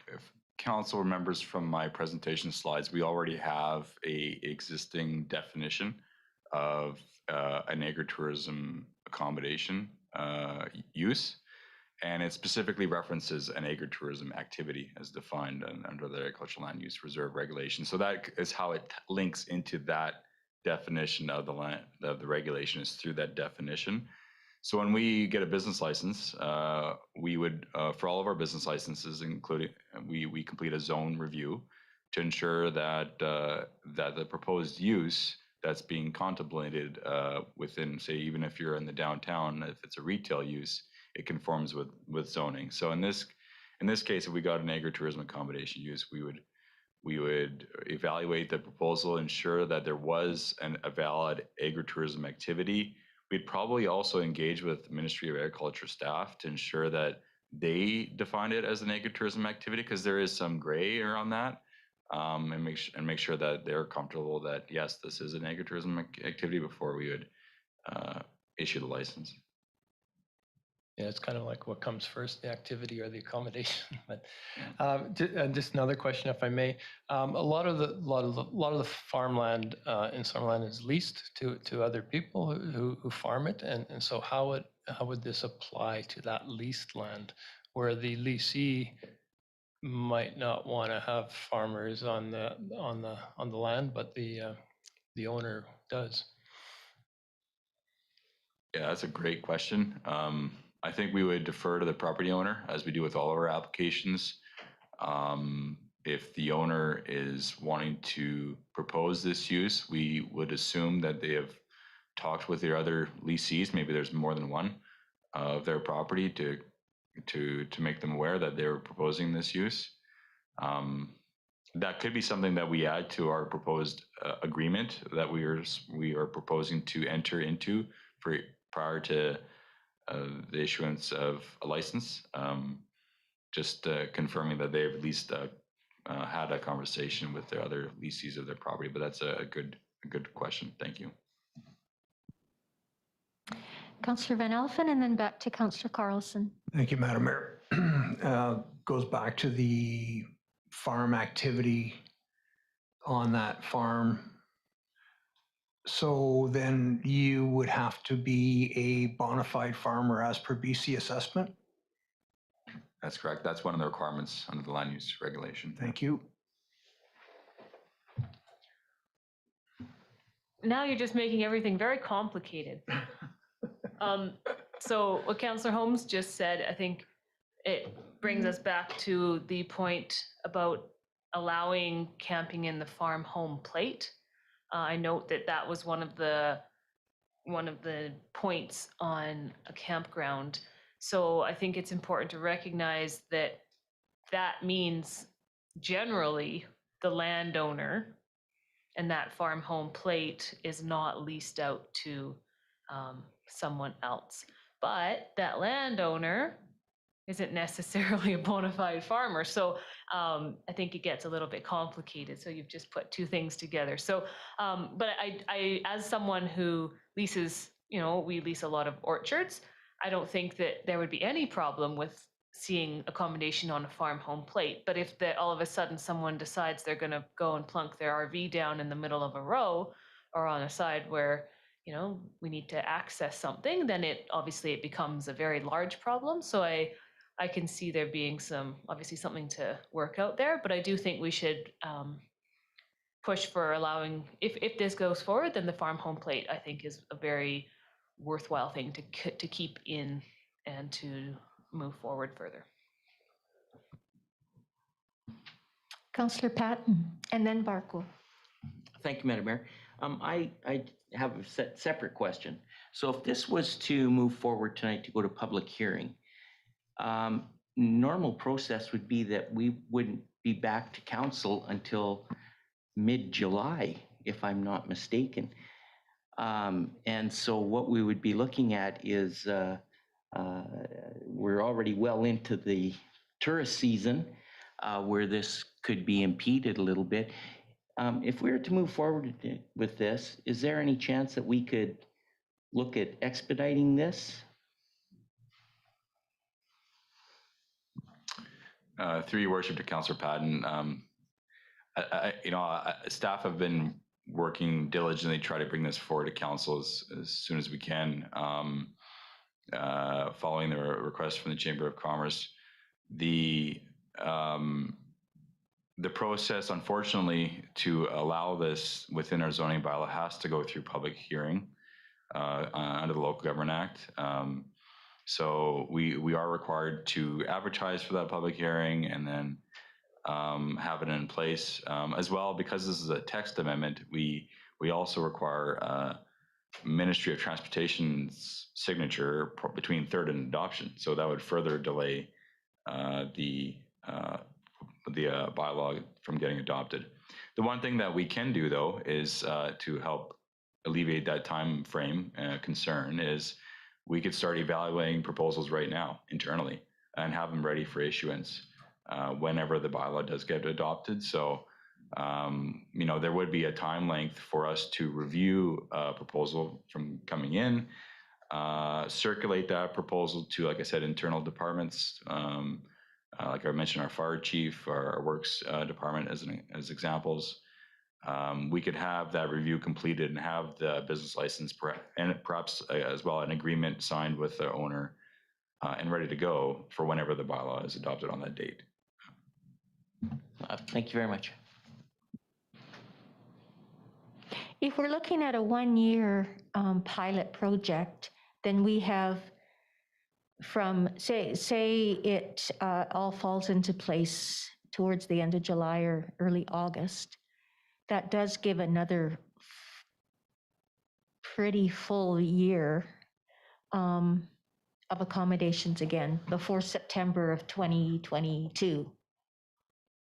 council remembers from my presentation slides, we already have a existing definition of an agritourism accommodation use. And it specifically references an agritourism activity as defined under the Agricultural Land Use Reserve regulation. So that is how it links into that definition of the land, of the regulation, is through that definition. So when we get a business license, we would, for all of our business licenses, including, we complete a zone review to ensure that that the proposed use that's being contemplated within, say, even if you're in the downtown, if it's a retail use, it conforms with zoning. So in this case, if we got an agritourism accommodation use, we would evaluate the proposal, ensure that there was a valid agritourism activity. We'd probably also engage with the Ministry of Agriculture staff to ensure that they define it as an agritourism activity, because there is some gray around that, and make sure that they're comfortable that yes, this is an agritourism activity before we would issue the license. Yeah, it's kind of like what comes first, the activity or the accommodation. But and just another question, if I may. A lot of the farmland in Summerland is leased to other people who farm it, and so how would this apply to that leased land, where the leasee might not want to have farmers on the land, but the owner does? Yeah, that's a great question. I think we would defer to the property owner, as we do with all of our applications. If the owner is wanting to propose this use, we would assume that they have talked with their other leasees, maybe there's more than one, of their property to make them aware that they're proposing this use. That could be something that we add to our proposed agreement that we are proposing to enter into prior to the issuance of a license, just confirming that they've at least had a conversation with their other leasees of their property. But that's a good question. Thank you. Councillor Van Elfen, and then back to Councillor Carlson. Thank you, Madam Mayor. Goes back to the farm activity on that farm. So then you would have to be a bona fide farmer as per BC assessment? That's correct. That's one of the requirements under the land use regulation. Thank you. Now you're just making everything very complicated. So what Councillor Holmes just said, I think it brings us back to the point about allowing camping in the farm home plate. I note that that was one of the points on a campground. So I think it's important to recognize that that means generally the landowner, and that farm home plate is not leased out to someone else. But that landowner isn't necessarily a bona fide farmer. So I think it gets a little bit complicated. So you've just put two things together. So, but I, as someone who leases, we lease a lot of orchards, I don't think that there would be any problem with seeing accommodation on a farm home plate. But if all of a sudden someone decides they're going to go and plunk their RV down in the middle of a row or on a side where, we need to access something, then it becomes a very large problem. So I can see there being obviously something to work out there, but I do think we should push for allowing, if this goes forward, then the farm home plate, I think, is a very worthwhile thing to keep in and to move forward further. Councillor Patton, and then Barco. Thank you, Madam Mayor. I have a separate question. So if this was to move forward tonight to go to public hearing, normal process would be that we wouldn't be back to council until mid-July, if I'm not mistaken. And so what we would be looking at is we're already well into the tourist season where this could be impeded a little bit. If we were to move forward with this, is there any chance that we could look at expediting this? Through your worship to Councillor Patton, staff have been working diligently to try to bring this forward to council as soon as we can, following the request from the Chamber of Commerce. The process, unfortunately, to allow this within our zoning bylaw has to go through public hearing under the Local Government Act. So we are required to advertise for that public hearing and then have it in place as well. Because this is a text amendment, we also require Ministry of Transportation's signature between third and adoption. So that would further delay the bylaw from getting adopted. The one thing that we can do, though, is to help alleviate that time frame concern is we could start evaluating proposals right now internally and have them ready for issuance whenever the bylaw does get adopted. So, there would be a time length for us to review a proposal from coming in, circulate that proposal to, like I said, internal departments. Like I mentioned, our fire chief, our works department as examples. We could have that review completed and have the business license and perhaps as well an agreement signed with the owner and ready to go for whenever the bylaw is adopted on that date. Thank you very much. If we're looking at a 1-year pilot project, then we have from, say it all falls into place towards the end of July or early August, that does give another pretty full year of accommodations again before September of 2022,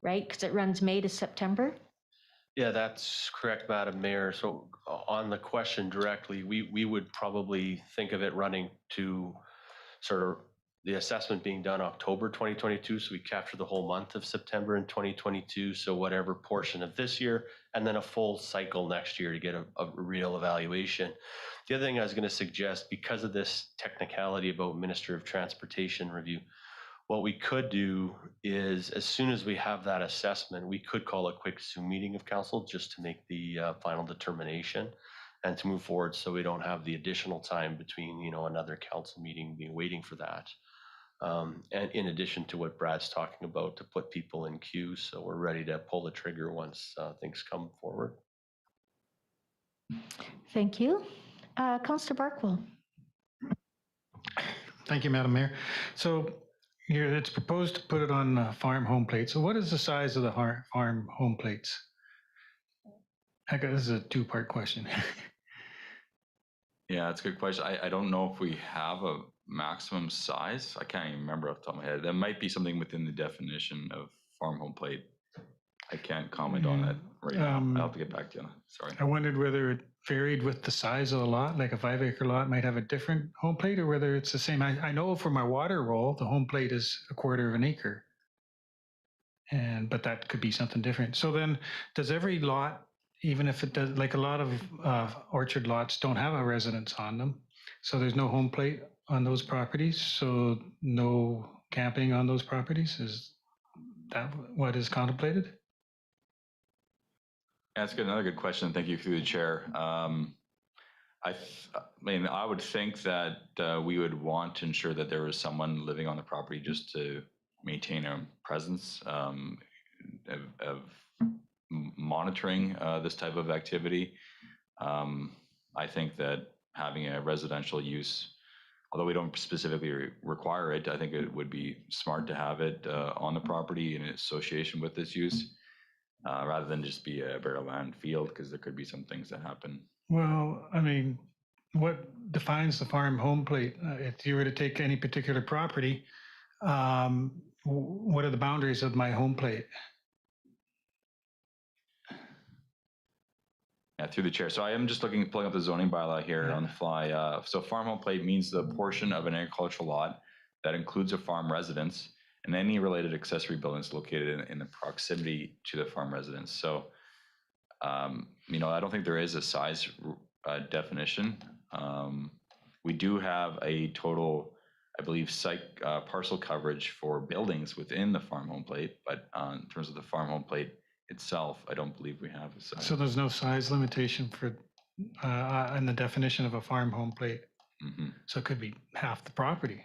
right? Because it runs May to September. Yeah, that's correct, Madam Mayor. So on the question directly, we would probably think of it running to sort of the assessment being done October 2022. So we capture the whole month of September in 2022. So whatever portion of this year, and then a full cycle next year to get a real evaluation. The other thing I was going to suggest, because of this technicality about Minister of Transportation review, what we could do is, as soon as we have that assessment, we could call a quick Zoom meeting of council just to make the final determination and to move forward, so we don't have the additional time between, another council meeting being waiting for that. And in addition to what Brad's talking about, to put people in queue, so we're ready to pull the trigger once things come forward. Thank you. Councillor Barkwell. Thank you, Madam Mayor. So here it's proposed to put it on farm home plates. So what is the size of the farm home plates? This is a two-part question. Yeah, that's a good question. I don't know if we have a maximum size. I can't even remember off the top of my head. That might be something within the definition of farm home plate. I can't comment on that right now. I'll have to get back to you. Sorry. I wondered whether it varied with the size of the lot, like a 5-acre lot might have a different home plate, or whether it's the same. I know for my water roll, the home plate is 1/4 of an acre. But that could be something different. So then does every lot, even if it does, like a lot of orchard lots don't have a residence on them, so there's no home plate on those properties, so no camping on those properties? Is that what is contemplated? That's good. Another good question. Thank you through the chair. I would think that we would want to ensure that there was someone living on the property just to maintain a presence of monitoring this type of activity. I think that having a residential use, although we don't specifically require it, I think it would be smart to have it on the property in association with this use, rather than just be a bare land field, because there could be some things that happen. Well, I mean, what defines the farm home plate? If you were to take any particular property, what are the boundaries of my home plate? Yeah, through the chair. So I am just pulling up the zoning bylaw here on the fly. So farm home plate means the portion of an agricultural lot that includes a farm residence and any related accessory buildings located in the proximity to the farm residence. So, I don't think there is a size definition. We do have a total I believe, site parcel coverage for buildings within the farm home plate, but in terms of the farm home plate itself, I don't believe we have a size. So there's no size limitation for, in the definition of a farm home plate. So it could be half the property.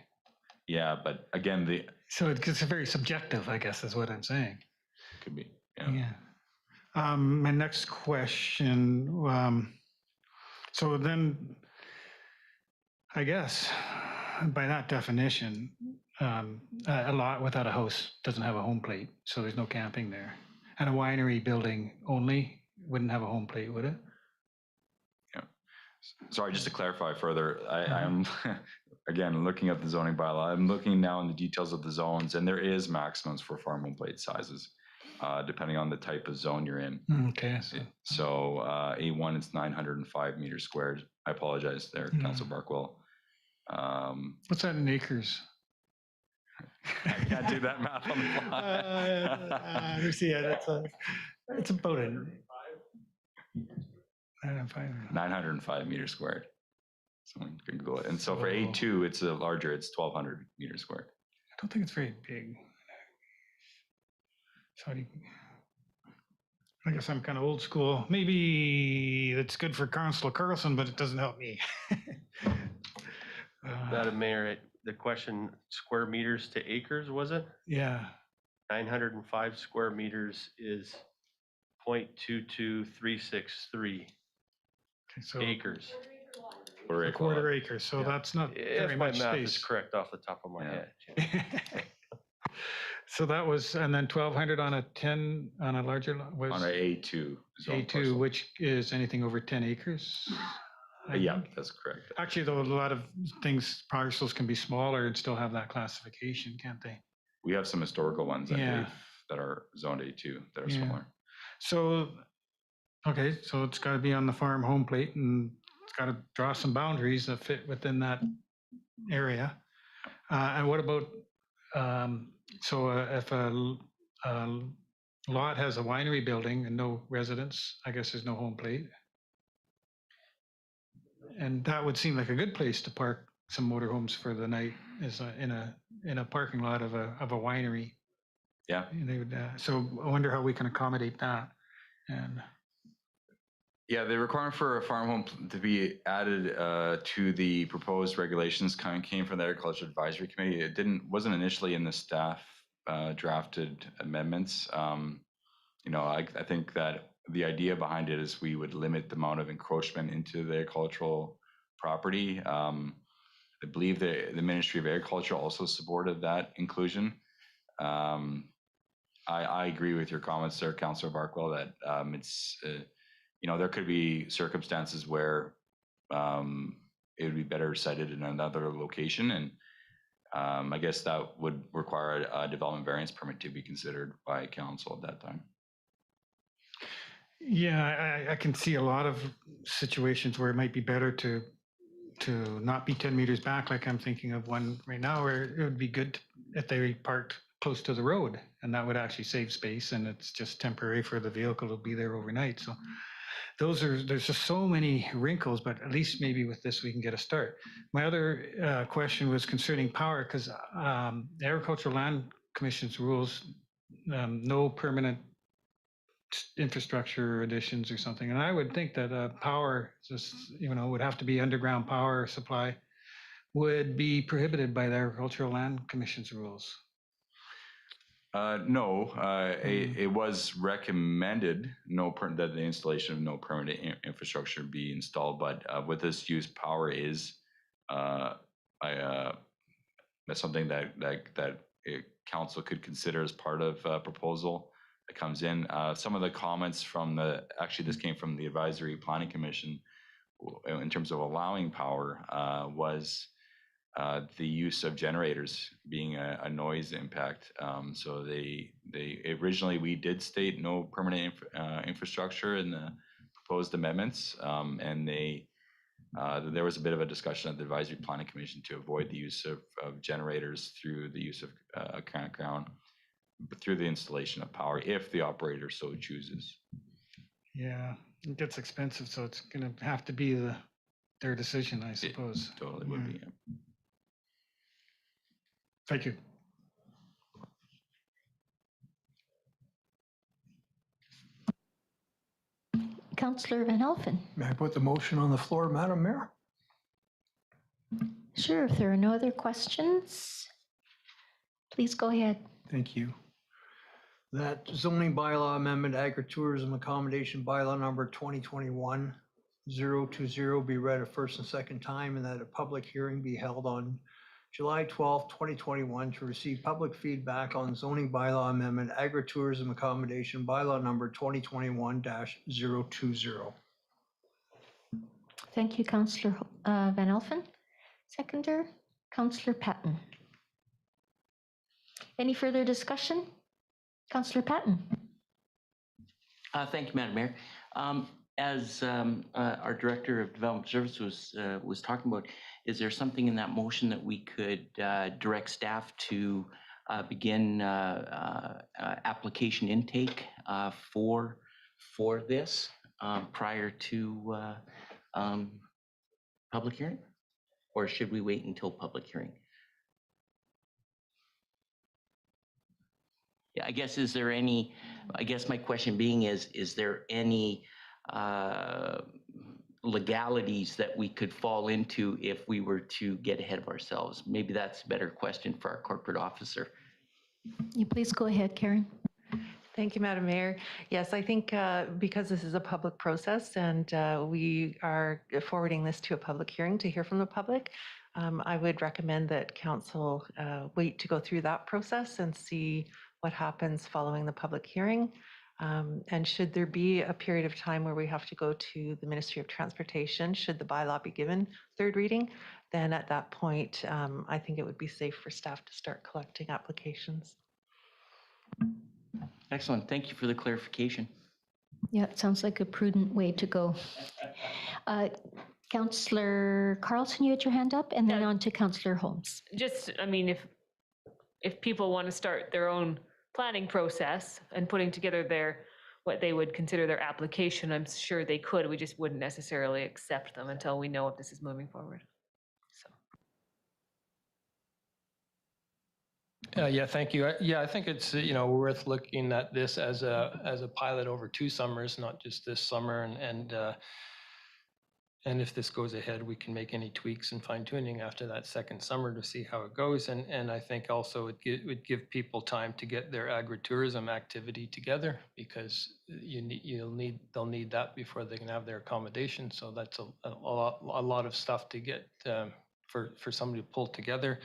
Yeah, but again, so it's very subjective, I guess, is what I'm saying. Could be. Yeah. My next question. So then, I guess, by that definition, a lot without a house doesn't have a home plate, so there's no camping there. And a winery building only wouldn't have a home plate, would it? Yeah. Sorry, just to clarify further, I'm again looking at the zoning bylaw. I'm looking now in the details of the zones, and there is maximums for farm home plate sizes, depending on the type of zone you're in. Okay. So A1 is 905 meters squared. I apologize there, Councilor Barkwell. What's that in acres? I can't do that math on the fly. It's about 905 meters squared. Someone can Google it. And so for A2, it's larger. It's 1,200 meters squared. I don't think it's very big. Sorry. I guess I'm kind of old school. Maybe it's good for Councillor Carlson, but it doesn't help me. Madam Mayor, the question, square meters to acres, was it? Yeah. 905 square meters is 0.22363 so acres. A quarter acre, so that's not very much my math space. is correct off the top of my head. So that was, and then 1,200 on a 10, on a larger lot was? On a A2. A2, which is anything over 10 acres? Yeah, that's correct. Actually, though, a lot of things, parcels can be smaller and still have that classification, can't they? We have some historical ones, I believe, that are zoned A2 that are smaller. So, okay, so it's got to be on the farm home plate, and it's got to draw some boundaries that fit within that area. And what about, if a lot has a winery building and no residents, I guess there's no home plate. And that would seem like a good place to park some motorhomes for the night, is in a parking lot of a winery. Yeah. And they would, so I wonder how we can accommodate that. And yeah, the requirement for a farm home to be added to the proposed regulations came from the Agriculture Advisory Committee. It wasn't initially in the staff drafted amendments. I think that the idea behind it is we would limit the amount of encroachment into the agricultural property. I believe the Ministry of Agriculture also supported that inclusion. I agree with your comments there, Councillor Barkwell, that it's, there could be circumstances where it would be better sited in another location. And I guess that would require a development variance permit to be considered by council at that time. yeah, I can see a lot of situations where it might be better to not be 10 meters back, like I'm thinking of one right now, where it would be good if they parked close to the road, and that would actually save space, and it's just temporary for the vehicle to be there overnight. So there's just so many wrinkles, but at least maybe with this we can get a start. My other question was concerning power, because the Agricultural Land Commission's rules, no permanent infrastructure additions or something. And I would think that power just, would have to be underground power supply would be prohibited by the Agricultural Land Commission's rules. No, it was recommended that the installation of no permanent infrastructure be installed, but with this use, power is that's something that council could consider as part of a proposal that comes in. Some of the comments this came from the Advisory Planning Commission in terms of allowing power was the use of generators being a noise impact. So they originally, we did state no permanent infrastructure in the proposed amendments, and there was a bit of a discussion at the Advisory Planning Commission to avoid the use of generators through the use of a campground, through the installation of power, if the operator so chooses. Yeah, it gets expensive, so it's going to have to be their decision, I suppose. It totally would be. Yeah. Thank you. Councillor Van Elfen. May I put the motion on the floor, Madam Mayor? Sure, if there are no other questions, please go ahead. Thank you. That zoning bylaw amendment, agritourism accommodation bylaw number 2021-020 be read a first and second time, and that a public hearing be held on July 12th, 2021 to receive public feedback on zoning bylaw amendment, agritourism accommodation bylaw number 2021-020. Thank you, Councillor Van Elfen. Seconder, Councillor Patton. Any further discussion? Councillor Patton. Thank you, Madam Mayor. As our Director of Development Services was talking about, is there something in that motion that we could direct staff to begin application intake for this prior to public hearing? Or should we wait until public hearing? Yeah, I guess, is there any, I guess my question being is there any legalities that we could fall into if we were to get ahead of ourselves? Maybe that's a better question for our corporate officer. You please go ahead, Karen. Thank you, Madam Mayor. Yes, I think because this is a public process and we are forwarding this to a public hearing to hear from the public, I would recommend that council wait to go through that process and see what happens following the public hearing. And should there be a period of time where we have to go to the Ministry of Transportation, should the bylaw be given third reading, then at that point, I think it would be safe for staff to start collecting applications. Excellent. Thank you for the clarification. Yeah, it sounds like a prudent way to go. Councillor Carlson, you had your hand up, and then on to Councillor Holmes. Just, I mean, if people want to start their own planning process and putting together what they would consider their application, I'm sure they could. We just wouldn't necessarily accept them until we know if this is moving forward. Yeah, thank you. Yeah, I think it's worth looking at this as a pilot over 2 summers, not just this summer. And if this goes ahead, we can make any tweaks and fine tuning after that second summer to see how it goes. And I think also it would give people time to get their agritourism activity together, because they'll need that before they can have their accommodation. So that's a lot of stuff to get for somebody to pull together.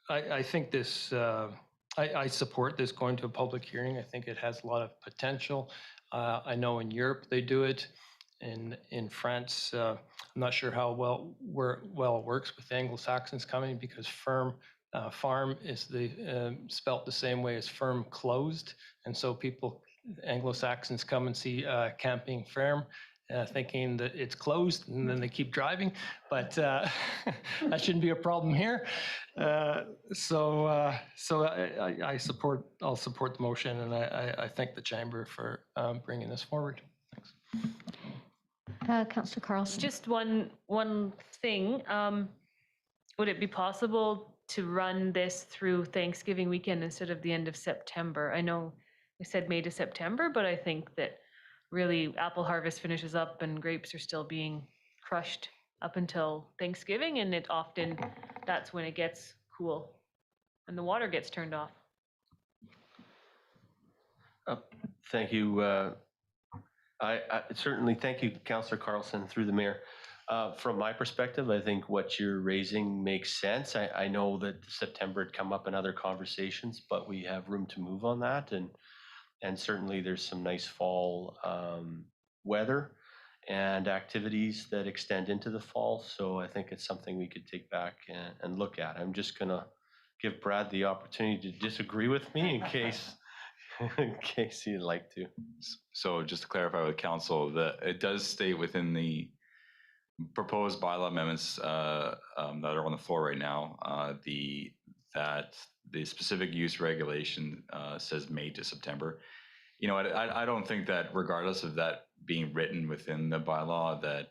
I think this, I support this going to a public hearing. I think it has a lot of potential. I know in Europe they do it. In France, I'm not sure how well it works with Anglo-Saxons coming, because farm is spelt the same way as firm closed. And so Anglo-Saxons come and see camping farm, thinking that it's closed, and then they keep driving, but that shouldn't be a problem here. So I'll support the motion, and I thank the chamber for bringing this forward. Thanks. Councillor Carlson. Just one thing. Would it be possible to run this through Thanksgiving weekend instead of the end of September? I know we said May to September, but I think that really apple harvest finishes up and grapes are still being crushed up until Thanksgiving, and that's when it gets cool and the water gets turned off. Thank you. I certainly thank you, Councillor Carlson, through the mayor. From my perspective, I think what you're raising makes sense. I know that September had come up in other conversations, but we have room to move on that, and certainly there's some nice fall weather and activities that extend into the fall. So I think it's something we could take back and look at. I'm just going to give Brad the opportunity to disagree with me in case you'd like to. So just to clarify with council, it does state within the proposed bylaw amendments that are on the floor right now, that the specific use regulation says May to September. You know, I don't think that regardless of that being written within the bylaw that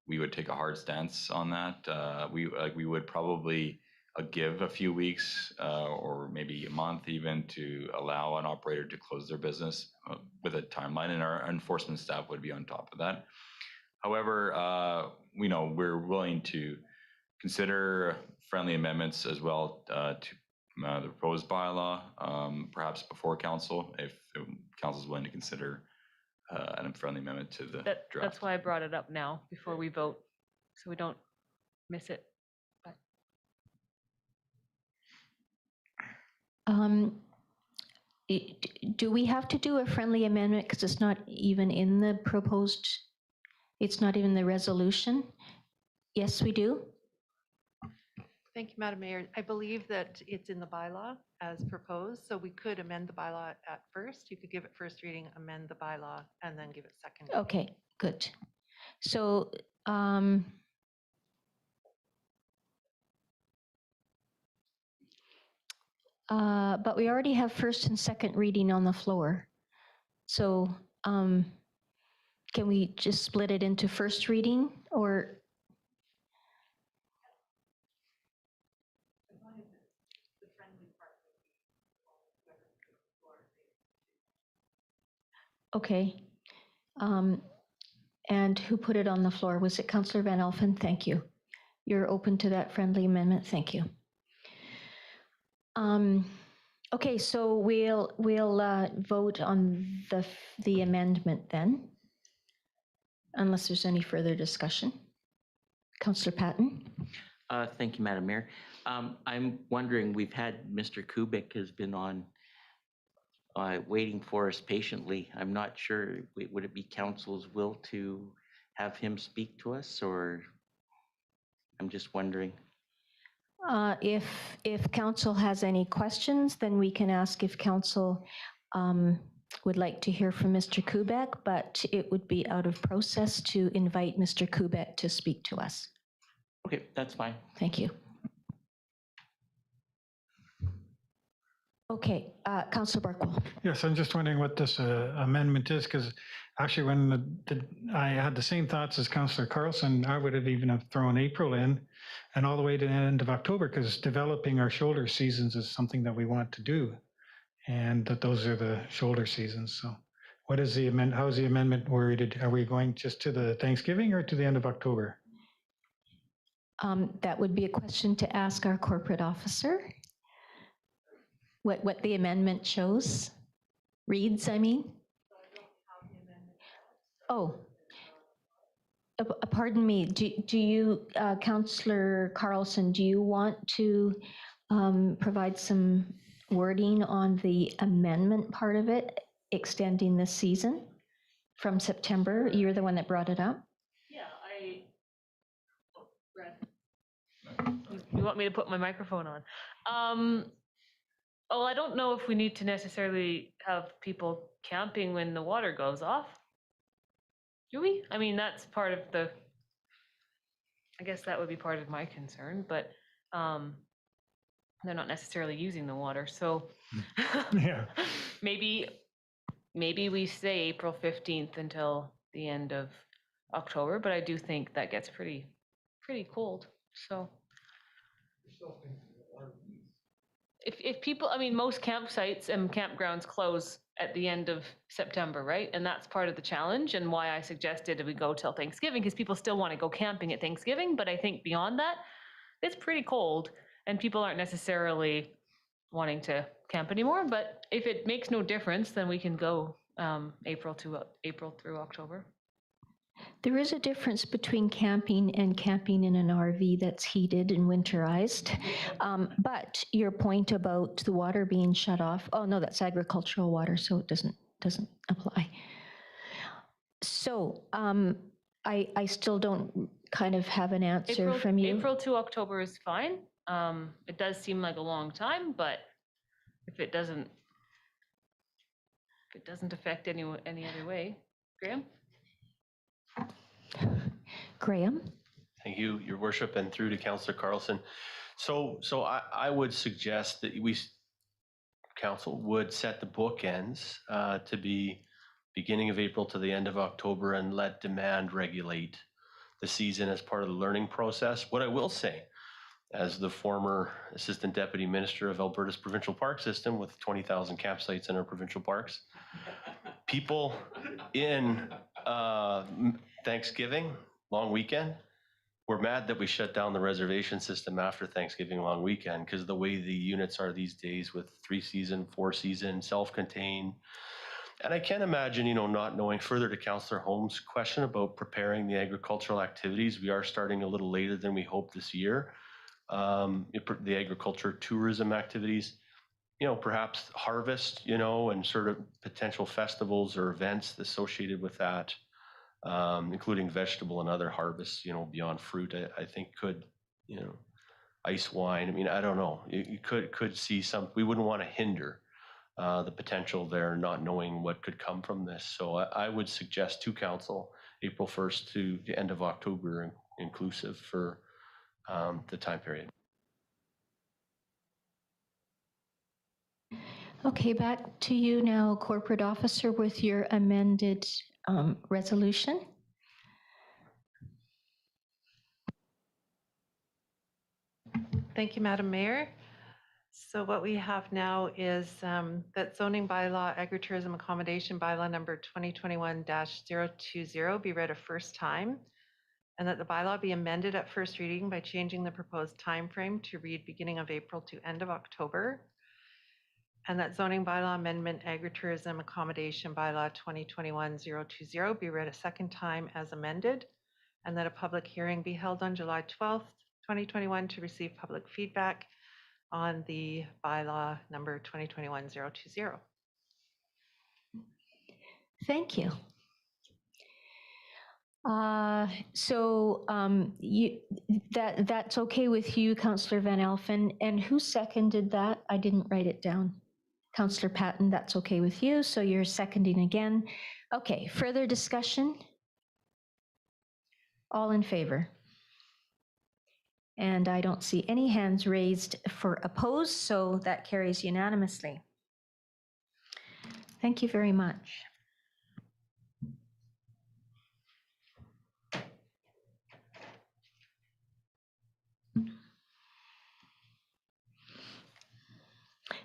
we would take a hard stance on that. We would probably give a few weeks or maybe a month even to allow an operator to close their business with a timeline, and our enforcement staff would be on top of that. However, we're willing to consider friendly amendments as well to the proposed bylaw, perhaps before council, if council is willing to consider a friendly amendment to the draft. That's why I brought it up now before we vote, so we don't miss it. But do we have to do a friendly amendment because it's not even in the proposed, it's not even the resolution? Yes, we do. Thank you, Madam Mayor. I believe that it's in the bylaw as proposed, so we could amend the bylaw at first. You could give it first reading, amend the bylaw, and then give it second reading. Okay, good. So, but we already have first and second reading on the floor. So, can we just split it into first reading or? Okay. And who put it on the floor? Was it Councillor Van Alphen? Thank you. You're open to that friendly amendment. Thank you. Okay, so we'll vote on the amendment then, unless there's any further discussion. Councillor Patton. Thank you, Madam Mayor. I'm wondering, we've had Mr. Kubik has been on waiting for us patiently. I'm not sure, would it be council's will to have him speak to us, or I'm just wondering. If council has any questions, then we can ask if council would like to hear from Mr. Kubek, but it would be out of process to invite Mr. Kubek to speak to us. Okay, that's fine. Thank you. Okay, Councillor Barkwell. Yes, I'm just wondering what this amendment is, because actually when I had the same thoughts as Councillor Carlson, I would have even have thrown April in and all the way to the end of October, because developing our shoulder seasons is something that we want to do. And that those are the shoulder seasons. So what is the amendment? How is the amendment worded? Are we going just to the Thanksgiving or to the end of October? That would be a question to ask our corporate officer. What the amendment shows, reads, I mean. Oh, pardon me. Do you, Councillor Carlson, do you want to provide some wording on the amendment part of it, extending the season from September? You're the one that brought it up. yeah, you want me to put my microphone on? Oh, I don't know if we need to necessarily have people camping when the water goes off. Do we? I mean, that's part of the, I guess that would be part of my concern, but they're not necessarily using the water. So Yeah. maybe we say April 15th until the end of October, but I do think that gets pretty cold. So if people, I mean, most campsites and campgrounds close at the end of September, right? And that's part of the challenge and why I suggested we go till Thanksgiving, because people still want to go camping at Thanksgiving. But I think beyond that, it's pretty cold and people aren't necessarily wanting to camp anymore. But if it makes no difference, then we can go April through October. There is a difference between camping and camping in an RV that's heated and winterized. But your point about the water being shut off, oh no, that's agricultural water, so it doesn't apply. So I still don't kind of have an answer from you. April to October is fine. It does seem like a long time, but if it doesn't affect any other way. Graham? Graham? Thank you, Your Worship, and through to Councillor Carlson. So I would suggest that council would set the bookends to be beginning of April to the end of October and let demand regulate the season as part of the learning process. What I will say as the former Assistant Deputy Minister of Alberta's provincial park system with 20,000 campsites in our provincial parks, people in Thanksgiving, long weekend, were mad that we shut down the reservation system after Thanksgiving long weekend because the way the units are these days with 3-season, 4-season, self-contained. And I can't imagine, not knowing, further to Councillor Holmes' question about preparing the agricultural activities. We are starting a little later than we hoped this year. The agriculture tourism activities, perhaps harvest, and sort of potential festivals or events associated with that, including vegetable and other harvests, beyond fruit, I think could, ice wine. I mean, I don't know. You could see we wouldn't want to hinder the potential there, not knowing what could come from this. So I would suggest to council April 1st to the end of October inclusive for the time period. Okay, back to you now, Corporate Officer, with your amended resolution. Thank you, Madam Mayor. So what we have now is that zoning bylaw, agritourism accommodation bylaw number 2021-020 be read a first time, and that the bylaw be amended at first reading by changing the proposed time frame to read beginning of April to end of October, and that zoning bylaw amendment agritourism accommodation bylaw 2021-020 be read a second time as amended, and that a public hearing be held on July 12th, 2021 to receive public feedback on the bylaw number 2021-020. Thank you. That's okay with you, Councillor Van Elfen, and who seconded that? I didn't write it down. Councillor Patton, that's okay with you, so you're seconding again. Okay, further discussion? All in favor? And I don't see any hands raised for opposed, so that carries unanimously. Thank you very much.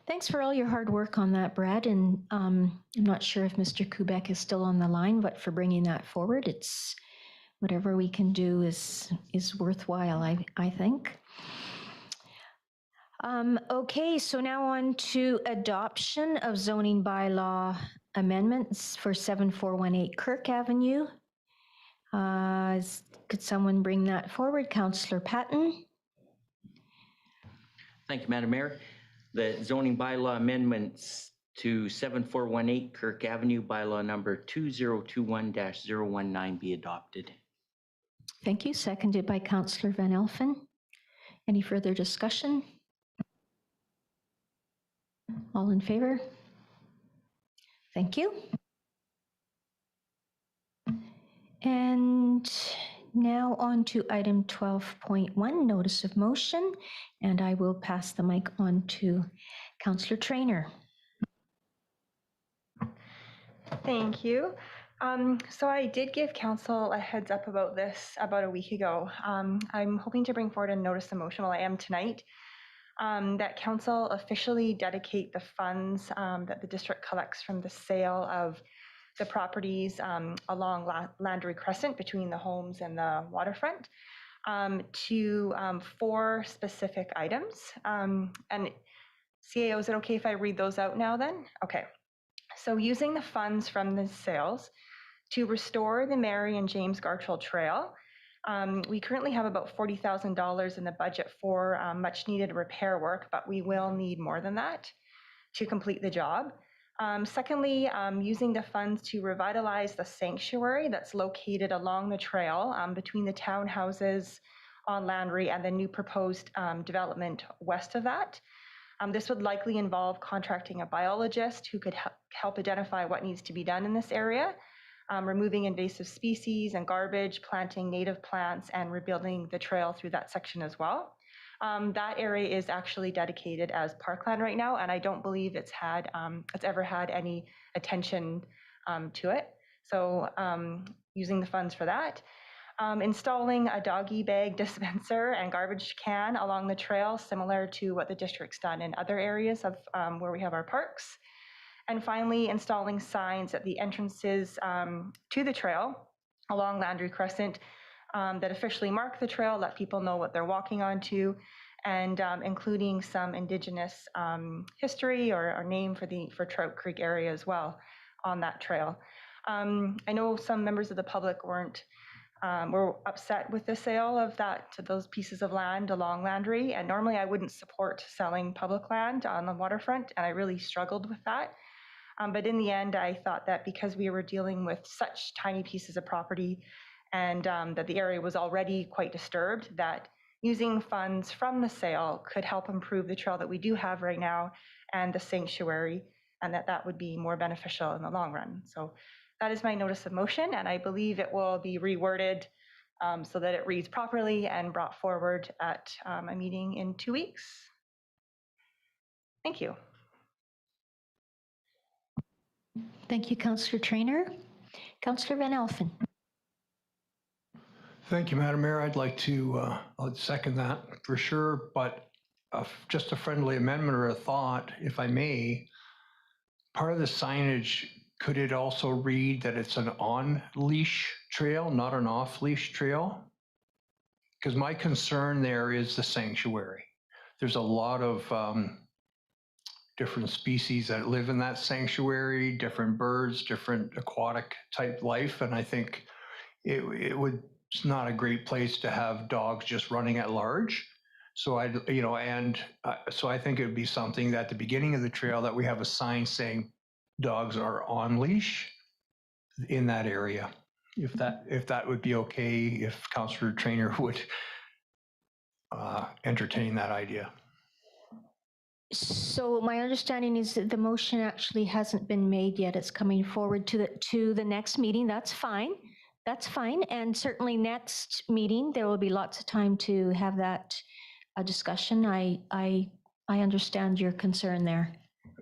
Thanks for all your hard work on that, Brad. And I'm not sure if Mr. Kubek is still on the line, but for bringing that forward, it's whatever we can do is worthwhile, I think. Okay, so now on to adoption of zoning bylaw amendments for 7418 Kirk Avenue. Could someone bring that forward? Councillor Patton. Thank you, Madam Mayor. The zoning bylaw amendments to 7418 Kirk Avenue, bylaw number 2021-019 be adopted. Thank you. Seconded by Councillor Van Elfen. Any further discussion? All in favor? Thank you. And now on to item 12.1, notice of motion, and I will pass the mic on to Councillor Traynor. Thank you. So I did give council a heads up about this about a week ago. I'm hoping to bring forward a notice of motion, well, I am tonight, that council officially dedicate the funds that the district collects from the sale of the properties along Landry Crescent between the homes and the waterfront to 4 specific items. And CAO, is it okay if I read those out now then? Okay. So using the funds from the sales to restore the Mary and James Gartrell Trail, we currently have about $40,000 in the budget for much needed repair work, but we will need more than that to complete the job. Secondly, using the funds to revitalize the sanctuary that's located along the trail between the townhouses on Landry and the new proposed development west of that. This would likely involve contracting a biologist who could help identify what needs to be done in this area, removing invasive species and garbage, planting native plants, and rebuilding the trail through that section as well. That area is actually dedicated as parkland right now, and I don't believe it's ever had any attention to it. So using the funds for that. Installing a doggy bag dispenser and garbage can along the trail, similar to what the district's done in other areas of where we have our parks. And finally, installing signs at the entrances to the trail along Landry Crescent that officially mark the trail, let people know what they're walking onto, and including some Indigenous history or name for Trout Creek area as well on that trail. I know some members of the public were upset with the sale of those pieces of land along Landry, and normally I wouldn't support selling public land on the waterfront, and I really struggled with that. But in the end, I thought that because we were dealing with such tiny pieces of property and that the area was already quite disturbed, that using funds from the sale could help improve the trail that we do have right now and the sanctuary, and that would be more beneficial in the long run. So that is my notice of motion, and I believe it will be reworded so that it reads properly and brought forward at a meeting in 2 weeks. Thank you. Thank you, Councillor Traynor. Councillor Van Elfen. Thank you, Madam Mayor. I'd like to I'd second that for sure, but just a friendly amendment or a thought, if I may. Part of the signage, could it also read that it's an on-leash trail, not an off-leash trail? Because my concern there is the sanctuary. There's a lot of different species that live in that sanctuary, different birds, different aquatic type life, and I think it's not a great place to have dogs just running at large. So so I think it would be something that at the beginning of the trail that we have a sign saying dogs are on leash in that area. If that would be okay, if Councillor Traynor would entertain that idea. So my understanding is that the motion actually hasn't been made yet. It's coming forward to the next meeting. That's fine. That's fine. And certainly next meeting, there will be lots of time to have that discussion. I understand your concern there.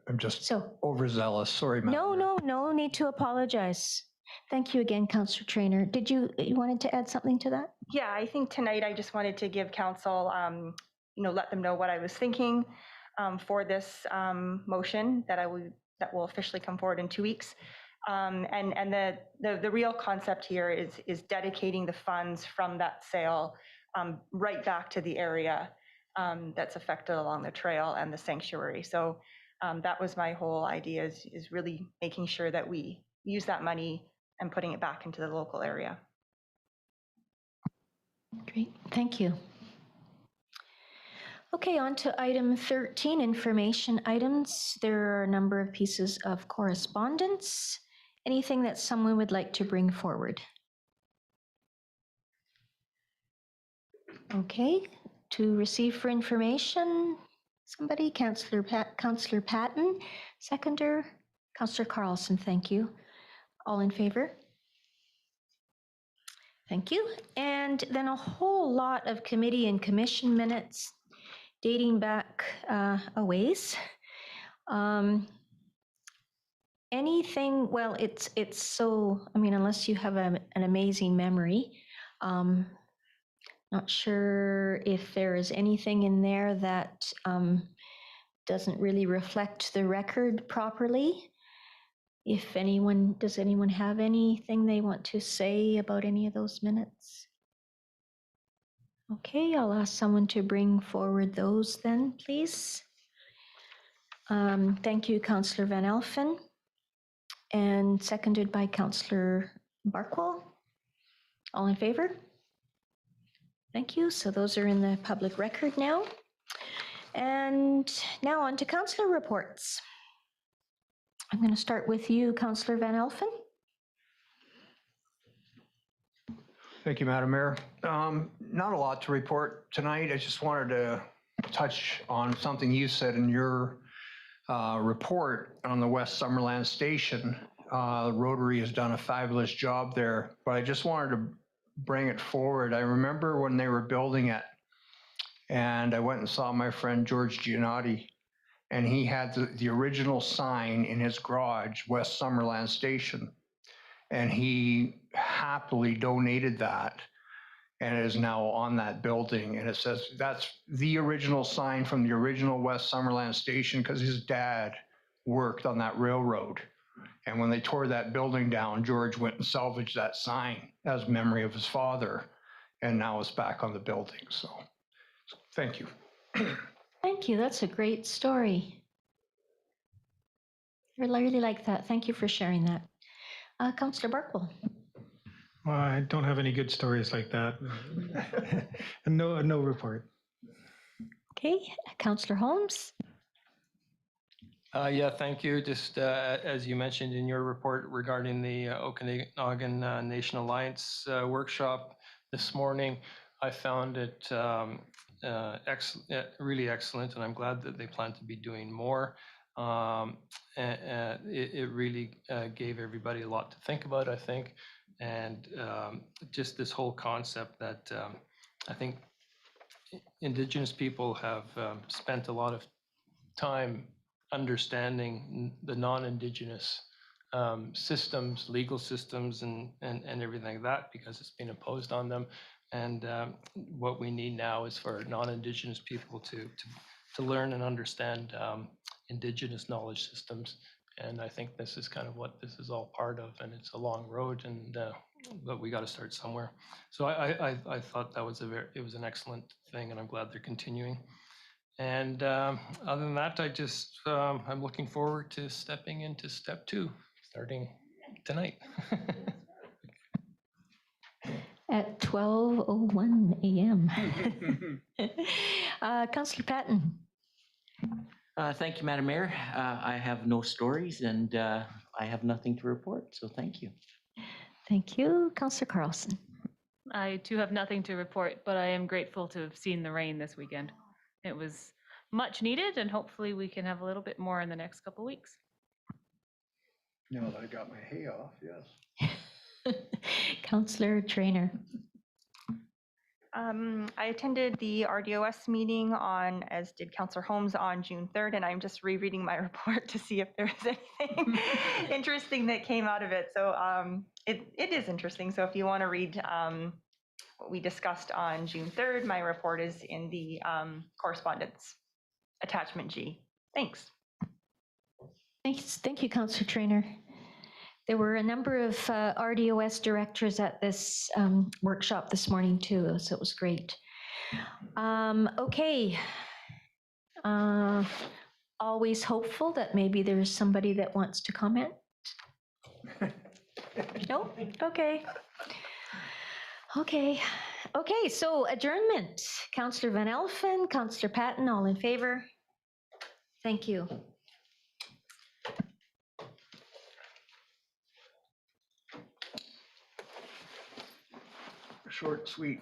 I'm just overzealous. Sorry, Madam. No need to apologize. Thank you again, Councillor Traynor. Did you wanted to add something to that? Yeah, I think tonight I just wanted to give council, let them know what I was thinking for this motion that will officially come forward in 2 weeks. And the real concept here is dedicating the funds from that sale right back to the area that's affected along the trail and the sanctuary. So that was my whole idea, is really making sure that we use that money and putting it back into the local area. Great, thank you. Okay, on to item 13, information items. There are a number of pieces of correspondence. Anything that someone would like to bring forward? Okay, to receive for information, somebody, Councillor Patton, seconder, Councillor Carlson, thank you. All in favor? Thank you. And then a whole lot of committee and commission minutes dating back a ways. Anything, well, it's so, I mean, unless you have an amazing memory, not sure if there is anything in there that doesn't really reflect the record properly. If anyone, does anyone have anything they want to say about any of those minutes? Okay, I'll ask someone to bring forward those then, please. Thank you, Councillor Van Elfen, and seconded by Councillor Barkwell. All in favor? Thank you. So those are in the public record now. And now on to councillor reports. I'm going to start with you, Councillor Van Elfen. Thank you, Madam Mayor. Not a lot to report tonight. I just wanted to touch on something you said in your report on the West Summerland Station. Rotary has done a fabulous job there, but I just wanted to bring it forward. I remember when they were building it, and I went and saw my friend George Giannotti, and he had the original sign in his garage, West Summerland Station, and he happily donated that and it is now on that building. And it says that's the original sign from the original West Summerland station because his dad worked on that railroad. And when they tore that building down, George went and salvaged that sign as memory of his father. And now it's back on the building. So thank you. Thank you. That's a great story. I really like that. Thank you for sharing that. Councillor Barkwell. Well, I don't have any good stories like that. No report. Okay, Councillor Holmes. Yeah, thank you. Just as you mentioned in your report regarding the Okanagan Nation Alliance workshop this morning, I found it really excellent, and I'm glad that they plan to be doing more. It really gave everybody a lot to think about, I think, and just this whole concept that I think Indigenous people have spent a lot of time understanding the non-Indigenous systems, legal systems, and everything like that, because it's been imposed on them. And what we need now is for non-Indigenous people to learn and understand Indigenous knowledge systems. And I think this is kind of what this is all part of, and it's a long road, and but we got to start somewhere. So I thought that was it was an excellent thing, and I'm glad they're continuing. And other than that, I'm looking forward to stepping into step 2, starting tonight. At 12:01 a.m. Councillor Patton. Thank you, Madam Mayor. I have no stories, and I have nothing to report, so thank you. Thank you. Councillor Carlson. I too have nothing to report, but I am grateful to have seen the rain this weekend. It was much needed, and hopefully we can have a little bit more in the next couple of weeks. Now that I got my hay off, yes. Councillor Trainer. I attended the RDOS meeting as did Councillor Holmes, on June 3rd, and I'm just rereading my report to see if there's anything interesting that came out of it. So it is interesting. So if you want to read what we discussed on June 3rd, my report is in the correspondence, attachment G. Thanks. Thank you, Councillor Trainer. There were a number of RDOS directors at this workshop this morning too, so it was great. Okay. Always hopeful that maybe there's somebody that wants to comment. No? Okay. Okay. Okay, so adjournment. Councillor Van Elfen, Councillor Patton, all in favor? Thank you. Short, sweet.